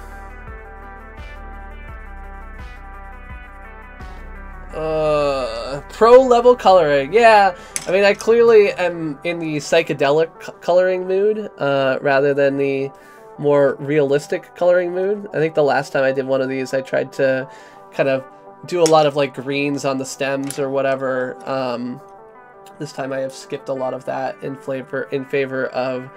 pro level coloring, yeah. I mean, I clearly am in the psychedelic coloring mood rather than the more realistic coloring mood. I think the last time I did one of these, I tried to kind of do a lot of like greens on the stems or whatever. This time I have skipped a lot of that in favor of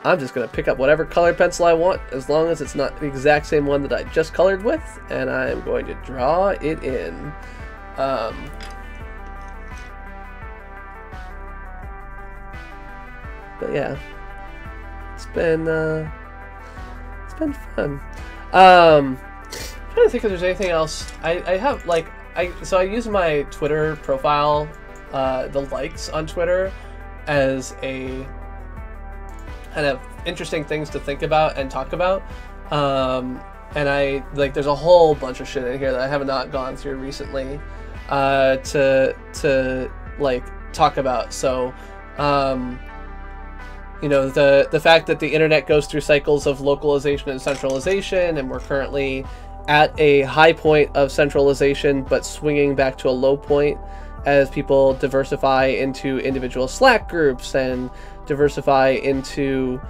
I'm just gonna pick up whatever color pencil I want, as long as it's not the exact same one that I just colored with, and I'm going to draw it in. But yeah, it's been fun. I'm trying to think if there's anything else. I have like so I use my Twitter profile, the likes on Twitter, as a kind of interesting things to think about and talk about. And I like there's a whole bunch of shit in here that I have not gone through recently to like talk about. So you know, the fact that the internet goes through cycles of localization and centralization, and we're currently at a high point of centralization but swinging back to a low point as people diversify into individual Slack groups and diversify into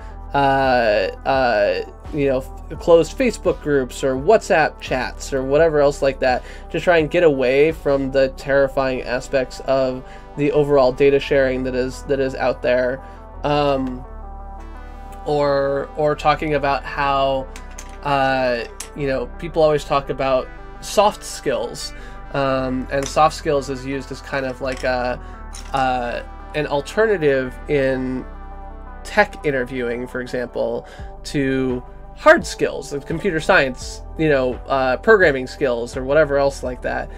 you know, closed Facebook groups or WhatsApp chats or whatever else like that, to try and get away from the terrifying aspects of the overall data sharing that is out there. Or talking about how you know, people always talk about soft skills, and soft skills is used as kind of like an alternative in tech interviewing, for example, to hard skills of computer science, you know, programming skills or whatever else like that.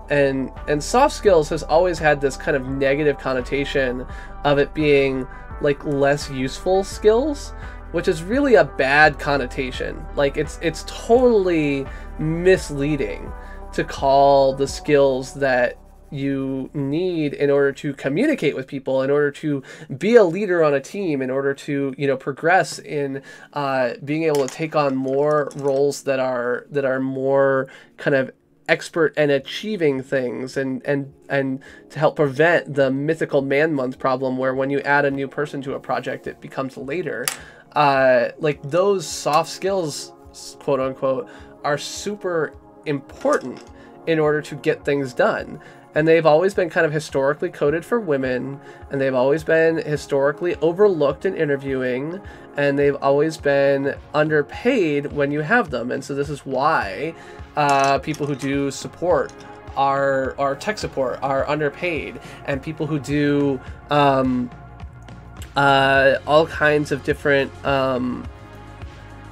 And soft skills has always had this kind of negative connotation of it being like less useful skills, which is really a bad connotation. Like it's totally misleading to call the skills that you need in order to communicate with people, in order to be a leader on a team, in order to, you know, progress in being able to take on more roles that are more kind of expert and achieving things, and to help prevent the mythical man month problem where when you add a new person to a project it becomes later. Like those soft skills, quote unquote, are super important in order to get things done. And they've always been kind of historically coded for women, and they've always been historically overlooked in interviewing, and they've always been underpaid when you have them. And so this is why people who do support our tech support are underpaid, and people who do all kinds of different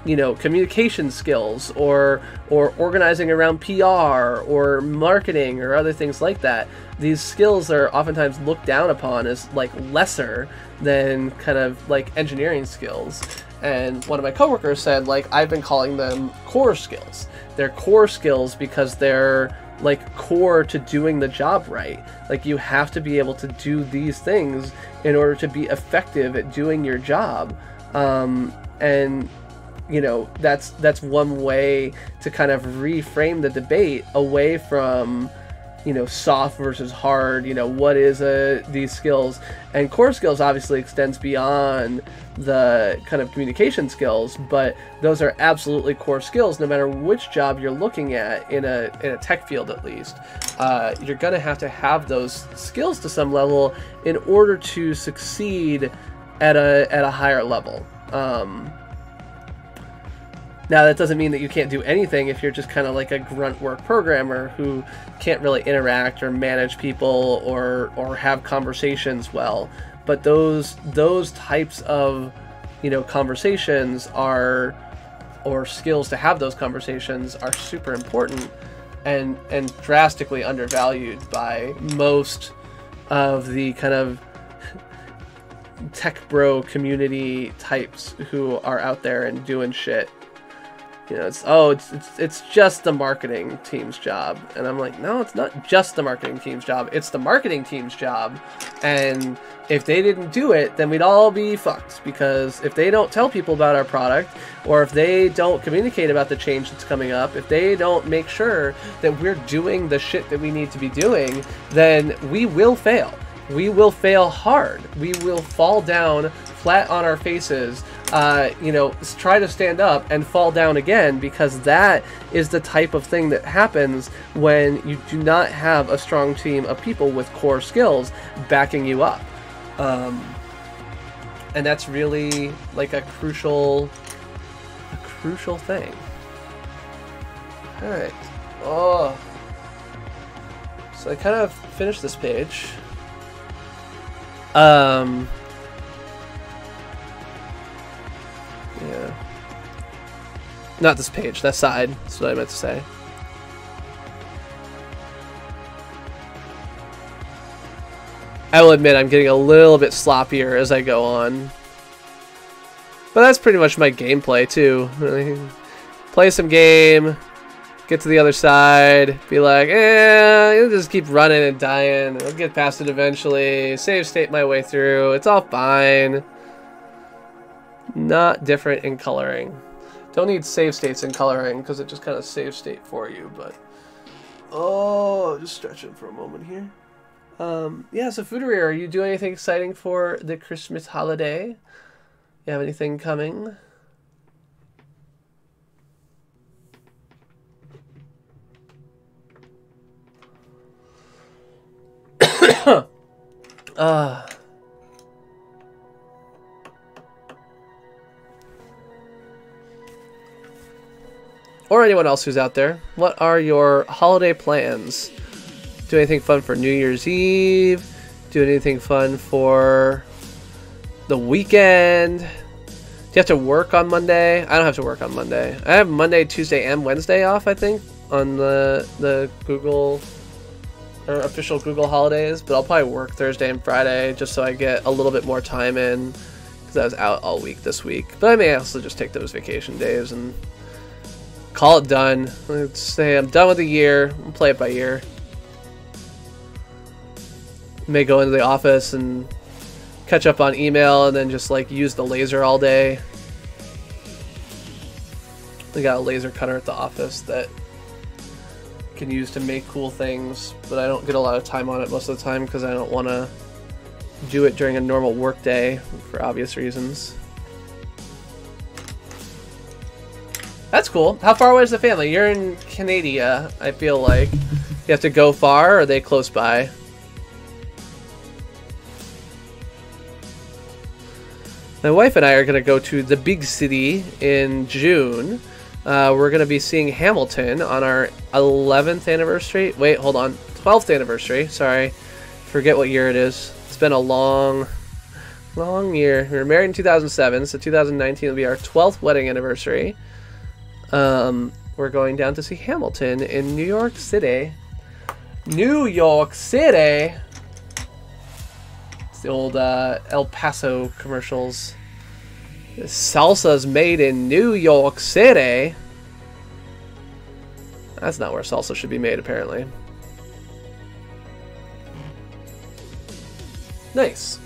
you know, communication skills or organizing around PR or marketing or other things like that. These skills are oftentimes looked down upon as like lesser than kind of like engineering skills. And one of my coworkers said, like, I've been calling them core skills. They're core skills because they're like core to doing the job right. Like, you have to be able to do these things in order to be effective at doing your job. And you know, that's one way to kind of reframe the debate away from, you know, soft versus hard. You know, what is these skills? And core skills obviously extends beyond the kind of communication skills, but those are absolutely core skills no matter which job you're looking at in a tech field. At least you're gonna have to have those skills to some level in order to succeed at a higher level. Now, that doesn't mean that you can't do anything if you're just kind of like a grunt work programmer who can't really interact or manage people or have conversations well. But those types of, you know, conversations or skills to have those conversations are super important and drastically undervalued by most of the kind of tech bro community types who are out there and doing shit. You know, it's just the marketing team's job. And I'm like, no, it's not just the marketing team's job. It's the marketing team's job. And if they didn't do it, then we'd all be fucked. Because if they don't tell people about our product, or if they don't communicate about the change that's coming up, if they don't make sure that we're doing the shit that we need to be doing, then we will fail. We will fail hard. We will fall down flat on our faces, you know, try to stand up and fall down again, because that is the type of thing that happens when you do not have a strong team of people with core skills backing you up. And that's really like a crucial thing. All right. Oh, so I kind of finished this page. Yeah. Not this page, that side. That's what I meant to say. I will admit I'm getting a little bit sloppier as I go on. But that's pretty much my gameplay too. Really. Play some game, get to the other side, be like, you'll just keep running and dying. I'll get past it eventually. Save state my way through. It's all fine. Not different in coloring. Don't need save states in coloring because it just kind of saves state for you. But just stretching for a moment here. Yeah. So Foodery, are you doing anything exciting for the Christmas holiday? You have anything coming? Or anyone else who's out there, what are your holiday plans? Do anything fun for New Year's Eve? Do anything fun for the weekend? Do you have to work on Monday? I don't have to work on Monday. I have Monday, Tuesday, and Wednesday off, I think, on the Google or official Google holidays, but I'll probably work Thursday and Friday just so I get a little bit more time in, because I was out all week this week. But I may also just take those vacation days and call it done. Let's say I'm done with the year. I'll play it by ear. May go into the office and catch up on email and then just like use the laser all day. We got a laser cutter at the office that can use to make cool things, but I don't get a lot of time on it most of the time because I don't want to do it during a normal work day for obvious reasons. That's cool. How far away is the family? You're in Canada, I feel like. You have to go far, or are they close by? My wife and I are going to go to the big city in June. We're going to be seeing Hamilton on our 11th anniversary. Wait, hold on. 12th anniversary. Sorry. Forget what year it is. It's been a long year. We were married in 2007, so 2019 will be our 12th wedding anniversary. We're going down to see Hamilton in New York City. New York City! It's the old El Paso commercials. Salsa's made in New York City. That's not where salsa should be made, apparently. Nice.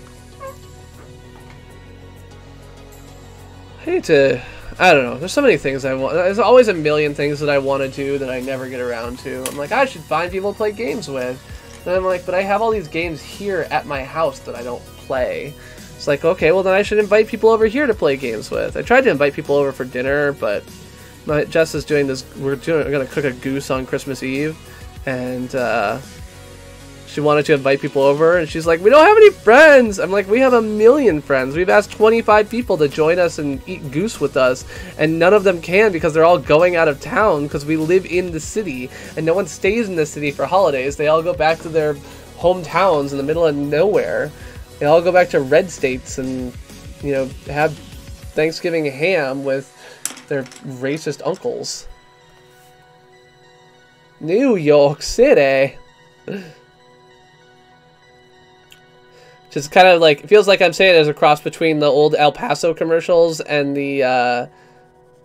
I need to... I don't know. There's so many things I want. There's always a million things that I want to do that I never get around to. I'm like, I should find people to play games with. And I'm like, but I have all these games here at my house that I don't play. It's like, okay, well then I should invite people over here to play games with. I tried to invite people over for dinner, but Jess is doing this. We're gonna cook a goose on Christmas Eve, and she wanted to invite people over, and she's like, we don't have any friends. I'm like, we have a million friends. We've asked 25 people to join us and eat goose with us, and none of them can because they're all going out of town because we live in the city, and no one stays in the city for holidays. They all go back to their hometowns in the middle of nowhere. They all go back to red states and, you know, have Thanksgiving ham with their racist uncles. New York City. Just kind of like, it feels like I'm saying it as a cross between the old El Paso commercials and the, I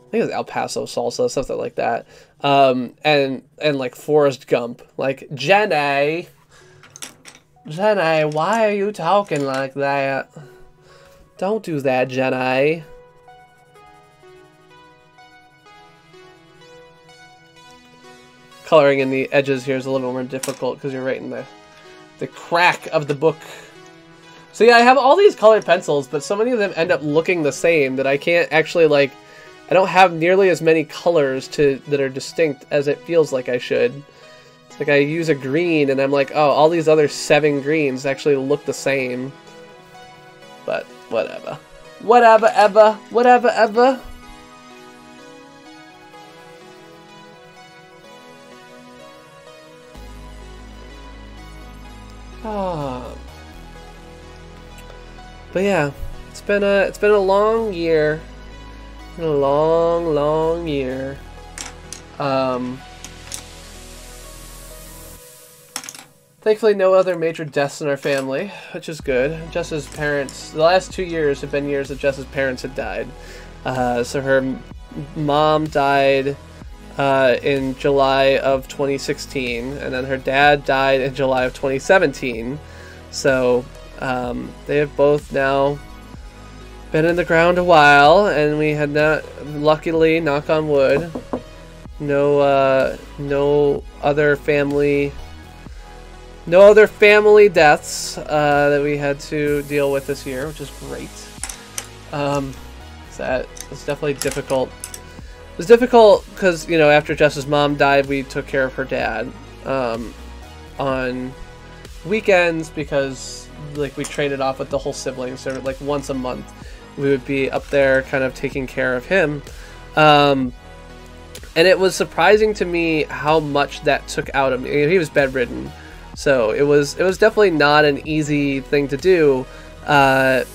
think it was El Paso salsa, something like that. And like Forrest Gump. Like, Jenny, why are you talking like that? Don't do that, Jenny. Coloring in the edges here is a little more difficult because you're right in the crack of the book. So yeah, I have all these colored pencils, but so many of them end up looking the same that I can't actually, like, I don't have nearly as many colors that are distinct as it feels like I should. It's like I use a green and I'm like, oh, all these other 7 greens actually look the same. But whatever. Whatever, ever. Whatever, ever. Oh. But yeah, it's been a long year. A long year. Thankfully, no other major deaths in our family, which is good. Jess's parents, the last 2 years have been years that Jess's parents had died. So her mom died in July of 2016, and then her dad died in July of 2017. So they have both now been in the ground a while, and we had not, luckily, knock on wood, no other family deaths that we had to deal with this year, which is great. That was definitely difficult. It was difficult because, you know, after Jess's mom died, we took care of her dad on weekends because, like, we traded off with the whole siblings. So, like, once a month, we would be up there kind of taking care of him. And it was surprising to me how much that took out of me. He was bedridden, so it was definitely not an easy thing to do. But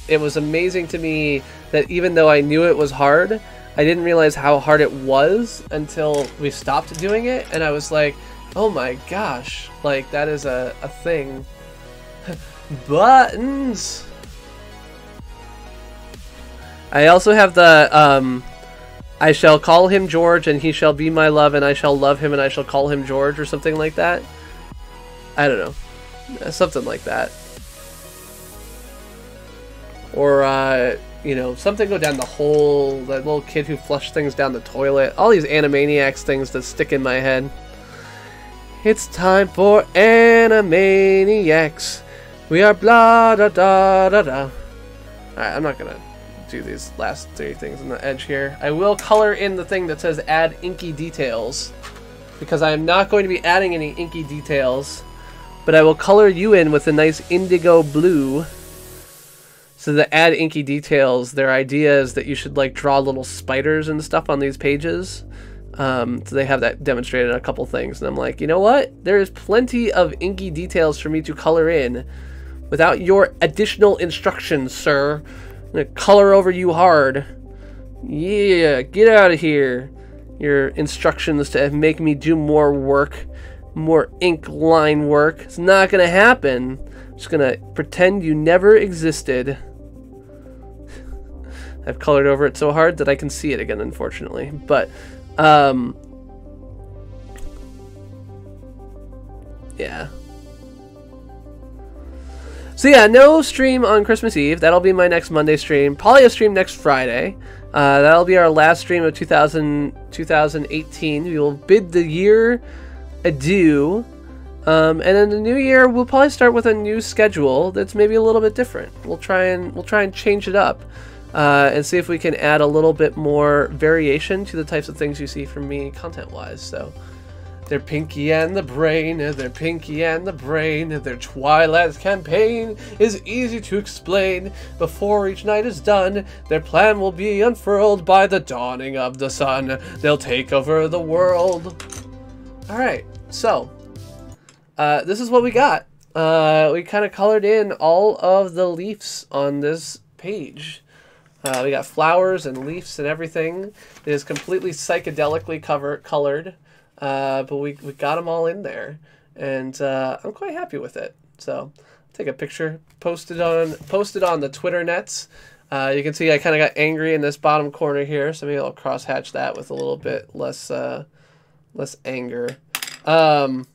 it was amazing to me that even though I knew it was hard, I didn't realize how hard it was until we stopped doing it, and I was like, oh my gosh, like, that is a thing. Buttons! I also have the, I shall call him George, and he shall be my love, and I shall love him, and I shall call him George, or something like that. I don't know. Something like that. Or, you know, something go down the hole, that little kid who flushed things down the toilet. All these Animaniacs things that stick in my head. It's time for Animaniacs. We are blah da da da da. Alright, I'm not gonna do these last 3 things on the edge here. I will color in the thing that says add inky details, because I am not going to be adding any inky details, but I will color you in with a nice indigo blue. So the add inky details, their idea is that you should, like, draw little spiders and stuff on these pages. So they have that demonstrated in a couple things, and I'm like, you know what? There is plenty of inky details for me to color in without your additional instructions, sir. I'm gonna color over you hard. Yeah, get out of here. Your instructions to make me do more work, more ink line work. It's not gonna happen. I'm just gonna pretend you never existed. I've colored over it so hard that I can see it again, unfortunately. But, yeah. So yeah, no stream on Christmas Eve. That'll be my next Monday stream. Probably a stream next Friday. That'll be our last stream of 2018. We will bid the year adieu. And in the new year, we'll probably start with a new schedule that's maybe a little bit different. We'll try and change it up, and see if we can add a little bit more variation to the types of things you see from me content-wise. So, their Pinky and the Brain, their Pinky and the Brain, their Twilight campaign is easy to explain. Before each night is done, their plan will be unfurled by the dawning of the sun. They'll take over the world. All right, so. This is what we got. We kind of colored in all of the leaves on this page. We got flowers and leaves and everything. It is completely psychedelically colored, but we got them all in there, and I'm quite happy with it. So take a picture, post it on the Twitter nets. You can see I kind of got angry in this bottom corner here, so maybe I'll cross-hatch that with a little bit less anger. So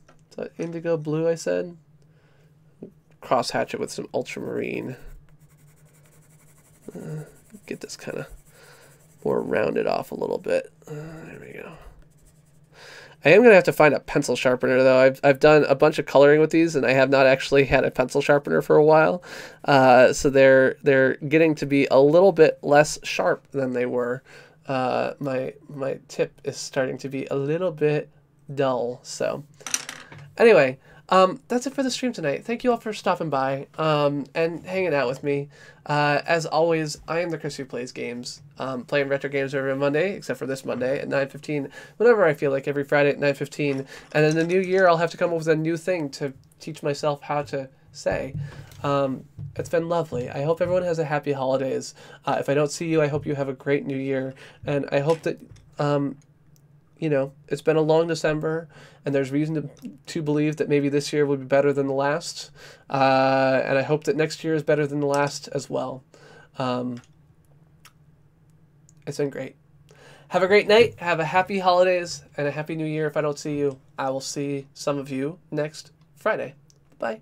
indigo blue, I said. Cross-hatch it with some ultramarine. Get this kind of more rounded off a little bit. There we go. I am going to have to find a pencil sharpener, though. I've done a bunch of coloring with these, and I have not actually had a pencil sharpener for a while. So they're getting to be a little bit less sharp than they were. My tip is starting to be a little bit dull. So anyway, that's it for the stream tonight. Thank you all for stopping by and hanging out with me. As always, I am the Chris who plays games, playing retro games every Monday, except for this Monday at 9:15, whenever I feel like, every Friday at 9:15. And in the new year, I'll have to come up with a new thing to teach myself how to say. It's been lovely. I hope everyone has a happy holidays. If I don't see you, I hope you have a great new year. And I hope that, you know, it's been a long December, and there's reason to believe that maybe this year will be better than the last. And I hope that next year is better than the last as well. It's been great. Have a great night. Have a happy holidays and a happy new year. If I don't see you, I will see some of you next Friday. Bye.